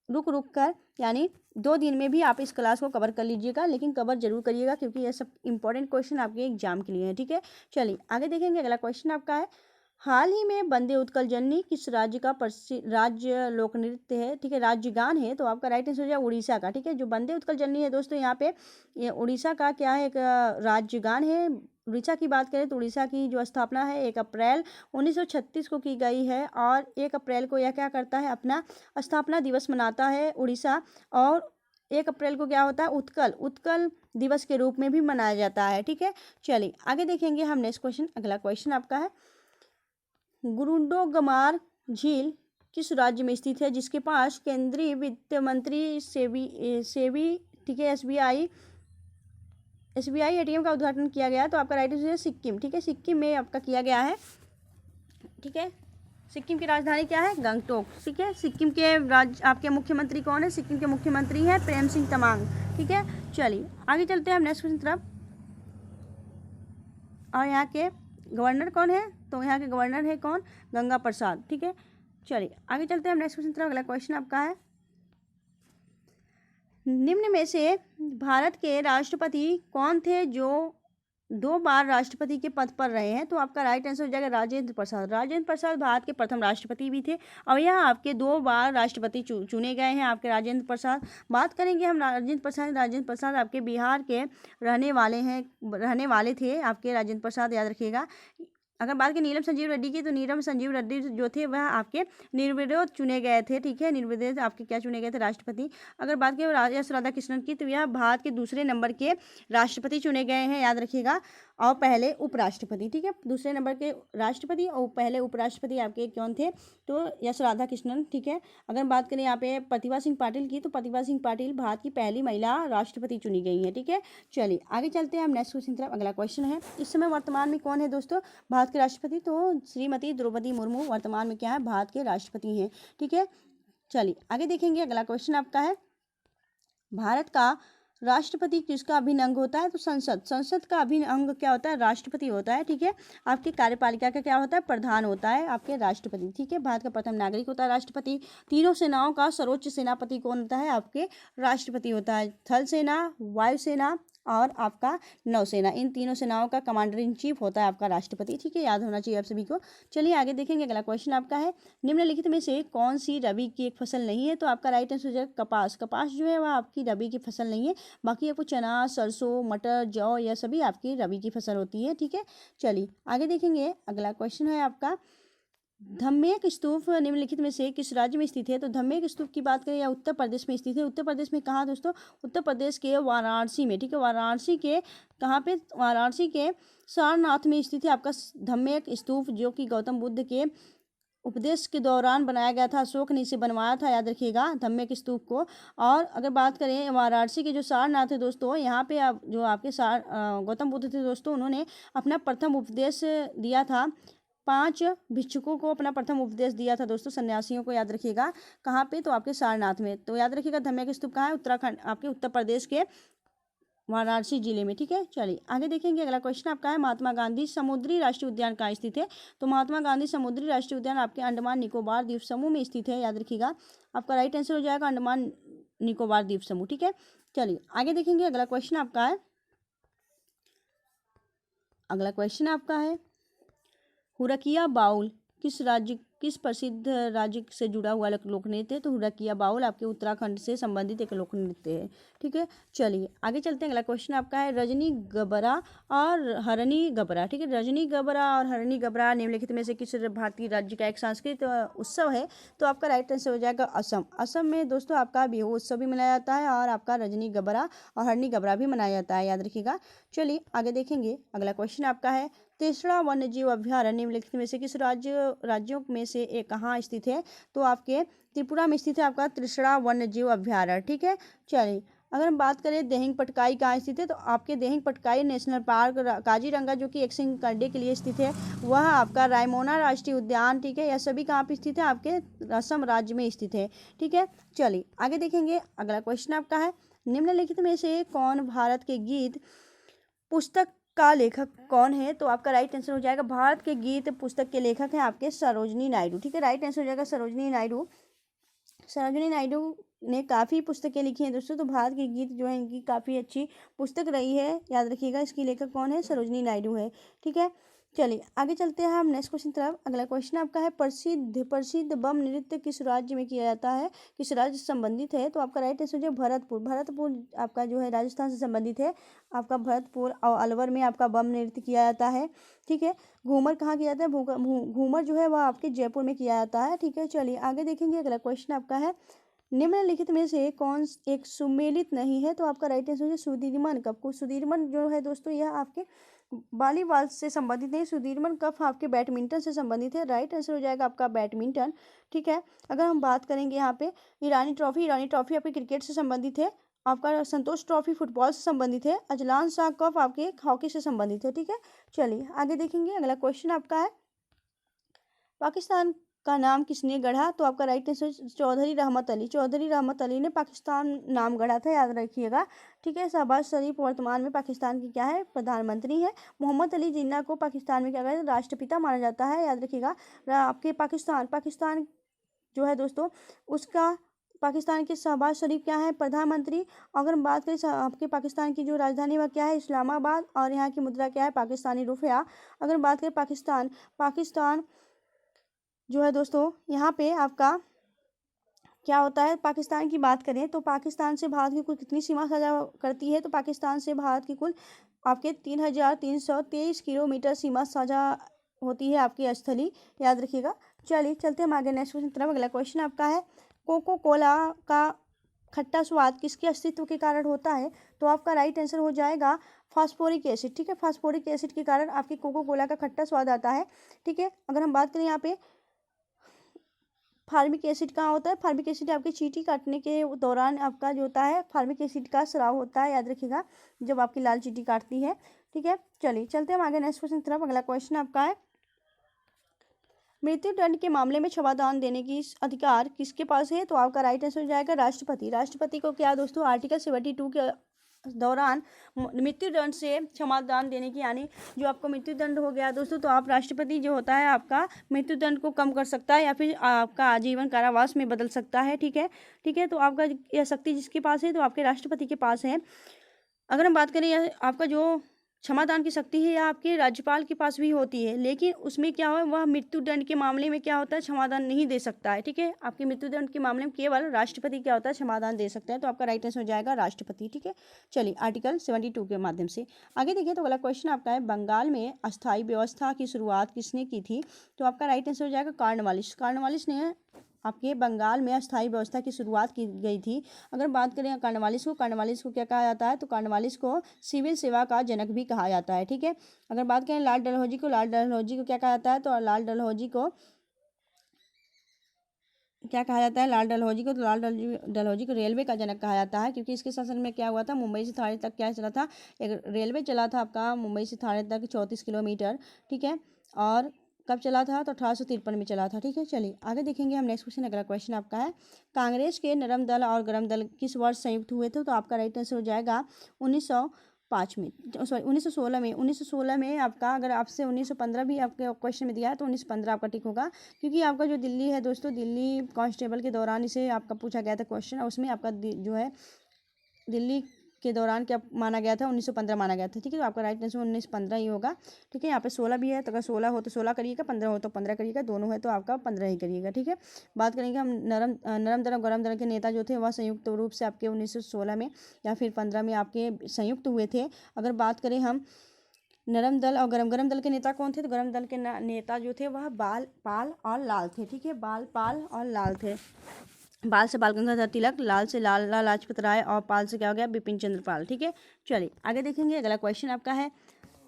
रुक रुक कर यानी 2 दिन में भी आप इस क्लास को कवर कर लीजिएगा, लेकिन कवर जरूर करिएगा क्योंकि ये सब इंपॉर्टेंट क्वेश्चन आपके एग्जाम के लिए है। ठीक है, चलिए आगे देखेंगे। अगला क्वेश्चन आपका है हाल ही में वंदे उत्कल जननी किस राज्य का प्रसिद्ध राज्य लोक नृत्य है? ठीक है, राज्यगान है। तो आपका राइट आंसर हो जाए उड़ीसा का। ठीक है, जो वंदे उत्कल जननी है दोस्तों यहाँ पे ये उड़ीसा का क्या है? एक राज्यगान है। उड़ीसा की बात करें तो उड़ीसा की जो स्थापना है 1 अप्रैल 1936 को की गई है और 1 अप्रैल को यह क्या करता है? अपना स्थापना दिवस मनाता है उड़ीसा। और 1 अप्रैल को क्या होता है? उत्कल दिवस के रूप में भी मनाया जाता है। ठीक है, चलिए आगे देखेंगे हम नेक्स्ट क्वेश्चन। अगला क्वेश्चन आपका है गुरुडोगमार झील किस राज्य में स्थित है, जिसके पास केंद्रीय वित्त मंत्री सेबी ठीक है एसबीआई एटीएम का उद्घाटन किया गया? तो आपका राइट आंसर है सिक्किम। ठीक है, सिक्किम में आपका किया गया है। ठीक है, सिक्किम की राजधानी क्या है? गंगटोक। ठीक है, सिक्किम के आपके मुख्यमंत्री कौन है? सिक्किम के मुख्यमंत्री हैं प्रेम सिंह तमांग। ठीक है, चलिए आगे चलते हैं हम नेक्स्ट क्वेश्चन तरफ। और यहाँ के गवर्नर कौन है? तो यहाँ के गवर्नर है कौन? गंगा प्रसाद। ठीक है, चलिए आगे चलते हैं हम नेक्स्ट क्वेश्चन तरफ। अगला क्वेश्चन आपका है निम्न में से भारत के राष्ट्रपति कौन थे जो 2 बार राष्ट्रपति के पद पर रहे हैं? तो आपका राइट आंसर हो जाएगा राजेंद्र प्रसाद। राजेंद्र प्रसाद भारत के प्रथम राष्ट्रपति भी थे और यह आपके 2 बार राष्ट्रपति चुने गए हैं आपके राजेंद्र प्रसाद। बात करेंगे हम राजेंद्र प्रसाद आपके बिहार के रहने वाले थे आपके राजेंद्र प्रसाद, याद रखिएगा। अगर बात करें नीलम संजीव रेड्डी की, तो नीलम संजीव रेड्डी जो थे वह आपके निर्विरोध चुने गए थे। ठीक है, निर्विरोध आपके क्या चुने गए थे? राष्ट्रपति। अगर बात करें एस राधाकृष्णन की, तो यह भारत के दूसरे नंबर के राष्ट्रपति चुने गए हैं, याद रखिएगा, और पहले उपराष्ट्रपति। ठीक है, दूसरे नंबर के राष्ट्रपति और पहले उपराष्ट्रपति आपके कौन थे? तो एस राधाकृष्णन। ठीक है, अगर बात करें यहाँ पे प्रतिभा सिंह पाटिल की, तो प्रतिभा सिंह पाटिल भारत की पहली महिला राष्ट्रपति चुनी गई है। ठीक है, चलिए आगे चलते हैं हम नेक्स्ट क्वेश्चन तरफ। अगला क्वेश्चन है इस समय वर्तमान में कौन है दोस्तों भारत के राष्ट्रपति? तो श्रीमती द्रौपदी मुर्मू वर्तमान में क्या है? भारत के राष्ट्रपति हैं। ठीक है, चलिए आगे देखेंगे। अगला क्वेश्चन आपका है भारत का राष्ट्रपति किसका अभिन्न अंग होता है? तो संसद का अभिन्न अंग क्या होता है? राष्ट्रपति होता है। ठीक है, आपकी कार्यपालिका का क्या होता है? प्रधान होता है आपके राष्ट्रपति। ठीक है, भारत का प्रथम नागरिक होता है राष्ट्रपति। तीनों सेनाओं का सर्वोच्च सेनापति कौन होता है? आपके राष्ट्रपति होता है। थल सेना, वायुसेना और आपका नौसेना, इन तीनों सेनाओं का कमांडर इन चीफ होता है आपका राष्ट्रपति। ठीक है, याद होना चाहिए आप सभी को। चलिए आगे देखेंगे। अगला क्वेश्चन आपका है निम्नलिखित में से कौन सी रबी की एक फसल नहीं है? तो आपका राइट आंसर हो जाएगा कपास। कपास जो है वह आपकी रबी की फसल नहीं है। बाकी आपको चना, सरसों, मटर, जौ यह सभी आपकी रबी की फसल होती है। ठीक है, चलिए आगे देखेंगे। अगला क्वेश्चन है आपका धम्मेक स्तूप निम्नलिखित में से किस राज्य में स्थित है? तो धम्मेक स्तूप की बात करें या उत्तर प्रदेश में स्थित है। उत्तर प्रदेश में कहाँ दोस्तों? उत्तर प्रदेश के वाराणसी में, ठीक है। वाराणसी के कहाँ पे? वाराणसी के सारनाथ में स्थित है आपका धम्मेक स्तूप, जो कि गौतम बुद्ध के उपदेश के दौरान बनाया गया था। अशोक ने इसे बनवाया था, याद रखिएगा धम्मेक स्तूप को। और अगर बात करें वाराणसी के जो सारनाथ है दोस्तों, यहाँ पे आप जो आपके गौतम बुद्ध थे दोस्तों, उन्होंने अपना प्रथम उपदेश दिया था। 5 भिक्षुकों को अपना प्रथम उपदेश दिया था दोस्तों, सन्यासियों को, याद रखिएगा। कहाँ पे? तो आपके सारनाथ में। तो याद रखिएगा धम्मेक स्तूप कहाँ है? उत्तराखंड, आपके उत्तर प्रदेश के वाराणसी जिले में, ठीक है। चलिए आगे देखेंगे। अगला क्वेश्चन आपका है महात्मा गांधी समुद्री राष्ट्रीय उद्यान कहाँ स्थित है? तो महात्मा गांधी समुद्री राष्ट्रीय उद्यान आपके अंडमान निकोबार द्वीप समूह में स्थित है, याद रखिएगा। आपका राइट आंसर हो जाएगा अंडमान निकोबार द्वीप समूह, ठीक है। चलिए आगे देखेंगे। अगला क्वेश्चन आपका है हुरकिया बाउल किस प्रसिद्ध राज्य से जुड़ा हुआ लोक नृत्य है? तो हुरकिया बाउल आपके उत्तराखंड से संबंधित एक लोक नृत्य है, ठीक है। चलिए आगे चलते हैं। अगला क्वेश्चन आपका है रजनी गबरा और हरनी गबरा, ठीक है। रजनी गबरा और हरनी गबरा निम्नलिखित में से किस भारतीय राज्य का एक सांस्कृतिक उत्सव है? तो आपका राइट आंसर हो जाएगा असम। असम में दोस्तों आपका बिहू उत्सव भी मनाया जाता है और आपका रजनी गबरा और हरनी गबरा भी मनाया जाता है, याद रखिएगा। चलिए आगे देखेंगे। अगला क्वेश्चन आपका है तीसरा वन्यजीव अभ्यारण्य निम्नलिखित में से किस राज्यों में से एक कहाँ स्थित है? तो आपके त्रिपुरा में स्थित है आपका तीसरा वन्यजीव अभ्यारण्य, ठीक है। चलिए अगर हम बात करें देहिंग पटकाई कहाँ स्थित है? तो आपके देहिंग पटकाई नेशनल पार्क काजीरंगा, जो कि एक्सिंग करने के लिए स्थित है, वह आपका रायमोना राष्ट्रीय उद्यान, ठीक है। यह सभी कहाँ पे स्थित है? आपके असम राज्य में स्थित है, ठीक है। चलिए आगे देखेंगे। अगला क्वेश्चन आपका है निम्नलिखित में से कौन भारत के गीत पुस्तक का लेखक कौन है? तो आपका राइट आंसर हो जाएगा भारत के गीत पुस्तक के लेखक हैं आपके सरोजनी नायडू, ठीक है। राइट आंसर हो जाएगा सरोजनी नायडू। सरोजनी नायडू ने काफ़ी पुस्तकें लिखी हैं दोस्तों, तो भारत के गीत जो है इनकी काफ़ी अच्छी पुस्तक रही है, याद रखिएगा। इसकी लेखक कौन है? सरोजनी नायडू है, ठीक है। चलिए आगे चलते हैं हम नेक्स्ट क्वेश्चन तरफ। अगला क्वेश्चन आपका है प्रसिद्ध बम नृत्य किस राज्य में किया जाता है? किस राज्य से संबंधित है? तो आपका राइट आंसर हो जाएगा भरतपुर। भरतपुर आपका जो है राजस्थान से संबंधित है। आपका भरतपुर और अलवर में आपका बम नृत्य किया जाता है, ठीक है। घूमर कहाँ किया जाता है? घूमर जो है वह आपके जयपुर में किया जाता है, ठीक है। चलिए आगे देखेंगे। अगला क्वेश्चन आपका है निम्नलिखित में से कौन एक सुमेलित नहीं है? तो आपका राइट आंसर है सुदीर्मन कप। सुदीर्मन जो है दोस्तों यह आपके वॉलीबॉल से संबंधित नहीं, सुदीर्मन कप आपके बैडमिंटन से संबंधित है। राइट आंसर हो जाएगा आपका बैडमिंटन, ठीक है। अगर हम बात करेंगे यहाँ पे ईरानी ट्रॉफी आपके क्रिकेट से संबंधित है। आपका संतोष ट्रॉफी फुटबॉल से संबंधित है। अजलान शाह कप आपके हॉकी से संबंधित है, ठीक है। चलिए आगे देखेंगे। अगला क्वेश्चन आपका है पाकिस्तान का नाम किसने गढ़ा? तो आपका राइट आंसर चौधरी रहमत अली। चौधरी रहमत अली ने पाकिस्तान नाम गढ़ा था, याद रखिएगा, ठीक है। शहबाज शरीफ वर्तमान में पाकिस्तान की क्या है? प्रधानमंत्री है। मोहम्मद अली जिन्ना को पाकिस्तान में क्या कहते हैं? राष्ट्रपिता माना जाता है, याद रखिएगा। आपके पाकिस्तान जो है दोस्तों उसका पाकिस्तान के शहबाज शरीफ क्या है? प्रधानमंत्री। अगर हम बात करें आपके पाकिस्तान की जो राजधानी वह क्या है? इस्लामाबाद। और यहाँ की मुद्रा क्या है? पाकिस्तानी रुपया। अगर हम बात करें पाकिस्तान जो है दोस्तों यहाँ पे आपका क्या होता है? पाकिस्तान की बात करें तो पाकिस्तान से भारत की कुल कितनी सीमा साझा करती है? तो पाकिस्तान से भारत की कुल आपके 3,323 किलोमीटर सीमा साझा होती है आपकी स्थली, याद रखिएगा। चलिए चलते हम आगे नेक्स्ट क्वेश्चन तरफ। अगला क्वेश्चन आपका है कोको कोला का खट्टा स्वाद किसके अस्तित्व के कारण होता है? तो आपका राइट आंसर हो जाएगा फास्फोरिक एसिड, ठीक है। फास्फोरिक एसिड के कारण आपकी कोको कोला का खट्टा स्वाद आता है, ठीक है। अगर हम बात करें यहाँ पे फार्मिक एसिड कहाँ होता है? फार्मिक एसिड आपके चींटी काटने के दौरान आपका जो होता है फार्मिक एसिड का स्राव होता है, याद रखिएगा, जब आपकी लाल चींटी काटती है, ठीक है। चलिए चलते हम आगे नेक्स्ट क्वेश्चन की तरफ। अगला क्वेश्चन आपका है मृत्यु दंड के मामले में क्षमादान देने की अधिकार किसके पास है? तो आपका राइट आंसर हो जाएगा राष्ट्रपति। राष्ट्रपति को क्या दोस्तों आर्टिकल 72 के दौरान मृत्यु दंड से क्षमादान देने की, यानी जो आपको मृत्यु दंड हो गया दोस्तों, तो आप राष्ट्रपति जो होता है आपका मृत्यु दंड को कम कर सकता है या फिर आपका आजीवन कारावास में बदल सकता है, ठीक है, ठीक है। तो आपका यह शक्ति जिसके पास है तो आपके राष्ट्रपति के पास है। अगर हम बात करें आपका जो क्षमादान की शक्ति है, या आपके राज्यपाल के पास भी होती है, लेकिन उसमें क्या हो, वह मृत्युदंड के मामले में क्या होता है, क्षमादान नहीं दे सकता है। ठीक है, आपके मृत्युदंड के मामले में केवल राष्ट्रपति क्या होता है, क्षमादान दे सकता है। तो आपका राइट आंसर हो जाएगा राष्ट्रपति। ठीक है, चलिए आर्टिकल 72 के माध्यम से आगे देखिए। तो अगला क्वेश्चन आपका है, बंगाल में अस्थायी व्यवस्था की शुरुआत किसने की थी? तो आपका राइट आंसर हो जाएगा कॉर्नवालिस। कॉर्नवालिस ने आपके बंगाल में अस्थायी व्यवस्था की शुरुआत की गई थी। अगर बात करें कॉर्नवालिस को क्या कहा जाता है, तो कॉर्नवालिस को सिविल सेवा का जनक भी कहा जाता है। ठीक है, अगर बात करें लॉर्ड डलहौजी को क्या कहा जाता है, तो लॉर्ड डलहौजी को क्या कहा जाता है, लॉर्ड डलहौजी को रेलवे का जनक कहा जाता है, क्योंकि इसके शासन में क्या हुआ था, मुंबई से थाने तक क्या चला था, एक रेलवे चला था आपका मुंबई से थाने तक 34 किलोमीटर। ठीक है, और कब चला था, तो 1853 में चला था। ठीक है, चलिए आगे देखेंगे हम नेक्स्ट क्वेश्चन। अगला क्वेश्चन आपका है, कांग्रेस के नरम दल और गरम दल किस वर्ष संयुक्त हुए थे? तो आपका राइट आंसर हो जाएगा 1905 में, सॉरी 1916 में। 1916 में आपका, अगर आपसे 1915 भी आपके क्वेश्चन में दिया है तो 1915 आपका ठीक होगा, क्योंकि आपका जो दिल्ली है दोस्तों, दिल्ली कांस्टेबल के दौरान इसे आपका पूछा गया था क्वेश्चन, और उसमें आपका जो है दिल्ली के दौरान क्या माना गया था, 1915 माना गया था। ठीक है, तो आपका राइट आंसर 1915 ही होगा। ठीक है, यहाँ पे 16 भी है, तो अगर 16 हो तो 16 करिएगा, 15 हो तो 15 करिएगा, दोनों है तो आपका 15 ही करिएगा। ठीक है, बात करेंगे हम नरम दल और गरम दल के नेता जो थे वह संयुक्त रूप से आपके 1916 में या फिर 15 में आपके संयुक्त हुए थे। अगर बात करें हम नरम दल और गरम दल के नेता कौन थे, तो गरम दल के नेता जो थे वह पाल और लाल थे। ठीक है, पाल और लाल थे। बाल से बाल गंगाधर तिलक, लाल से लाला लाजपत राय, और पाल से क्या हो गया, बिपिन चंद्र पाल। ठीक है, चलिए आगे देखेंगे। अगला क्वेश्चन आपका है,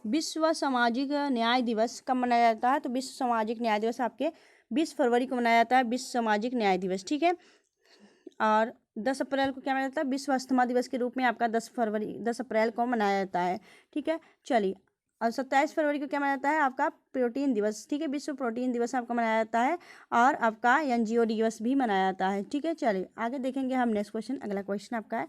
विश्व सामाजिक न्याय दिवस कब मनाया जाता है? तो विश्व सामाजिक न्याय दिवस आपके 20 फरवरी को मनाया जाता है, विश्व सामाजिक न्याय दिवस। ठीक है, और 10 अप्रैल को क्या मनाया जाता है, विश्व अस्थमा दिवस के रूप में आपका 10 अप्रैल को मनाया जाता है। ठीक है, चलिए, और 27 फरवरी को क्या मनाया जाता है, आपका प्रोटीन दिवस। ठीक है, विश्व प्रोटीन दिवस आपका मनाया जाता है, और आपका एनजीओ दिवस भी मनाया जाता है। ठीक है, चलिए आगे देखेंगे हम नेक्स्ट क्वेश्चन। अगला क्वेश्चन आपका है,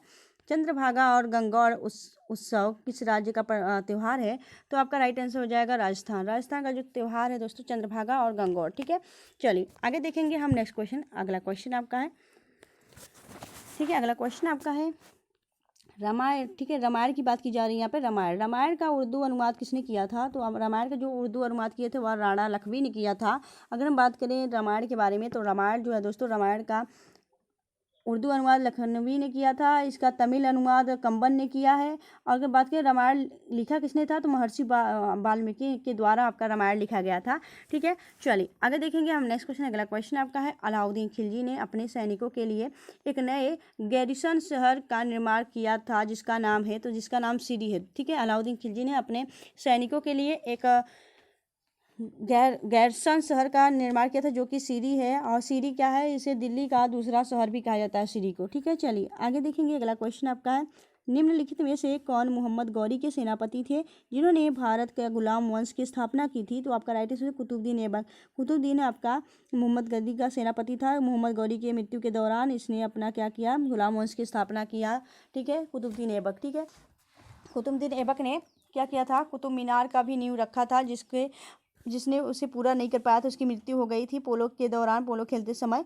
चंद्रभागा और गंगौर उत्सव किस राज्य का त्यौहार है? तो आपका राइट आंसर हो जाएगा राजस्थान। राजस्थान का जो त्यौहार है दोस्तों, चंद्रभागा और गंगौर। ठीक है, चलिए आगे देखेंगे हम नेक्स्ट क्वेश्चन। अगला क्वेश्चन आपका है, ठीक है, अगला क्वेश्चन आपका है रामायण। ठीक है, रामायण की बात की जा रही है यहाँ पे। रामायण का उर्दू अनुवाद किसने किया था? तो अब रामायण का जो उर्दू अनुवाद किए थे वह राणा लखवी ने किया था। अगर हम बात करें रामायण के बारे में, तो रामायण जो है दोस्तों, रामायण का उर्दू अनुवाद लखनवी ने किया था, इसका तमिल अनुवाद कंबन ने किया है। और अगर बात करें रामायण लिखा किसने था, तो महर्षि वाल्मीकि के द्वारा आपका रामायण लिखा गया था। ठीक है, चलिए आगे देखेंगे हम नेक्स्ट क्वेश्चन। अगला क्वेश्चन आपका है, अलाउद्दीन खिलजी ने अपने सैनिकों के लिए एक नए गैरिसन शहर का निर्माण किया था, जिसका नाम है, तो जिसका नाम सीरी है। ठीक है, अलाउद्दीन खिलजी ने अपने सैनिकों के लिए एक गैरसन शहर का निर्माण किया था, जो कि सीरी है, और सीरी क्या है, इसे दिल्ली का दूसरा शहर भी कहा जाता है, सीरी को। ठीक है, चलिए आगे देखेंगे। अगला क्वेश्चन आपका है, निम्नलिखित में से कौन मोहम्मद गौरी के सेनापति थे जिन्होंने भारत के गुलाम वंश की स्थापना की थी? तो आपका राइट आंसर कुतुबुद्दीन ऐबक। कुतुबुद्दीन आपका मोहम्मद गौरी का सेनापति था। मोहम्मद गौरी के मृत्यु के दौरान इसने अपना क्या किया, गुलाम वंश की स्थापना किया। ठीक है, कुतुबुद्दीन ऐबक। ठीक है, कुतुबुद्दीन ऐबक ने क्या किया था, कुतुब मीनार का भी नींव रखा था, जिसने उसे पूरा नहीं कर पाया था, उसकी मृत्यु हो गई थी पोलो के दौरान, पोलो खेलते समय।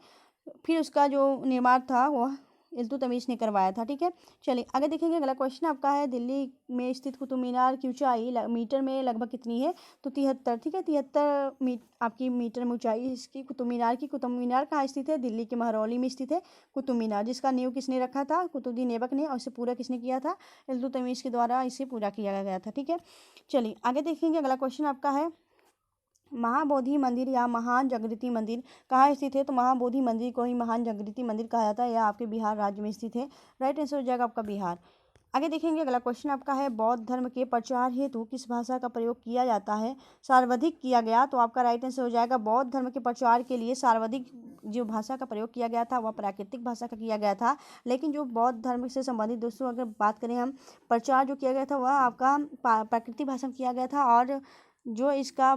फिर उसका जो निर्माण था वह इल्तुतमिश ने करवाया था। ठीक है, चलिए आगे देखेंगे। अगला क्वेश्चन आपका है, दिल्ली में स्थित कुतुब मीनार की ऊंचाई मीटर में लगभग कितनी है? तो 73। ठीक है, 73 आपकी मीटर में ऊंचाई इसकी कुतुब मीनार की। कुतुब मीनार कहाँ स्थित है? दिल्ली के महरौली में स्थित है कुतुब मीनार, जिसका नींव किसने रखा था? कुतुबुद्दीन ऐबक ने। और इसे पूरा किसने किया था? इल्तुतमिश के द्वारा इसे पूरा किया गया था। ठीक है, चलिए आगे देखेंगे। अगला क्वेश्चन आपका है, महाबोधि मंदिर या महान जागृति मंदिर कहाँ स्थित है? तो महाबोधि मंदिर को ही महान जागृति मंदिर कहा जाता है। यह आपके बिहार राज्य में स्थित है। राइट आंसर हो जाएगा आपका बिहार। आगे देखेंगे। अगला क्वेश्चन आपका है, बौद्ध धर्म के प्रचार हेतु किस भाषा का प्रयोग किया जाता है? सर्वाधिक किया गया। तो आपका राइट आंसर हो जाएगा, बौद्ध धर्म के प्रचार के लिए सर्वाधिक जो भाषा का प्रयोग किया गया था वह प्राकृतिक भाषा का किया गया था। लेकिन जो बौद्ध धर्म से संबंधित दोस्तों अगर बात करें हम, प्रचार जो किया गया था वह आपका प्राकृतिक भाषा में किया गया था। और जो इसका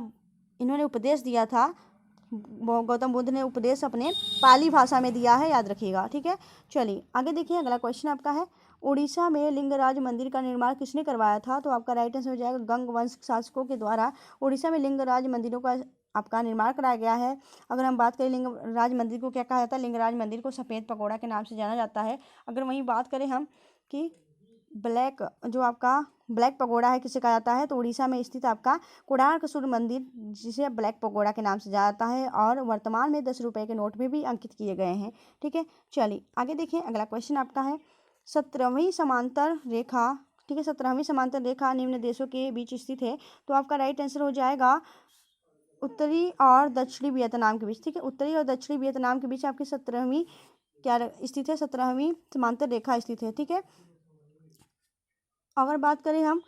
इन्होंने उपदेश दिया था, गौतम बुद्ध ने उपदेश अपने पाली भाषा में दिया है, याद रखिएगा। ठीक है, चलिए आगे देखिए। अगला क्वेश्चन आपका है, उड़ीसा में लिंगराज मंदिर का निर्माण किसने करवाया था? तो आपका राइट आंसर हो जाएगा, गंग वंश शासकों के द्वारा उड़ीसा में लिंगराज मंदिरों का आपका निर्माण कराया गया है। अगर हम बात करें लिंगराज मंदिर को क्या कहा जाता है, लिंगराज मंदिर को सफ़ेद पगोड़ा के नाम से जाना जाता है। अगर वहीं बात करें हम कि ब्लैक जो आपका ब्लैक पगोड़ा है किसे कहा जाता है, तो उड़ीसा में स्थित आपका कोणार्क सूर्य मंदिर जिसे ब्लैक पगोड़ा के नाम से जाना जाता है और वर्तमान में 10 रुपये के नोट में भी अंकित किए गए हैं। ठीक है, चलिए आगे देखें। अगला क्वेश्चन आपका है 17वीं समांतर रेखा, ठीक है, 17वीं समांतर रेखा निम्न देशों के बीच स्थित है, तो आपका राइट आंसर हो जाएगा उत्तरी और दक्षिणी वियतनाम के बीच। ठीक है, उत्तरी और दक्षिणी वियतनाम के बीच आपकी 17वीं क्या स्थित है, 17वीं समांतर रेखा स्थित है। ठीक है, अगर बात करें हम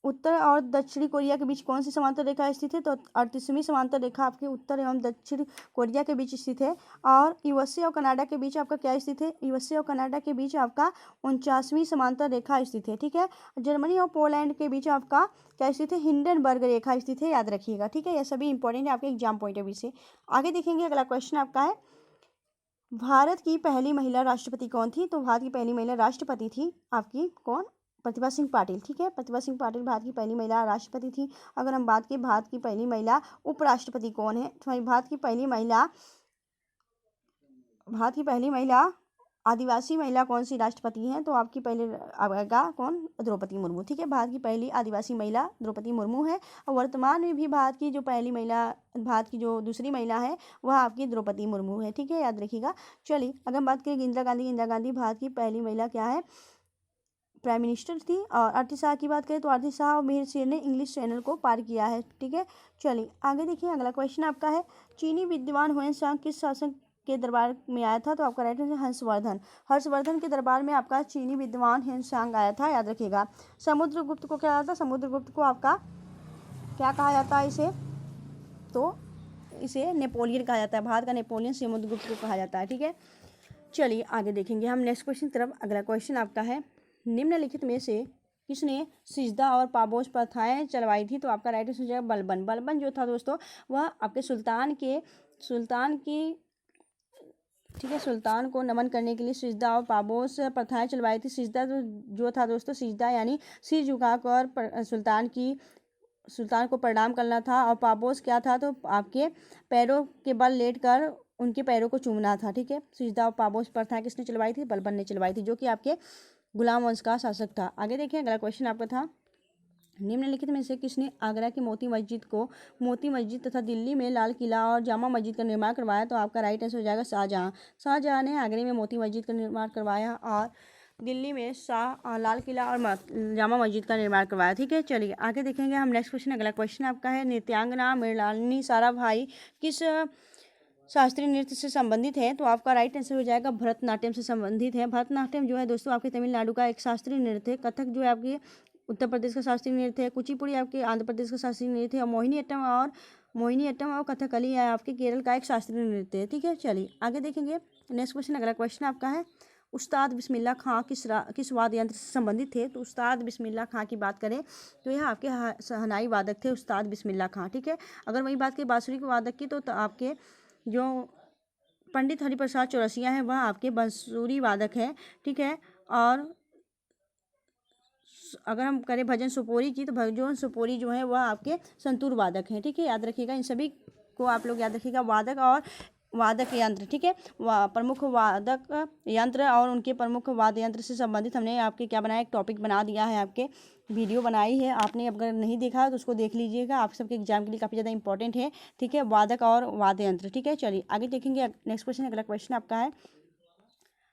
उत्तर और दक्षिणी कोरिया के बीच कौन सी समांतर रेखा स्थित है, तो 38वीं समांतर रेखा आपके उत्तर एवं दक्षिण कोरिया के बीच स्थित है। और यूएसए और कनाडा के बीच आपका क्या स्थित है, यूएसए और कनाडा के बीच आपका 49वीं समांतर रेखा स्थित है। ठीक है, जर्मनी और पोलैंड के बीच आपका क्या स्थित है, हिंडनबर्ग रेखा स्थित है, याद रखिएगा। ठीक है, यह सभी इंपॉर्टेंट है आपके एग्जाम पॉइंट ऑफ व्यू से। आगे देखेंगे, अगला क्वेश्चन आपका है भारत की पहली महिला राष्ट्रपति कौन थी, तो भारत की पहली महिला राष्ट्रपति थी आपकी कौन, प्रतिभा सिंह पाटिल। ठीक है, प्रतिभा सिंह पाटिल भारत की पहली महिला राष्ट्रपति थी। अगर हम बात करें भारत की पहली महिला उपराष्ट्रपति कौन है, तो भारत की पहली महिला आदिवासी महिला कौन सी राष्ट्रपति हैं, तो आपकी पहले आएगा कौन, द्रौपदी मुर्मू। ठीक है, भारत की पहली आदिवासी महिला द्रौपदी मुर्मू है और वर्तमान में भी भारत की जो दूसरी महिला है वह आपकी द्रौपदी मुर्मू है। ठीक है, याद रखिएगा। चलिए अगर हम बात करें इंदिरा गांधी भारत की पहली महिला क्या है, प्राइम मिनिस्टर थी। और आरती शाह की बात करें तो आरती शाह और मिहिर शेर ने इंग्लिश चैनल को पार किया है। ठीक है, चलिए आगे देखिए। अगला क्वेश्चन आपका है चीनी विद्वान हुएनसांग किस शासक के दरबार में आया था, तो आपका राइट आंसर हर्षवर्धन। हर्षवर्धन के दरबार में आपका चीनी विद्वान हुएनसांग आया था, याद रखिएगा। समुद्रगुप्त को क्या आता है, समुद्रगुप्त को आपका क्या कहा जाता है इसे, तो इसे नेपोलियन कहा जाता है, भारत का नेपोलियन समुद्रगुप्त को कहा जाता है। ठीक है, चलिए आगे देखेंगे हम नेक्स्ट क्वेश्चन की तरफ। अगला क्वेश्चन आपका है निम्नलिखित में से किसने सिजदा और पाबोस प्रथाएं चलवाई थी, तो आपका राइट आंसर हो जाएगा बलबन। बलबन जो था दोस्तों वह आपके सुल्तान की ठीक है, सुल्तान को नमन करने के लिए सिजदा और पाबोस प्रथाएं चलवाई थी। सिजदा जो था दोस्तों, सिजदा यानी सिर झुकाकर सुल्तान को प्रणाम करना था। और पाबोस क्या था, तो आपके पैरों के बल लेटकर उनके पैरों को चूमना था। ठीक है, सिजदा और पाबोस प्रथा किसने चलवाई थी, बलबन ने चलवाई थी, जो कि आपके गुलाम वंश का शासक था। आगे देखिए, अगला क्वेश्चन आपका था निम्नलिखित में से किसने आगरा की मोती मस्जिद तथा दिल्ली में लाल किला और जामा मस्जिद का निर्माण करवाया, तो आपका राइट आंसर हो जाएगा शाहजहां। शाहजहां ने आगरे में मोती मस्जिद का निर्माण करवाया और दिल्ली में लाल किला और जामा मस्जिद का निर्माण करवाया। ठीक है, चलिए आगे देखेंगे हम नेक्स्ट क्वेश्चन। अगला क्वेश्चन आपका है नृत्यांगना मृणालिनी साराभाई किस शास्त्रीय नृत्य से संबंधित है, तो आपका राइट आंसर हो जाएगा भरतनाट्यम से संबंधित है। भरतनाट्यम जो है दोस्तों आपके तमिलनाडु का एक शास्त्रीय नृत्य है। कथक जो है आपके उत्तर प्रदेश का शास्त्रीय नृत्य है। कुचिपुड़ी आपके आंध्र प्रदेश का शास्त्रीय नृत्य है। और मोहिनीअट्टम और कथकली है आपके केरल का एक शास्त्रीय नृत्य है। ठीक है, चलिए आगे देखेंगे नेक्स्ट क्वेश्चन। अगला क्वेश्चन आपका है उस्ताद बिस्मिल्लाह खां किस वाद्य यंत्र से संबंधित थे, तो उस्ताद बिस्मिल्लाह खां की बात करें तो यह आपके शहनाई वादक थे, उस्ताद बिस्मिल्लाह खां। ठीक है, अगर वही बात करें बांसुरी के वादक की तो आपके जो पंडित हरिप्रसाद चौरसिया हैं वह आपके बांसुरी वादक हैं। ठीक है, और अगर हम करें भजन सुपोरी की तो भजन सुपोरी जो है वह आपके संतूर वादक हैं। ठीक है, याद रखिएगा, इन सभी को आप लोग याद रखिएगा, वादक और वादक यंत्र। ठीक है, प्रमुख वादक यंत्र और उनके प्रमुख वाद्य यंत्र से संबंधित हमने आपके क्या बनाया, एक टॉपिक बना दिया है, आपके वीडियो बनाई है। आपने अगर नहीं देखा तो उसको देख लीजिएगा, आप सबके एग्जाम के लिए काफ़ी ज़्यादा इंपॉर्टेंट है। ठीक है, वादक और वाद्य यंत्र। ठीक है, चलिए आगे देखेंगे नेक्स्ट क्वेश्चन। अगला क्वेश्चन आपका है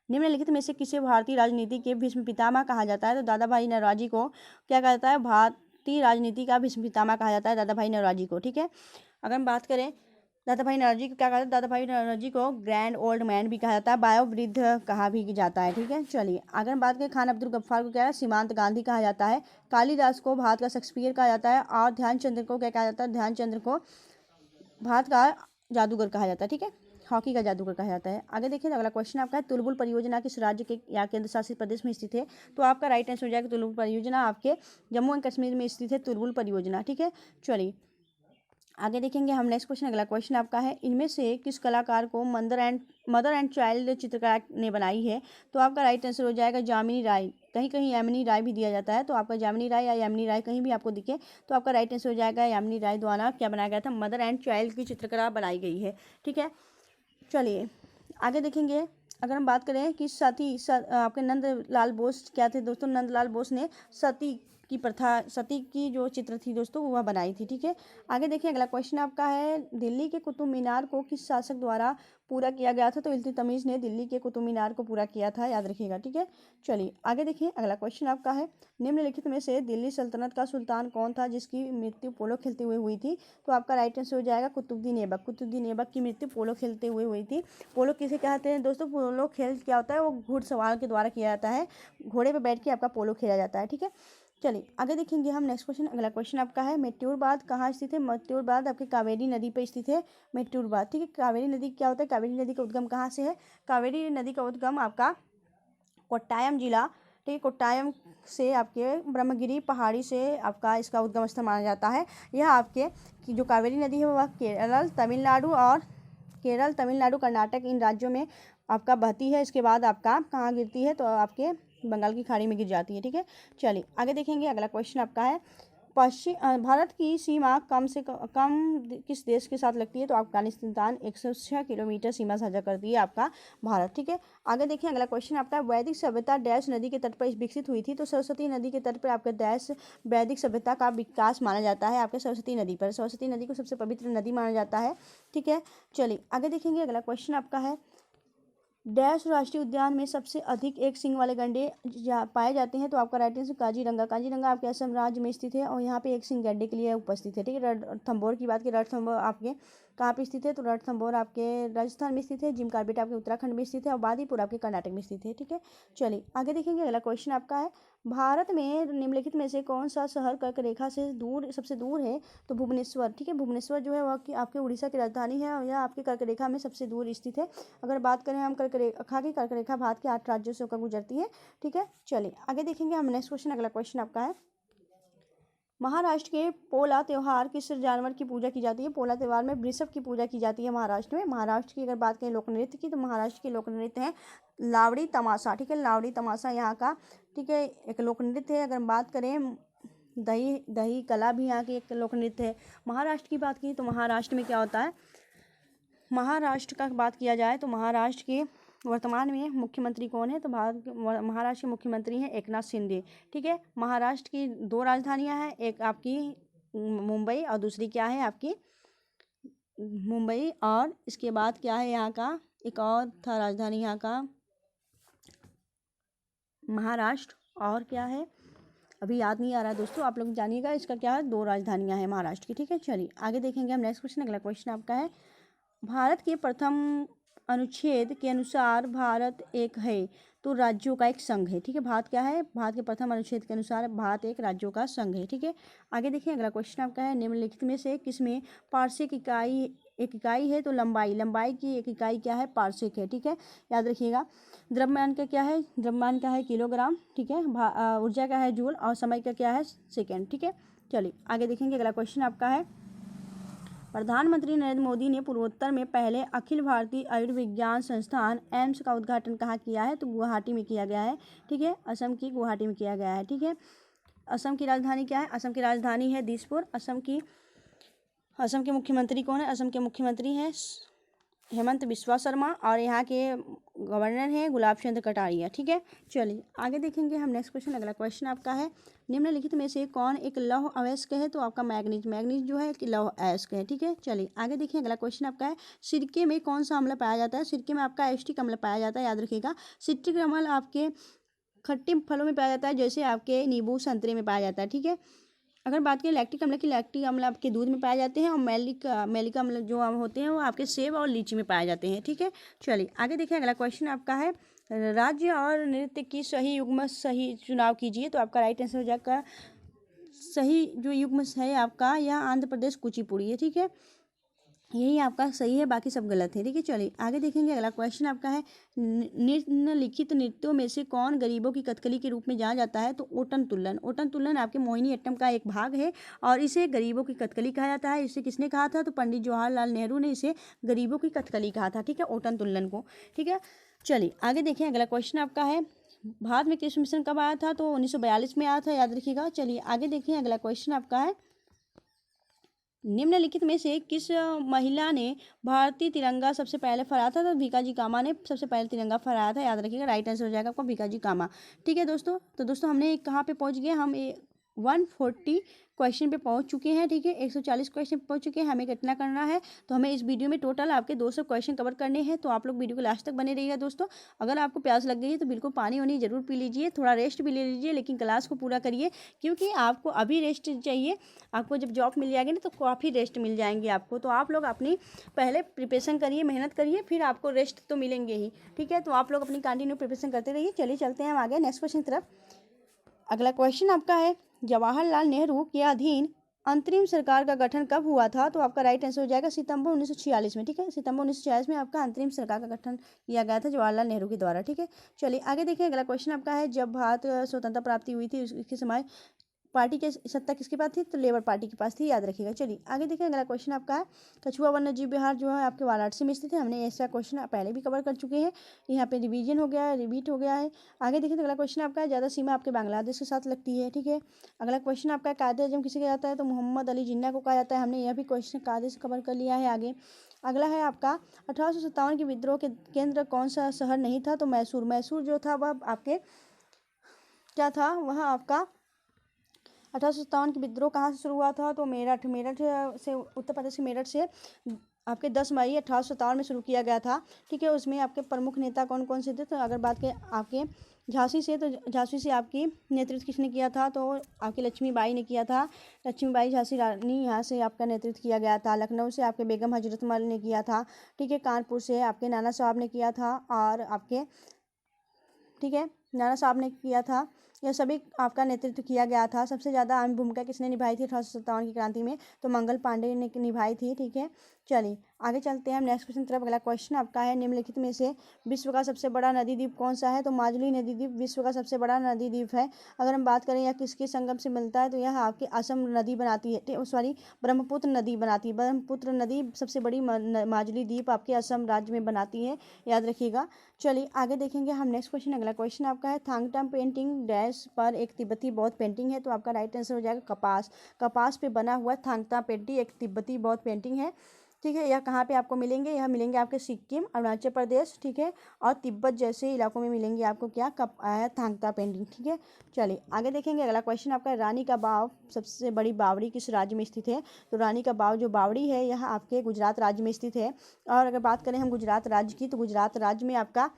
निम्नलिखित में से किसे भारतीय राजनीति के भीष्म पितामह कहा जाता है, तो दादा भाई नौरोजी को क्या कहा जाता है, भारतीय राजनीति का भीष्म पितामह कहा जाता है दादा भाई नौरोजी को। ठीक है, अगर हम बात करें दादा भाई नौरोजी को क्या कहा जाता है, दादा भाई नौरोजी को ग्रैंड ओल्ड मैन भी कहा जाता है, वयोवृद्ध कहा भी जाता है। ठीक है, चलिए अगर हम बात करें खान अब्दुल गफ्फार को क्या है, सीमांत गांधी कहा जाता है। कालिदास को भारत का शेक्सपियर कहा जाता है। और ध्यानचंद्र को क्या कहा जाता है, ध्यानचंद्र को भारत का जादूगर कहा जाता है। ठीक है, हॉकी का जादूगर कहा जाता है। आगे देखिए अगला क्वेश्चन आपका है तुलबुल परियोजना किस राज्य के या केंद्र शासित प्रदेश में स्थित है, तो आपका राइट आंसर हो जाएगा तुलबुल परियोजना आपके जम्मू एंड कश्मीर में स्थित है तुलबुल परियोजना। ठीक है, चलिए आगे देखेंगे हम नेक्स्ट क्वेश्चन। अगला क्वेश्चन आपका है इनमें से किस कलाकार को मदर एंड चाइल्ड चित्रकला ने बनाई है, तो आपका राइट आंसर हो जाएगा जामिनी राय। कहीं कहीं यामिनी राय भी दिया जाता है, तो आपका जामिनी राय या यामिनी राय कहीं भी आपको दिखे तो आपका राइट आंसर हो जाएगा यामिनी राय द्वारा क्या बनाया गया था, मदर एंड चाइल्ड की चित्रकला बनाई गई है। ठीक है, चलिए आगे देखेंगे अगर हम बात करें कि आपके नंदलाल बोस क्या थे दोस्तों, नंदलाल बोस ने सती की जो चित्र थी दोस्तों वह बनाई थी। ठीक है, आगे देखिए अगला क्वेश्चन आपका है, दिल्ली के कुतुब मीनार को किस शासक द्वारा पूरा किया गया था? तो इल्तुतमिश ने दिल्ली के कुतुब मीनार को पूरा किया था, याद रखिएगा। ठीक है, चलिए आगे देखिए अगला क्वेश्चन आपका है, निम्नलिखित में से दिल्ली सल्तनत का सुल्तान कौन था जिसकी मृत्यु पोलो खेलते हुए हुई थी? तो आपका राइट आंसर हो जाएगा कुतुबुद्दीन ऐबक। कुतुबुद्दीन ऐबक की मृत्यु पोलो खेलते हुए हुई थी। पोलो किसे कहते हैं दोस्तों? पोलो खेल क्या होता है, वो घुड़सवार के द्वारा किया जाता है, घोड़े पर बैठ के आपका पोलो खेला जाता है। ठीक है, चलिए आगे देखेंगे हम नेक्स्ट क्वेश्चन। अगला क्वेश्चन आपका है, मेट्योरबाद कहाँ स्थित है? मेट्योरबाद आपके कावेरी नदी पर स्थित है मेट्योरबाद। ठीक है, कावेरी नदी क्या होता है? कावेरी नदी का उद्गम कहाँ से है? कावेरी नदी का उद्गम आपका कोट्टायम जिला, ठीक है, कोट्टायम से आपके ब्रह्मगिरी पहाड़ी से आपका इसका उद्गम स्थल माना जाता है। यह आपके की जो कावेरी नदी है वह केरल तमिलनाडु कर्नाटक इन राज्यों में आपका बहती है। इसके बाद आपका कहाँ गिरती है? तो आपके बंगाल की खाड़ी में गिर जाती है। ठीक है, चलिए आगे देखेंगे अगला क्वेश्चन आपका है, भारत की सीमा कम से कम किस देश के साथ लगती है? तो अफगानिस्तान 106 किलोमीटर सीमा साझा करती है आपका भारत। ठीक है, आगे देखिए अगला क्वेश्चन आपका, वैदिक सभ्यता डैश नदी के तट पर विकसित हुई थी? तो सरस्वती नदी के तट पर आपका डैश वैदिक सभ्यता का विकास माना जाता है आपके सरस्वती नदी पर। सरस्वती नदी को सबसे पवित्र नदी माना जाता है। ठीक है, चलिए आगे देखेंगे अगला क्वेश्चन आपका है, डैश राष्ट्रीय उद्यान में सबसे अधिक एक सींग वाले गैंडे पाए जाते हैं? तो आपका राइट आंसर काजीरंगा। काजीरंगा आपके असम राज्य में स्थित है और यहाँ पे एक सींग गैंडे के लिए उपस्थित है। ठीक है, रणथंभौर की बात की, रणथंभौर आपके कहाँ पे स्थित है? तो रणथंभौर आपके राजस्थान में स्थित है, जिम कॉर्बेट आपके उत्तराखंड में स्थित है और बादीपुर आपके कर्नाटक में स्थित है। ठीक है, चलिए आगे देखेंगे अगला क्वेश्चन आपका है, भारत में निम्नलिखित में से कौन सा शहर कर्क रेखा से दूर सबसे दूर है? तो भुवनेश्वर। ठीक है, भुवनेश्वर जो है वह आपके उड़ीसा की राजधानी है और यह आपके कर्क रेखा में सबसे दूर स्थित है। अगर बात करें हम कर्क रेखा भारत के 8 राज्यों से होकर गुजरती है। ठीक है, चलिए आगे देखेंगे हम नेक्स्ट क्वेश्चन। अगला क्वेश्चन आपका है, महाराष्ट्र के पोला त्योहार किस जानवर की पूजा की जाती है? पोला त्योहार में वृषभ की पूजा की जाती है महाराष्ट्र में। महाराष्ट्र की अगर बात करें लोक नृत्य की, तो महाराष्ट्र के लोक नृत्य है लावड़ी तमाशा। ठीक है, लावड़ी तमाशा यहाँ का, ठीक है, एक लोक नृत्य है। अगर हम बात करें दही कला भी यहाँ की एक लोक नृत्य है। महाराष्ट्र की बात की तो महाराष्ट्र में क्या होता है, महाराष्ट्र का बात किया जाए तो महाराष्ट्र के वर्तमान में मुख्यमंत्री कौन है? तो महाराष्ट्र के मुख्यमंत्री हैं एकनाथ शिंदे। ठीक है, महाराष्ट्र की 2 राजधानियां हैं, एक आपकी मुंबई और दूसरी क्या है आपकी मुंबई, और इसके बाद क्या है यहाँ का एक और था राजधानी यहाँ का महाराष्ट्र, और क्या है अभी याद नहीं आ रहा है दोस्तों, आप लोग जानिएगा इसका क्या है, 2 राजधानियां हैं महाराष्ट्र की। ठीक है, चलिए आगे देखेंगे हम नेक्स्ट क्वेश्चन। अगला क्वेश्चन आपका है, भारत के प्रथम अनुच्छेद के अनुसार भारत एक है तो राज्यों का एक संघ है। ठीक है, भारत क्या है? भारत के प्रथम अनुच्छेद के अनुसार भारत एक राज्यों का संघ है। ठीक है, आगे देखिए अगला क्वेश्चन आपका है, निम्नलिखित में से किसमें पार्शिक इकाई एक इकाई है? तो लंबाई की एक इकाई क्या है? पार्शिक है। ठीक है, याद रखिएगा। द्रव्यमान का क्या है? द्रव्यमान का है किलोग्राम। ठीक है, ऊर्जा का है जूल और समय का क्या है? सेकेंड। ठीक है, चलिए आगे देखेंगे अगला क्वेश्चन आपका है, प्रधानमंत्री नरेंद्र मोदी ने पूर्वोत्तर में पहले अखिल भारतीय आयुर्विज्ञान संस्थान एम्स का उद्घाटन कहाँ किया है? तो गुवाहाटी में किया गया है। ठीक है, असम की गुवाहाटी में किया गया है। ठीक है, असम की राजधानी क्या है? असम की राजधानी है दिसपुर। असम के मुख्यमंत्री कौन है? असम के मुख्यमंत्री हैं हेमंत बिस्वा शर्मा और यहाँ के गवर्नर हैं गुलाब चंद कटारिया। ठीक है, चलिए आगे देखेंगे हम नेक्स्ट क्वेश्चन। अगला क्वेश्चन आपका है, निम्नलिखित में से कौन एक लौह अयस्क है? तो आपका मैग्नीज जो है एक लौह अयस्क है। ठीक है, चलिए आगे देखिए अगला क्वेश्चन आपका है, सिरके में कौन सा अम्ल पाया जाता है? सिरके में आपका एसिटिक अम्ल पाया जाता है, याद रखिएगा। सिट्रिक अम्ल आपके खट्टे फलों में पाया जाता है, जैसे आपके नींबू संतरे में पाया जाता है। ठीक है, अगर बात करें लैक्टिक अम्ल की, लैक्टिक अम्ल आपके दूध में पाए जाते हैं और मैलिक अम्ल जो होते हैं वो आपके सेब और लीची में पाए जाते हैं। ठीक है, चलिए आगे देखिए अगला क्वेश्चन आपका है, राज्य और नृत्य की सही युग्म सही चुनाव कीजिए। तो आपका राइट आंसर हो जाएगा, सही जो युग्म है आपका यह आंध्र प्रदेश कुचिपुड़ी है। ठीक है, यही आपका सही है, बाकी सब गलत है। ठीक है, चलिए आगे देखेंगे अगला क्वेश्चन आपका है, निम्नलिखित नृत्यों में से कौन गरीबों की कथकली के रूप में जाना जाता है? तो ओटन तुल्लन। ओटन तुल्लन आपके मोहिनीअट्टम का एक भाग है और इसे गरीबों की कथकली कहा जाता है। इसे किसने कहा था? तो पंडित जवाहरलाल नेहरू ने इसे गरीबों की कथकली कहा था। ठीक है, ओटन तुल्लन को। ठीक है, चलिए आगे देखिए अगला क्वेश्चन आपका है, भारत में कृषि मिशन कब आया था? तो 1942 में आया था, याद रखिएगा। चलिए आगे देखिए अगला क्वेश्चन आपका है, निम्नलिखित में से किस महिला ने भारतीय तिरंगा सबसे पहले फहराया था? तो भीकाजी कामा ने सबसे पहले तिरंगा फहराया था, याद रखिएगा। राइट आंसर हो जाएगा आपका भीकाजी कामा। ठीक है दोस्तों, तो दोस्तों हमने कहाँ पे पहुँच गए, हम 140 क्वेश्चन पे पहुंच चुके हैं। ठीक है, 140 क्वेश्चन पे पहुंच चुके हैं। हमें कितना करना है, तो हमें इस वीडियो में टोटल आपके 200 क्वेश्चन कवर करने हैं। तो आप लोग वीडियो को लास्ट तक बने रहिएगा दोस्तों। अगर आपको प्यास लग गई है तो बिल्कुल पानी वानी जरूर पी लीजिए, थोड़ा रेस्ट भी ले लीजिए, लेकिन क्लास को पूरा करिए, क्योंकि आपको अभी रेस्ट चाहिए। आपको जब जॉब मिल जाएगी ना तो काफ़ी रेस्ट मिल जाएंगे आपको। तो आप लोग अपनी पहले प्रिपरेशन करिए, मेहनत करिए, फिर आपको रेस्ट तो मिलेंगे ही। ठीक है, तो आप लोग अपनी कंटिन्यू प्रिपरेशन करते रहिए। चलिए चलते हैं हम आगे नेक्स्ट क्वेश्चन की तरफ। अगला क्वेश्चन आपका है, जवाहरलाल नेहरू के अधीन अंतरिम सरकार का गठन कब हुआ था? तो आपका राइट आंसर हो जाएगा सितंबर 1946 में। ठीक है, सितंबर 1946 में आपका अंतरिम सरकार का गठन किया गया था जवाहरलाल नेहरू के द्वारा। ठीक है, चलिए आगे देखिए। अगला क्वेश्चन आपका है, जब भारत स्वतंत्रता प्राप्ति हुई थी उसके समय पार्टी के सत्ता किसके पास थी? तो लेबर पार्टी के पास थी, याद रखिएगा। चलिए आगे देखिए। अगला क्वेश्चन आपका है, कछुआ वन्यजीव विहार जो है आपके वाराणसी में स्थित है। हमने ऐसा क्वेश्चन पहले भी कवर कर चुके हैं, यहाँ पे रिवीजन हो गया है, रिपीट हो गया है। आगे देखिए, तो अगला क्वेश्चन आपका है, ज़्यादा सीमा आपके बांग्लादेश के साथ लगती है। ठीक है, अगला क्वेश्चन आपका है, कायदे आजम किसे कहा जाता है? तो मोहम्मद अली जिन्ना को कहा जाता है। हमने यह भी क्वेश्चन कायदे से कवर कर लिया है। आगे अगला है आपका, 1857 के विद्रोह के केंद्र कौन सा शहर नहीं था? तो मैसूर। मैसूर जो था वह आपके क्या था, वह आपका 1857 के विद्रोह कहाँ से शुरू हुआ था? तो मेरठ। मेरठ से, उत्तर प्रदेश के मेरठ से आपके 10 मई 1857 में शुरू किया गया था। ठीक है, उसमें आपके प्रमुख नेता कौन कौन से थे? तो अगर बात करें आपके झांसी से, तो झांसी से आपकी नेतृत्व किसने किया था? तो आपकी लक्ष्मीबाई ने किया था। लक्ष्मीबाई झांसी रानी, यहाँ से आपका नेतृत्व किया गया था। लखनऊ से आपके बेगम हजरतमल ने किया था। ठीक है, कानपुर से आपके नाना साहब ने किया था, और आपके ठीक है नाना साहब ने किया था। यह सभी आपका नेतृत्व किया गया था। सबसे ज़्यादा अहम भूमिका किसने निभाई थी 1857 की क्रांति में? तो मंगल पांडे ने निभाई थी। ठीक है, चलिए आगे चलते हैं हम नेक्स्ट क्वेश्चन तरफ। अगला क्वेश्चन आपका है, निम्नलिखित में से विश्व का सबसे बड़ा नदी द्वीप कौन सा है? तो माजुली नदी द्वीप विश्व का सबसे बड़ा नदी द्वीप है। अगर हम बात करें यह किसके संगम से मिलता है, तो यह आपकी असम नदी बनाती है, सॉरी ब्रह्मपुत्र नदी बनाती है। ब्रह्मपुत्र नदी सबसे बड़ी माजुली द्वीप आपके असम राज्य में बनाती है, याद रखिएगा। चलिए आगे देखेंगे हम नेक्स्ट क्वेश्चन। अगला क्वेश्चन आपका है, थांगटा पेंटिंग डैश पर एक तिब्बती बौद्ध पेंटिंग है। तो आपका राइट आंसर हो जाएगा कपास। कपास पे बना हुआ थांगटा पेंटिंग एक तिब्बती बौद्ध पेंटिंग है। ठीक है, यह कहाँ पे आपको मिलेंगे? यह मिलेंगे आपके सिक्किम, अरुणाचल प्रदेश, ठीक है, और तिब्बत जैसे इलाकों में मिलेंगे आपको क्या, थांगता पेंटिंग। ठीक है, चलिए आगे देखेंगे। अगला क्वेश्चन आपका, रानी का बाव सबसे बड़ी बावड़ी किस राज्य में स्थित है? तो रानी का बाव जो बावड़ी है यह आपके गुजरात राज्य में स्थित है। और अगर बात करें हम गुजरात राज्य की, तो गुजरात राज्य में आपका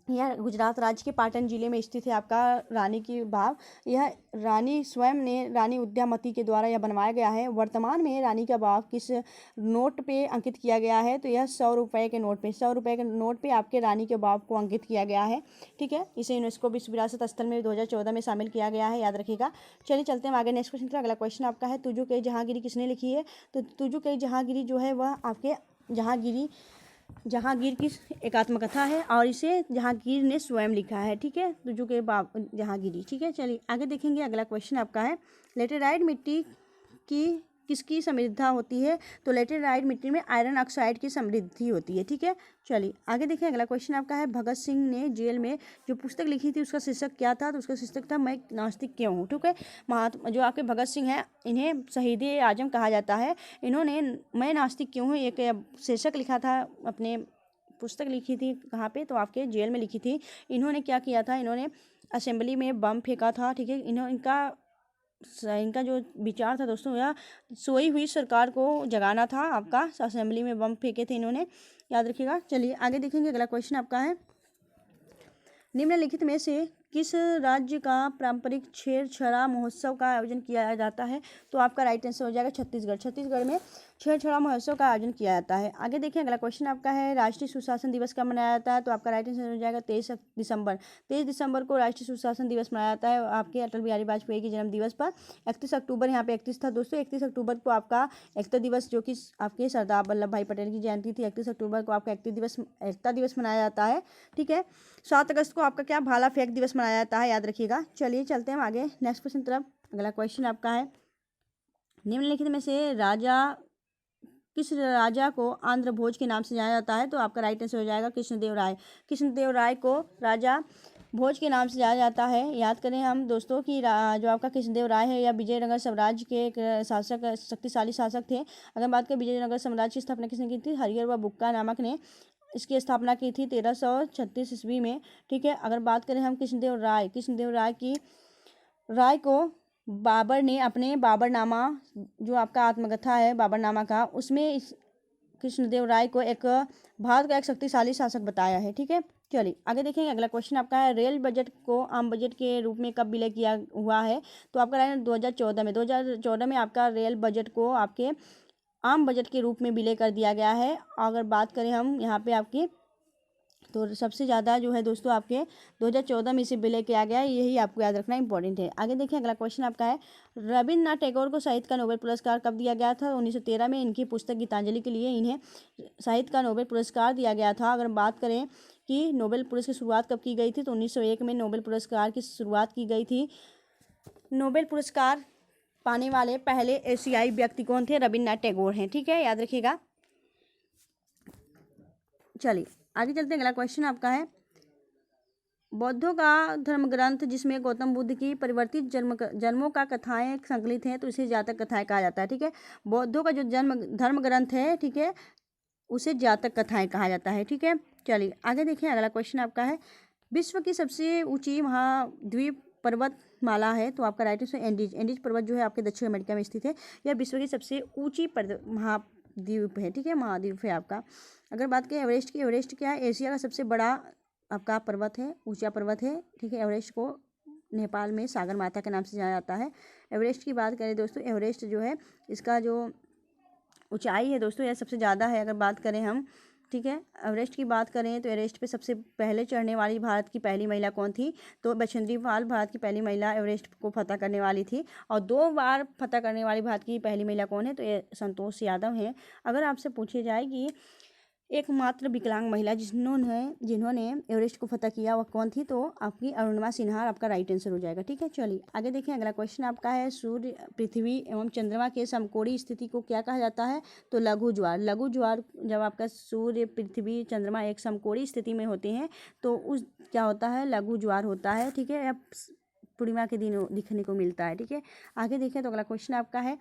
यह गुजरात राज्य के पाटन जिले में स्थित है आपका रानी की बाव। यह रानी स्वयं ने, रानी उद्यामती के द्वारा यह बनवाया गया है। वर्तमान में रानी का बाव किस नोट पे अंकित किया गया है? तो यह 100 रुपये के नोट पे, 100 रुपये के नोट पे आपके रानी के बाव को अंकित किया गया है। ठीक है, इसे यूनेस्को विश्व विरासत स्थल में 2014 में शामिल किया गया है, याद रखिएगा। चलिए चलते हैं आगे नेक्स्ट क्वेश्चन पर। अगला क्वेश्चन आपका है, तुजु के जहांगीरी किसने लिखी है? तो तुजु के जहांगीरी जो है वह आपके जहांगीर की एक आत्मकथा है, और इसे जहांगीर ने स्वयं लिखा है। ठीक है, तुजु के जहांगीरी। ठीक है, चलिए आगे देखेंगे। अगला क्वेश्चन आपका है, लेटेराइट मिट्टी की किसकी समृद्धता होती है? तो लेटेराइट मिट्टी में आयरन ऑक्साइड की समृद्धि होती है। ठीक है, चलिए आगे देखें। अगला क्वेश्चन आपका है, भगत सिंह ने जेल में जो पुस्तक लिखी थी उसका शीर्षक क्या था? तो उसका शीर्षक था, मैं नास्तिक क्यों हूँ। ठीक है, महात्मा जो आपके भगत सिंह हैं, इन्हें शहीद आजम कहा जाता है। इन्होंने मैं नास्तिक क्यों हूँ एक शीर्षक लिखा था, अपने पुस्तक लिखी थी कहाँ पे? तो आपके जेल में लिखी थी। इन्होंने क्या किया था, इन्होंने असेंबली में बम फेंका था। ठीक है, इनका जो विचार था दोस्तों, यह सोई हुई सरकार को जगाना था। आपका असेंबली में बम फेंके थे इन्होंने, याद रखिएगा। चलिए आगे देखेंगे। अगला क्वेश्चन आपका है, निम्नलिखित में से किस राज्य का पारंपरिक छेरछड़ा महोत्सव का आयोजन किया जाता है? तो आपका राइट आंसर हो जाएगा छत्तीसगढ़। छत्तीसगढ़ में छेरछड़ा महोत्सव का आयोजन किया जाता है। आगे देखिए। अगला क्वेश्चन आपका है, राष्ट्रीय सुशासन दिवस कब मनाया जाता है? तो आपका राइट आंसर हो जाएगा 23 दिसंबर। 23 दिसंबर को राष्ट्रीय सुशासन दिवस मनाया जाता है आपके अटल बिहारी वाजपेयी के जन्म दिवस पर। 31 अक्टूबर, यहाँ पे 31 था दोस्तों, 31 अक्टूबर को आपका एकता दिवस, जो कि आपके सरदार वल्लभ भाई पटेल की जयंती थी, 31 अक्टूबर को आपका एकता दिवस मनाया जाता है। ठीक है, 7 अगस्त को आपका क्या, भाला फेंक दिवस मनाया जाता है, याद रखिएगा। चलिए चलते हैं आगे नेक्स्ट क्वेश्चन तरफ। अगला क्वेश्चन आपका है, निम्नलिखित में से किस राजा को आंध्र भोज के नाम से जाना जाता है? तो आपका राइट आंसर हो जाएगा कृष्णदेव राय। कृष्णदेव राय को राजा भोज के नाम से जाना जाता है? याद करें हम दोस्तों कि जो आपका कृष्णदेव राय है या विजयनगर साम्राज्य के एक शासक, शक्तिशाली शासक थे। अगर बात करें विजयनगर साम्राज्य की स्थापना किसने की थी? हरिहर व बुक्का नामक ने इसकी स्थापना की थी 1336 ईस्वी में। ठीक है। अगर बात करें हम कृष्णदेव राय की राय को बाबर ने अपने बाबरनामा, जो आपका आत्मकथा है बाबरनामा का, उसमें इस कृष्णदेव राय को एक भारत का एक शक्तिशाली शासक बताया है। ठीक है। चलिए आगे देखेंगे। अगला क्वेश्चन आपका है, रेल बजट को आम बजट के रूप में कब विलय किया हुआ है? तो आपका राय 2014 में। 2014 में आपका रेल बजट को आपके आम बजट के रूप में विलय कर दिया गया है। अगर बात करें हम यहाँ पे आपकी, तो सबसे ज़्यादा जो है दोस्तों आपके 2014 में इसे विलय किया गया है, यही आपको याद रखना इंपॉर्टेंट है। आगे देखिए अगला क्वेश्चन आपका है, रविन्द्रनाथ टैगोर को साहित्य का नोबेल पुरस्कार कब दिया गया था? 1913 में इनकी पुस्तक गीतांजलि के लिए इन्हें साहित्य का नोबेल पुरस्कार दिया गया था। अगर बात करें कि नोबेल पुरस्कार की शुरुआत कब की गई थी, तो 1901 में नोबेल पुरस्कार की शुरुआत की गई थी। नोबेल पुरस्कार पाने वाले पहले एशियाई व्यक्ति कौन थे? रविन्द्रनाथ टैगोर हैं। ठीक है, याद रखिएगा। चलिए आगे चलते हैं। अगला क्वेश्चन आपका है, बौद्धों का धर्म ग्रंथ जिसमें गौतम बुद्ध की परिवर्तित जन्मों का कथाएं संकलित हैं, तो इसे जातक कथाएं कहा जाता है। ठीक है। बौद्धों का जो धर्म ग्रंथ है, ठीक है, उसे जातक कथाएं कहा जाता है। ठीक है। चलिए आगे देखिए। अगला क्वेश्चन आपका है, विश्व की सबसे ऊंची महाद्वीप पर्वतमाला है? तो आपका राइट आंसर एंडीज पर्वत जो है आपके दक्षिण अमेरिका में स्थित है। यह विश्व की सबसे ऊंची महाद्वीप है। ठीक है, महाद्वीप है आपका। अगर बात करें एवरेस्ट की, एवरेस्ट क्या है? एशिया का सबसे बड़ा आपका पर्वत है, ऊंचा पर्वत है। ठीक है। एवरेस्ट को नेपाल में सागर माता के नाम से जाना जाता है। एवरेस्ट की बात करें दोस्तों, एवरेस्ट जो है इसका जो ऊंचाई है दोस्तों यह सबसे ज़्यादा है। अगर बात करें हम, ठीक है, एवरेस्ट की बात करें तो एवरेस्ट पे सबसे पहले चढ़ने वाली भारत की पहली महिला कौन थी? तो बछेंद्री पाल भारत की पहली महिला एवरेस्ट को फतह करने वाली थी। और 2 बार फतह करने वाली भारत की पहली महिला कौन है? तो ये संतोष यादव हैं। अगर आपसे पूछी जाए कि एकमात्र विकलांग महिला जिन्होंने एवरेस्ट को फतह किया वह कौन थी? तो आपकी अरुणिमा सिन्हा आपका राइट आंसर हो जाएगा। ठीक है। चलिए आगे देखें। अगला क्वेश्चन आपका है, सूर्य, पृथ्वी एवं चंद्रमा के समकोणीय स्थिति को क्या कहा जाता है? तो लघु ज्वार। लघु ज्वार जब आपका सूर्य, पृथ्वी, चंद्रमा एक समकोणीय स्थिति में होते हैं तो उस क्या होता है? लघु ज्वार होता है। ठीक है। पूर्णिमा के दिन दिखने को मिलता है। ठीक है। आगे देखें तो अगला क्वेश्चन आपका है,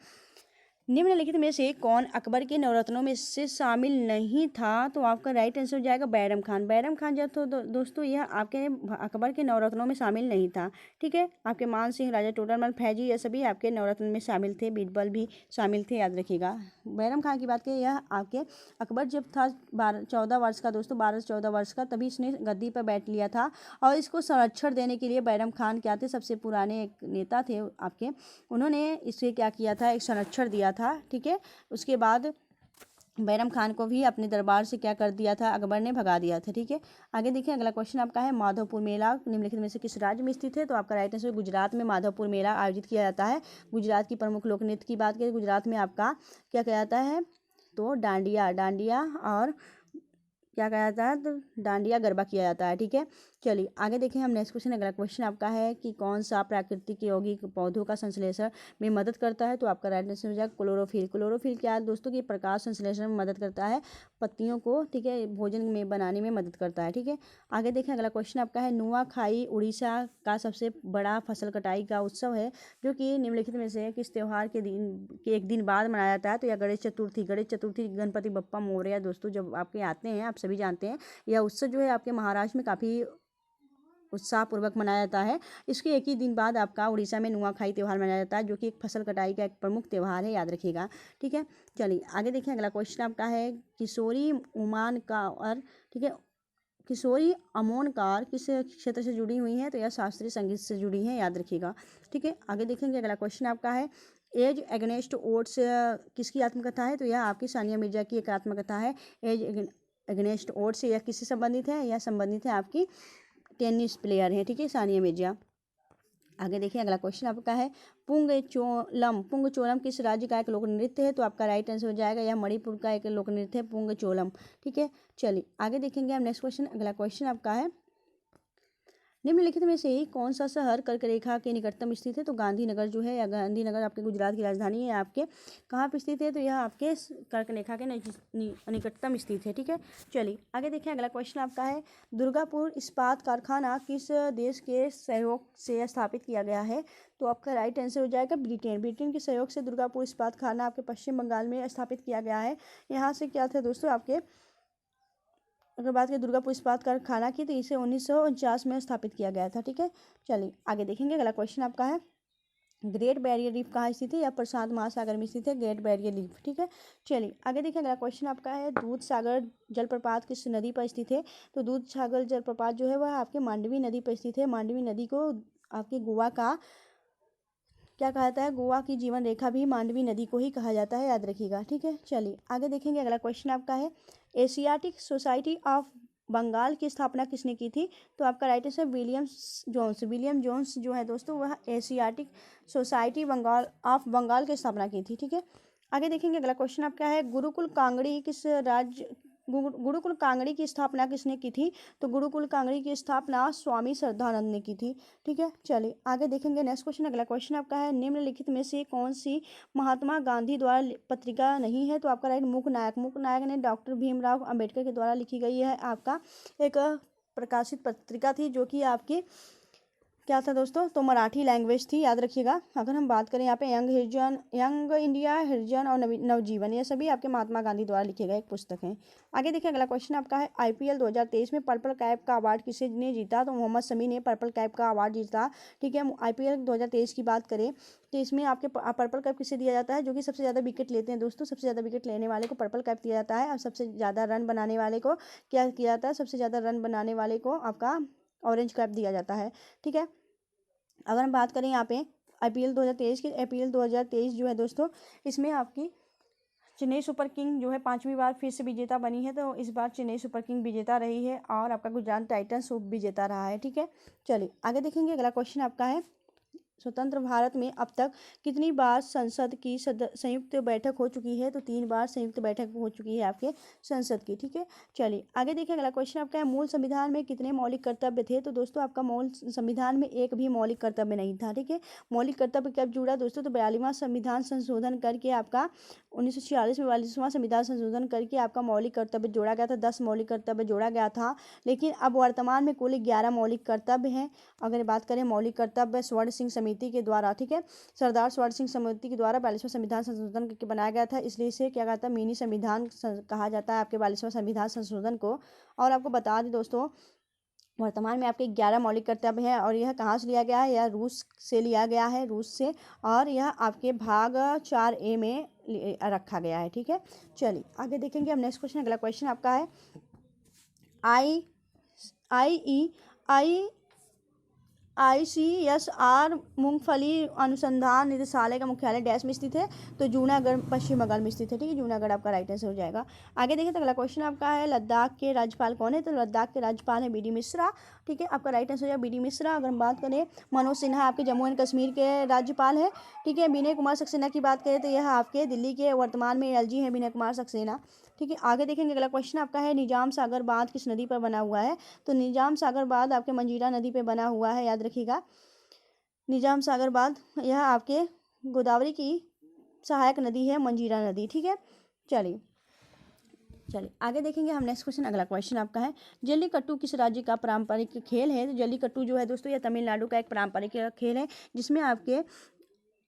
निम्नलिखित में से कौन अकबर के नवरत्नों में से शामिल नहीं था? तो आपका राइट आंसर हो जाएगा बैरम खान। बैरम खान जो तो दोस्तों यह आपके अकबर के नवरत्नों में शामिल नहीं था। ठीक है। आपके मान सिंह, राजा टोडरमल, फैजी, ये सभी आपके नवरत्न में शामिल थे। बीरबल भी शामिल थे, याद रखिएगा। बैरम खान की बात करें, यह आपके अकबर जब था 14 वर्ष का दोस्तों, 12-14 वर्ष का, तभी इसने गद्दी पर बैठ लिया था। और इसको संरक्षण देने के लिए बैरम खान क्या थे? सबसे पुराने एक नेता थे आपके, उन्होंने इसे क्या किया था? एक संरक्षण दिया था। ठीक है। उसके बाद बैरम खान को भी अपने दरबार से क्या कर दिया था? अकबर ने भगा दिया था। ठीक है। आगे देखिए। अगला क्वेश्चन आपका है, माधवपुर मेला निम्नलिखित में से किस राज्य में स्थित है? तो आपका राइट आंसर गुजरात में माधवपुर मेला आयोजित किया जाता है। गुजरात की प्रमुख लोक नृत्य की बात करें, गुजरात में आपका क्या किया जाता है? तो डांडिया और क्या कहा जाता है? तो डांडिया गरबा किया जाता है। ठीक है। चलिए आगे देखें हम नेक्स्ट क्वेश्चन। अगला क्वेश्चन आपका है कि कौन सा प्राकृतिक यौगिक पौधों का संश्लेषण में मदद करता है? तो आपका राइट आंसर हो जाएगा क्लोरोफिल। क्लोरोफिल क्या है दोस्तों? कि प्रकाश संश्लेषण में मदद करता है, पत्तियों को, ठीक है, भोजन में बनाने में मदद करता है। ठीक है। आगे देखें। अगला क्वेश्चन आपका है, नुआखाई उड़ीसा का सबसे बड़ा फसल कटाई का उत्सव है जो कि निम्नलिखित में से किस त्यौहार के एक दिन बाद मनाया जाता है? तो यह गणेश चतुर्थी। गणेश चतुर्थी गणपति बप्पा मोरया दोस्तों जब आपके आते हैं, आप सभी जानते हैं, यह उत्सव जो है आपके महाराष्ट्र में काफ़ी उत्साहपूर्वक मनाया जाता है। इसके एक ही दिन बाद आपका उड़ीसा में नुआखाई त्यौहार मनाया जाता है, जो कि एक फसल कटाई का एक प्रमुख त्यौहार है, याद रखिएगा। ठीक है। चलिए आगे देखें। अगला क्वेश्चन आपका है, किशोरी उमानकार, ठीक है, किशोरी अमोनकार किस क्षेत्र से जुड़ी हुई हैं? तो यह शास्त्रीय संगीत से जुड़ी हैं, याद रखिएगा। ठीक है। आगे देखेंगे। अगला क्वेश्चन आपका है, एज अगेंस्ट ओड्स किसकी आत्मकथा है? तो यह आपकी सानिया मिर्जा की एक आत्मकथा है। एज अगेंस्ट ओड्स यह किससे संबंधित है? यह संबंधित है आपकी टेनिस प्लेयर है। ठीक है, सानिया मिर्जा। आगे देखिए। अगला क्वेश्चन आपका है, पुंगचोलम किस राज्य का एक लोक नृत्य है? तो आपका राइट आंसर हो जाएगा यह मणिपुर का एक लोक नृत्य है, पुंगचोलम। ठीक है। चलिए आगे देखेंगे हम नेक्स्ट क्वेश्चन। अगला क्वेश्चन आपका है, निम्नलिखित में से कौन सा शहर कर्क रेखा के निकटतम स्थित है? तो गांधीनगर जो है, या गांधीनगर आपके गुजरात की राजधानी है, आपके कहाँ पे स्थित है? तो यह आपके कर्क रेखा के निकटतम स्थित है। ठीक है, चलिए आगे देखें। अगला क्वेश्चन आपका है, दुर्गापुर इस्पात कारखाना किस देश के सहयोग से स्थापित किया गया है? तो आपका राइट आंसर हो जाएगा ब्रिटेन। ब्रिटेन के सहयोग से दुर्गापुर इस्पात कारखाना आपके पश्चिम बंगाल में स्थापित किया गया है। यहाँ से क्या था दोस्तों, आपके अगर बात करें दुर्गापुर इस्पात कारखाना की, तो इसे 1949 में स्थापित किया गया था। ठीक है, चलिए आगे देखेंगे। अगला क्वेश्चन आपका है, ग्रेट बैरियर रीफ कहाँ स्थित है? या प्रशांत महासागर में स्थित है ग्रेट बैरियर रीफ। ठीक है, चलिए आगे देखिए। अगला क्वेश्चन आपका है, दूध सागर जलप्रपात किस नदी पर स्थित है? तो दूध सागर जलप्रपात जो है वह आपके मांडवी नदी पर स्थित है। मांडवी नदी को आपके गोवा का क्या कहा जाता है? गोवा की जीवन रेखा भी मांडवी नदी को ही कहा जाता है, याद रखिएगा। ठीक है, चलिए आगे देखेंगे। अगला क्वेश्चन आपका है, एशियाटिक सोसाइटी ऑफ बंगाल की स्थापना किसने की थी? तो आपका right answer William Jones. William Jones जो है दोस्तों, वह एशियाटिक सोसाइटी बंगाल की स्थापना की थी। ठीक है, आगे देखेंगे। अगला क्वेश्चन आपका है, गुरुकुल कांगड़ी की स्थापना किसने की थी? तो गुरुकुल कांगड़ी की स्थापना स्वामी श्रद्धानंद ने की थी। ठीक है, चलिए आगे देखेंगे। Next question. अगला क्वेश्चन आपका है, निम्नलिखित में से कौन सी महात्मा गांधी द्वारा पत्रिका नहीं है? तो आपका राइट मूकनायक। मूकनायक ने डॉक्टर भीमराव अंबेडकर के द्वारा लिखी गई है, आपका एक प्रकाशित पत्रिका थी, जो कि आपकी क्या था दोस्तों? तो मराठी लैंग्वेज थी, याद रखिएगा। अगर हम बात करें यहाँ पे यंग इंडिया हरिजन और नवजीवन, ये सभी आपके महात्मा गांधी द्वारा लिखे गए एक पुस्तक हैं। आगे देखिए। अगला क्वेश्चन आपका है, आईपीएल 2023 में पर्पल कैप का अवार्ड किसने जीता? तो मोहम्मद शमी ने पर्पल कैप का अवार्ड जीता। ठीक है, आईपीएल 2023 की बात करें तो इसमें आपके पर्पल कैप किसे दिया जाता है? जो कि सबसे ज़्यादा विकेट लेते हैं दोस्तों, सबसे ज़्यादा विकेट लेने वाले को पर्पल कैप दिया जाता है। और सबसे ज़्यादा रन बनाने वाले को क्या किया जाता है? सबसे ज़्यादा रन बनाने वाले को आपका ऑरेंज कैप दिया जाता है। ठीक है, अगर हम बात करें यहाँ पे आईपीएल 2023 की, आईपीएल 2023 जो है दोस्तों, इसमें आपकी चेन्नई सुपर किंग जो है 5वीं बार फिर से विजेता बनी है। तो इस बार चेन्नई सुपर किंग विजेता रही है और आपका गुजरात टाइटंस उप विजेता रहा है। ठीक है, चलिए आगे देखेंगे। अगला क्वेश्चन आपका है, स्वतंत्र भारत में अब तक कितनी बार संसद की संयुक्त बैठक हो चुकी है? तो 3 बार संयुक्त बैठक हो चुकी है आपके संसद की। ठीक है, चलिए आगे देखिए। अगला क्वेश्चन आपका है, मूल संविधान में कितने मौलिक कर्तव्य थे? तो दोस्तों आपका मूल संविधान में एक भी मौलिक कर्तव्य नहीं था। ठीक है, मौलिक कर्तव्य कब जुड़ा दोस्तों? तो 42वां संविधान संशोधन करके आपका 1946 में 42वां संविधान संशोधन करके आपका मौलिक कर्तव्य जोड़ा गया था। 10 मौलिक कर्तव्य जोड़ा गया था, लेकिन अब वर्तमान में कुल 11 मौलिक कर्तव्य हैं। अगर बात करें मौलिक कर्तव्य स्वर्ण सिंह समिति के द्वारा, ठीक है, सरदार स्वर्ण सिंह समिति के द्वारा 42वां संविधान संशोधन करके बनाया गया था, इसलिए इसे क्या कहता है? मिनी संविधान कहा जाता है आपके 42वां संविधान संशोधन को। और आपको बता दें दोस्तों, वर्तमान में आपके 11 मौलिक कर्तव्य हैं और यह कहाँ से लिया गया है? यह रूस से लिया गया है, रूस से, और यह आपके भाग 4A में रखा गया है। ठीक है, चलिए आगे देखेंगे हम नेक्स्ट क्वेश्चन। अगला क्वेश्चन आपका है, ICSR मूंगफली अनुसंधान निदेशालय का मुख्यालय डैश में स्थित है? तो जूनागढ़ पश्चिम बंगाल में स्थित है। ठीक है, जूनागढ़ आपका राइट आंसर हो जाएगा। आगे देखिए। तो अगला क्वेश्चन आपका है, लद्दाख के राज्यपाल कौन है? तो लद्दाख के राज्यपाल है BD मिश्रा। ठीक है, आपका राइट आंसर हो जाएगा BD मिश्रा। अगर हम बात करें मनोज सिन्हा आपके जम्मू एंड कश्मीर के राज्यपाल है। ठीक है, विनय कुमार सक्सेना की बात करें तो यह आपके दिल्ली के वर्तमान में LG है, विनय कुमार सक्सेना। ठीक है, आगे देखेंगे। अगला क्वेश्चन आपका है, निजाम सागर बांध किस नदी पर बना हुआ है? तो निजाम सागर बांध आपके मंजीरा नदी पे बना हुआ है, याद रखिएगा। निजाम सागर बांध यह आपके गोदावरी की सहायक नदी है, मंजीरा नदी। ठीक है, चलिए आगे देखेंगे हम नेक्स्ट क्वेश्चन। अगला क्वेश्चन आपका है, जल्लीकट्टू किस राज्य का पारंपरिक खेल है? तो जल्लीकट्टू जो है दोस्तों, यह तमिलनाडु का एक पारंपरिक खेल है, जिसमें आपके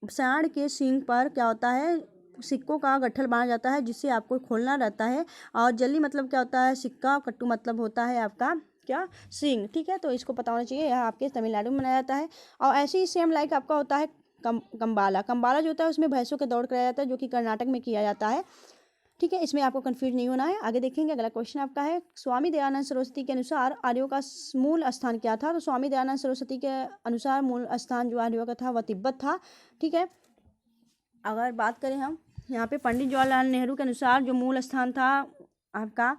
सांड के सींग पर क्या होता है? सिक्कों का गट्ठल बांधा जाता है, जिससे आपको खोलना रहता है। और जल्ली मतलब क्या होता है? सिक्का। कट्टू मतलब होता है आपका क्या? सींग। ठीक है, तो इसको पता होना चाहिए। यह आपके तमिलनाडु में मनाया जाता है। और ऐसे ही सेम लाइक आपका होता है कंबाला। कंबाला जो होता है उसमें भैंसों के दौड़ कराया जाता है, जो कि कर्नाटक में किया जाता है। ठीक है, इसमें आपको कंफ्यूज नहीं होना है। आगे देखेंगे। अगला क्वेश्चन आपका है, स्वामी दयानंद सरस्वती के अनुसार आर्यों का मूल स्थान क्या था? तो स्वामी दयानंद सरस्वती के अनुसार मूल स्थान जो आर्यों का था वह तिब्बत था। ठीक है, अगर बात करें हम यहाँ पे पंडित जवाहरलाल नेहरू के अनुसार जो मूल स्थान था आपका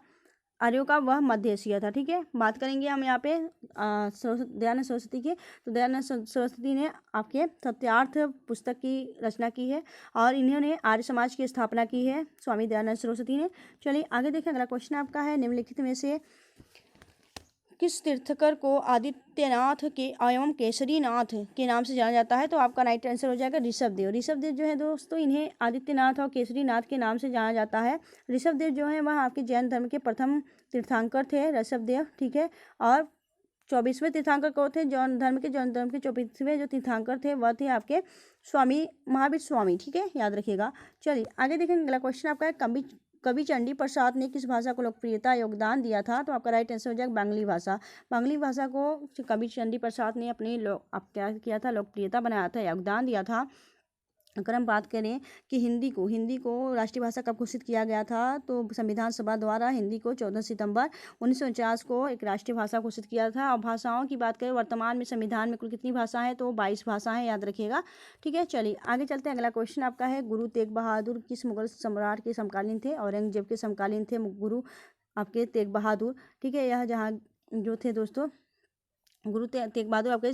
आर्यों का, वह मध्य एशिया था। ठीक है, बात करेंगे हम यहाँ पे दयानंद सरस्वती के, तो दयानंद सरस्वती ने आपके सत्यार्थ पुस्तक की रचना की है और इन्होंने आर्य समाज की स्थापना की है, स्वामी दयानंद सरस्वती ने। चलिए आगे देखें। अगला क्वेश्चन आपका है, निम्नलिखित में से किस तीर्थकर को आदित्यनाथ के एवं केसरीनाथ के नाम से जाना जाता है? तो आपका राइट आंसर हो जाएगा ऋषभदेव। ऋषभदेव जो है दोस्तों, इन्हें आदित्यनाथ और केसरीनाथ के नाम से जाना जाता है। ऋषभदेव जो है वह आपके जैन धर्म के प्रथम तीर्थंकर थे ऋषभदेव, ठीक है। और 24वें तीर्थंकर कौन थे? जैन धर्म के 24वें जो तीर्थंकर थे वह थे आपके स्वामी महावीर स्वामी, ठीक है, याद रखिएगा। चलिए आगे देखेंगे। अगला क्वेश्चन आपका है, कवि चंडी प्रसाद ने किस भाषा को लोकप्रियता योगदान दिया था? तो आपका राइट आंसर हो जाएगा बांग्ली भाषा। बांग्ली भाषा को कवि चंडी प्रसाद ने अपनी क्या किया था? लोकप्रियता बनाया था, योगदान दिया था। अगर हम बात करें कि हिंदी को राष्ट्रीय भाषा कब घोषित किया गया था? तो संविधान सभा द्वारा हिंदी को 14 सितंबर 1949 को एक राष्ट्रीय भाषा घोषित किया था। और भाषाओं की बात करें वर्तमान में संविधान में कुल कितनी भाषा है? तो 22 भाषाएं, याद रखिएगा, ठीक है। चलिए आगे चलते हैं। अगला क्वेश्चन आपका है, गुरु तेग बहादुर किस मुगल सम्राट के समकालीन थे? औरंगजेब के समकालीन थे गुरु आपके तेग बहादुर, ठीक है। यह जहाँ जो थे दोस्तों, गुरु तेग बहादुर आपके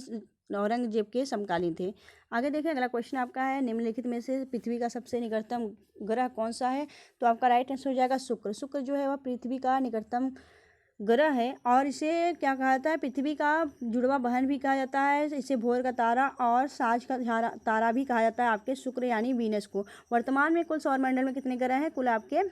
औरंगजेब के समकालीन थे। आगे देखें। अगला क्वेश्चन आपका है, निम्नलिखित में से पृथ्वी का सबसे निकटतम ग्रह कौन सा है? तो आपका राइट आंसर हो जाएगा शुक्र। शुक्र जो है वह पृथ्वी का निकटतम ग्रह है और इसे क्या कहा जाता है? पृथ्वी का जुड़वा बहन भी कहा जाता है। इसे भोर का तारा और साज का तारा भी कहा जाता है आपके शुक्र यानी वीनस को। वर्तमान में कुल सौरमंडल में कितने ग्रह हैं? कुल आपके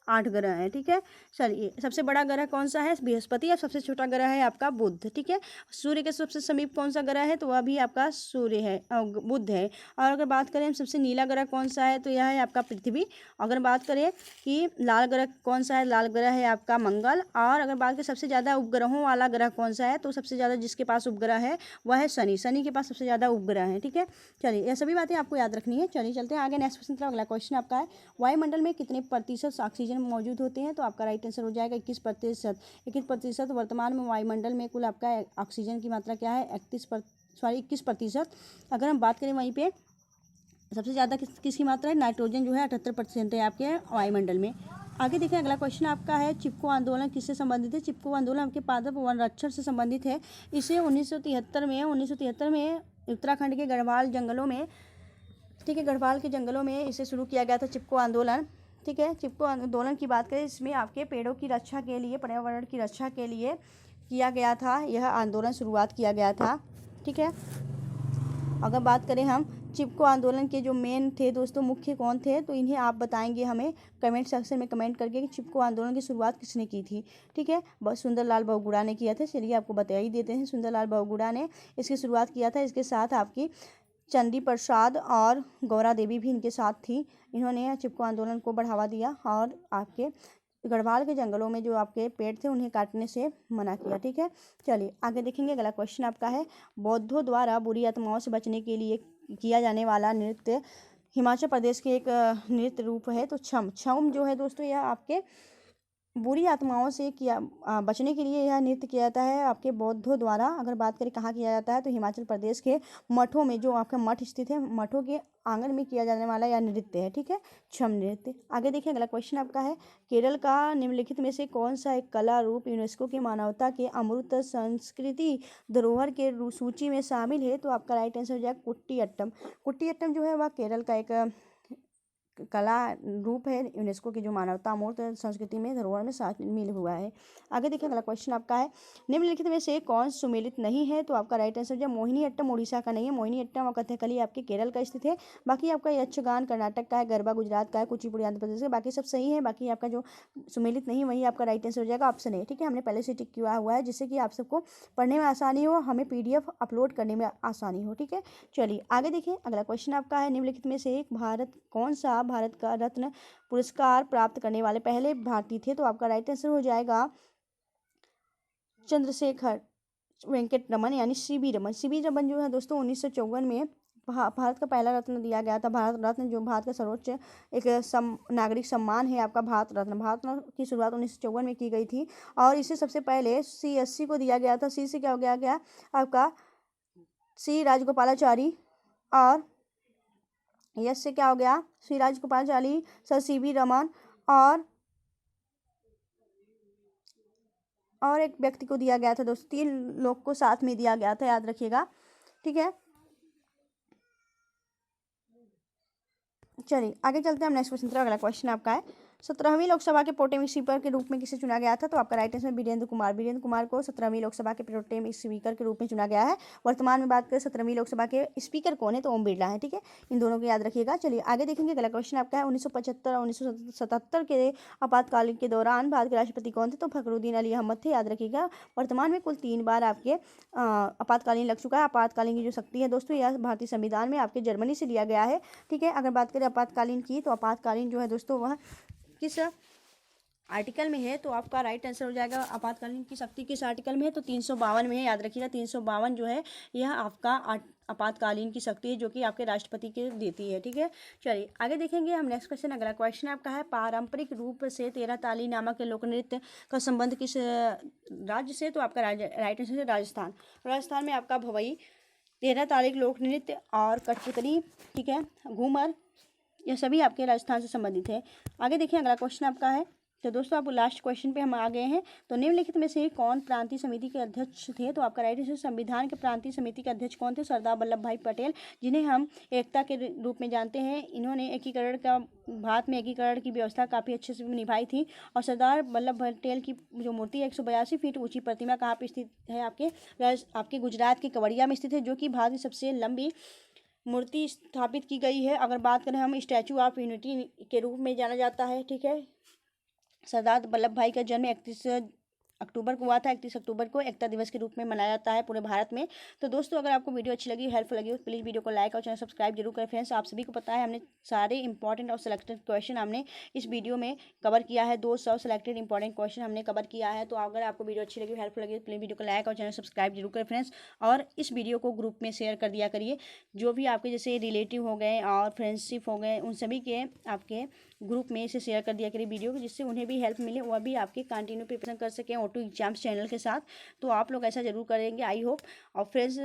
8 ग्रह हैं, ठीक है। चलिए, सबसे बड़ा ग्रह कौन सा है? बृहस्पति। और सबसे छोटा ग्रह है आपका बुध, ठीक है। सूर्य के सबसे समीप कौन सा ग्रह है? तो वह भी आपका सूर्य है, बुध है। और अगर बात करें सबसे नीला ग्रह कौन सा है? तो यह है आपका पृथ्वी। अगर बात करें कि लाल ग्रह कौन सा है? लाल ग्रह है आपका मंगल। और अगर बात करें सबसे ज़्यादा उपग्रहों वाला ग्रह कौन सा है? तो सबसे ज़्यादा जिसके पास उपग्रह है वह है शनि। शनि के पास सबसे ज़्यादा उपग्रह है, ठीक है। चलिए, यह सभी बातें आपको याद रखनी है। चलिए चलते हैं आगे नेक्स्ट क्वेश्चन। अगला क्वेश्चन आपका है, वायुमंडल में कितने प्रतिशत ऑक्सीजन मौजूद होते हैं? तो आपका राइट आंसर हो जाएगा 21%। 21%। वर्तमान में वायुमंडल में कुल आपका ऑक्सीजन की मात्रा क्या है? 21%। अगर हम बात करें वहीं पे सबसे ज़्यादा किसकी मात्रा है? नाइट्रोजन जो है 78% है आपके वायुमंडल में। आगे देखें। अगला क्वेश्चन आपका है, चिपको आंदोलन किससे संबंधित है? चिपको आंदोलन आपके पादप वन रक्षण से संबंधित है। इसे 1973 में उत्तराखंड के गढ़वाल जंगलों में, ठीक है, गढ़वाल के जंगलों में इसे शुरू किया गया था चिपको आंदोलन, ठीक है। चिपको आंदोलन की बात करें, इसमें आपके पेड़ों की रक्षा के लिए, पर्यावरण की रक्षा के लिए किया गया था यह आंदोलन, शुरुआत किया गया था, ठीक है। अगर बात करें हम चिपको आंदोलन के जो मेन थे दोस्तों, मुख्य कौन थे? तो इन्हें आप बताएंगे हमें कमेंट सेक्शन में कमेंट करके कि चिपको आंदोलन की शुरुआत किसने की थी, ठीक है। बस सुंदरलाल बहुगुणा ने किया था। चलिए आपको बता ही देते हैं, सुंदरलाल बहुगुणा ने इसकी शुरुआत किया था। इसके साथ आपकी चंडी प्रसाद और गौरा देवी भी इनके साथ थी। इन्होंने चिपको आंदोलन को बढ़ावा दिया और आपके गढ़वाल के जंगलों में जो आपके पेड़ थे उन्हें काटने से मना किया, ठीक है। चलिए आगे देखेंगे। अगला क्वेश्चन आपका है, बौद्धों द्वारा बुरी आत्माओं से बचने के लिए किया जाने वाला नृत्य हिमाचल प्रदेश के एक नृत्य रूप है। तो छम जो है दोस्तों, यह आपके बुरी आत्माओं से बचने के लिए यह नृत्य किया जाता है आपके बौद्धों द्वारा। अगर बात करें कहाँ किया जाता है, तो हिमाचल प्रदेश के मठों में, जो आपका मठ स्थित है, मठों के आंगन में किया जाने वाला यह नृत्य है, ठीक है, छम नृत्य। आगे देखिए। अगला क्वेश्चन आपका है, केरल का निम्नलिखित में से कौन सा एक कला रूप यूनेस्को की मानवता के अमूर्त संस्कृति धरोहर के सूची में शामिल है? तो आपका राइट आंसर हो जाएगा कुटियाट्टम। कुटियाट्टम जो है वह केरल का एक कला रूप है, यूनेस्को की जो मानवता अमूर्त संस्कृति में धरोहर में शामिल हुआ है। आगे देखिए। अगला क्वेश्चन आपका है, निम्नलिखित में से कौन सुमेलित नहीं है? तो आपका राइट आंसर जो मोहिनीअट्टम उड़ीसा का नहीं है। मोहिनीअट्टम और कथकली आपके केरल का स्थित है। बाकी आपका यक्षगान कर्नाटक का है, गरबा गुजरात का है, कुचिपुड़ी आंध्र प्रदेश का, बाकी सब सही है। बाकी आपका जो सुमेलित नहीं वही आपका राइट आंसर हो जाएगा ऑप्शन है, ठीक है। हमने पहले से टिक किया हुआ है जिससे कि आप सबको पढ़ने में आसानी हो, हमें PDF अपलोड करने में आसानी हो, ठीक है। चलिए आगे देखिए। अगला क्वेश्चन आपका है, निम्नलिखित में से एक कौन सा भारत का रत्न पुरस्कार प्राप्त करने वाले पहले भारतीय थे? तो आपका राइट आंसर हो जाएगा चंद्रशेखर वेंकट रमन यानी CB रमन। CB रमन जो है दोस्तों 1954 में भारत का पहला रत्न दिया गया था। भारत रत्न जो भारत का सर्वोच्च एक नागरिक सम्मान है आपका भारत रत्न। भारत रत्न की शुरुआत 1954 में की गई थी और इसे सबसे पहले CSC को दिया गया था। C से क्या हो गया आपका C राजगोपालाचारी और यस से क्या हो गया? श्री राजगोपालाचारी, सर CB रमन और एक व्यक्ति को दिया गया था दोस्तों। 3 लोग को साथ में दिया गया था, याद रखिएगा, ठीक है। चलिए आगे चलते हैं हम नेक्स्ट क्वेश्चन। अगला क्वेश्चन आपका है, 17वीं लोकसभा के प्रोटेम स्पीकर के रूप में किसे चुना गया था? तो आपका राइट आंसर वीरेंद्र कुमार को 17वीं लोकसभा के प्रोटेम स्पीकर के रूप में चुना गया है। वर्तमान में बात करें 17वीं लोकसभा के स्पीकर कौन है? तो ओम बिरला है। ठीक है, इन दोनों को याद रखिएगा। चलिए आगे देखेंगे। अगला क्वेश्चन आपका है 1975 और 1977 के आपातकालीन के दौरान भारत के राष्ट्रपति कौन थे? तो फखरुद्दीन अली अहमद थे, याद रखिएगा। वर्तमान में कुल 3 बार आपके आपातकालीन लग चुका है। आपातकालीन की जो शक्ति है दोस्तों, यह भारतीय संविधान में आपके जर्मनी से लिया गया है। ठीक है, अगर बात करें आपातकालीन की, तो आपातकालीन जो है दोस्तों वह किस आर्टिकल में है? तो आपका राइट आंसर हो जाएगा आपातकालीन की शक्ति किस आर्टिकल में है? तो 352 में है, याद रखिएगा। 352 जो है यह आपका आपातकालीन की शक्ति है जो कि आपके राष्ट्रपति के देती है। ठीक है, चलिए आगे देखेंगे हम नेक्स्ट क्वेश्चन। अगला क्वेश्चन आपका है पारंपरिक रूप से 13 ताली नामक लोक नृत्य का संबंध किस राज्य से? तो आपका राइट आंसर है राजस्थान। राजस्थान में आपका भवई, 13 ताली लोक नृत्य और कठपुतली, ठीक है, घूमर, यह सभी आपके राजस्थान से संबंधित है। आगे देखिए अगला क्वेश्चन आपका है। तो दोस्तों आप लास्ट क्वेश्चन पे हम आ गए हैं। तो निम्नलिखित में से कौन प्रांतीय समिति के अध्यक्ष थे? तो आपका राइट आंसर संविधान के प्रांतीय समिति के अध्यक्ष कौन थे? सरदार वल्लभ भाई पटेल, जिन्हें हम एकता के रूप में जानते हैं। इन्होंने एकीकरण का भारत में एकीकरण की व्यवस्था काफ़ी अच्छे से निभाई थी। और सरदार वल्लभ भाई पटेल की जो मूर्ति है 182 फीट ऊंची प्रतिमा कहाँ पर स्थित है? आपके गुजरात के केवड़िया में स्थित है, जो कि भारत की सबसे लंबी मूर्ति स्थापित की गई है। अगर बात करें हम स्टैचू ऑफ यूनिटी के रूप में जाना जाता है। ठीक है, सरदार वल्लभ भाई का जन्म 31 अक्टूबर को हुआ था। 31 अक्टूबर को एकता दिवस के रूप में मनाया जाता है पूरे भारत में। तो दोस्तों अगर आपको वीडियो अच्छी लगी, हेल्पफुल लगी, तो प्लीज़ वीडियो को लाइक और चैनल सब्सक्राइब जरूर करें। फ्रेंड्स आप सभी को पता है हमने सारे इंपॉर्टेंट और सिलेक्टेड क्वेश्चन हमने इस वीडियो में कवर किया है। 200 सिलेक्टेड इंपॉर्टेंट क्वेश्चन हमने कवर किया है। तो अगर आपको वीडियो अच्छी लगी, हेल्पफुल लगी, तो प्लीज़ वीडियो को लाइक और चैनल सब्सक्राइब जरूर करें फ्रेंड्स। और इस वीडियो को ग्रुप में शेयर कर दिया करिए। जो भी आपके जैसे रिलेटिव हो गए और फ्रेंडशिप हो गए, उन सभी के आपके ग्रुप में इसे शेयर कर दिया करिए वीडियो को, जिससे उन्हें भी हेल्प मिले, वह भी आपके कंटिन्यू प्रिपरेशन कर सकें ऑटो एग्जाम्स चैनल के साथ। तो आप लोग ऐसा जरूर करेंगे, आई होप। और फ्रेंड्स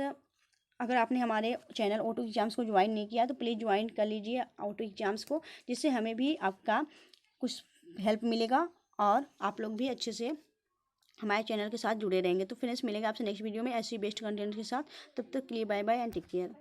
अगर आपने हमारे चैनल ऑटो एग्जाम्स को ज्वाइन नहीं किया तो प्लीज़ ज्वाइन कर लीजिए ऑटो एग्जाम्स को, जिससे हमें भी आपका कुछ हेल्प मिलेगा और आप लोग भी अच्छे से हमारे चैनल के साथ जुड़े रहेंगे। तो फ्रेंड्स मिलेंगे आपसे नेक्स्ट वीडियो में ऐसी बेस्ट कंटेंट के साथ। तब तक के लिए bye bye and take care.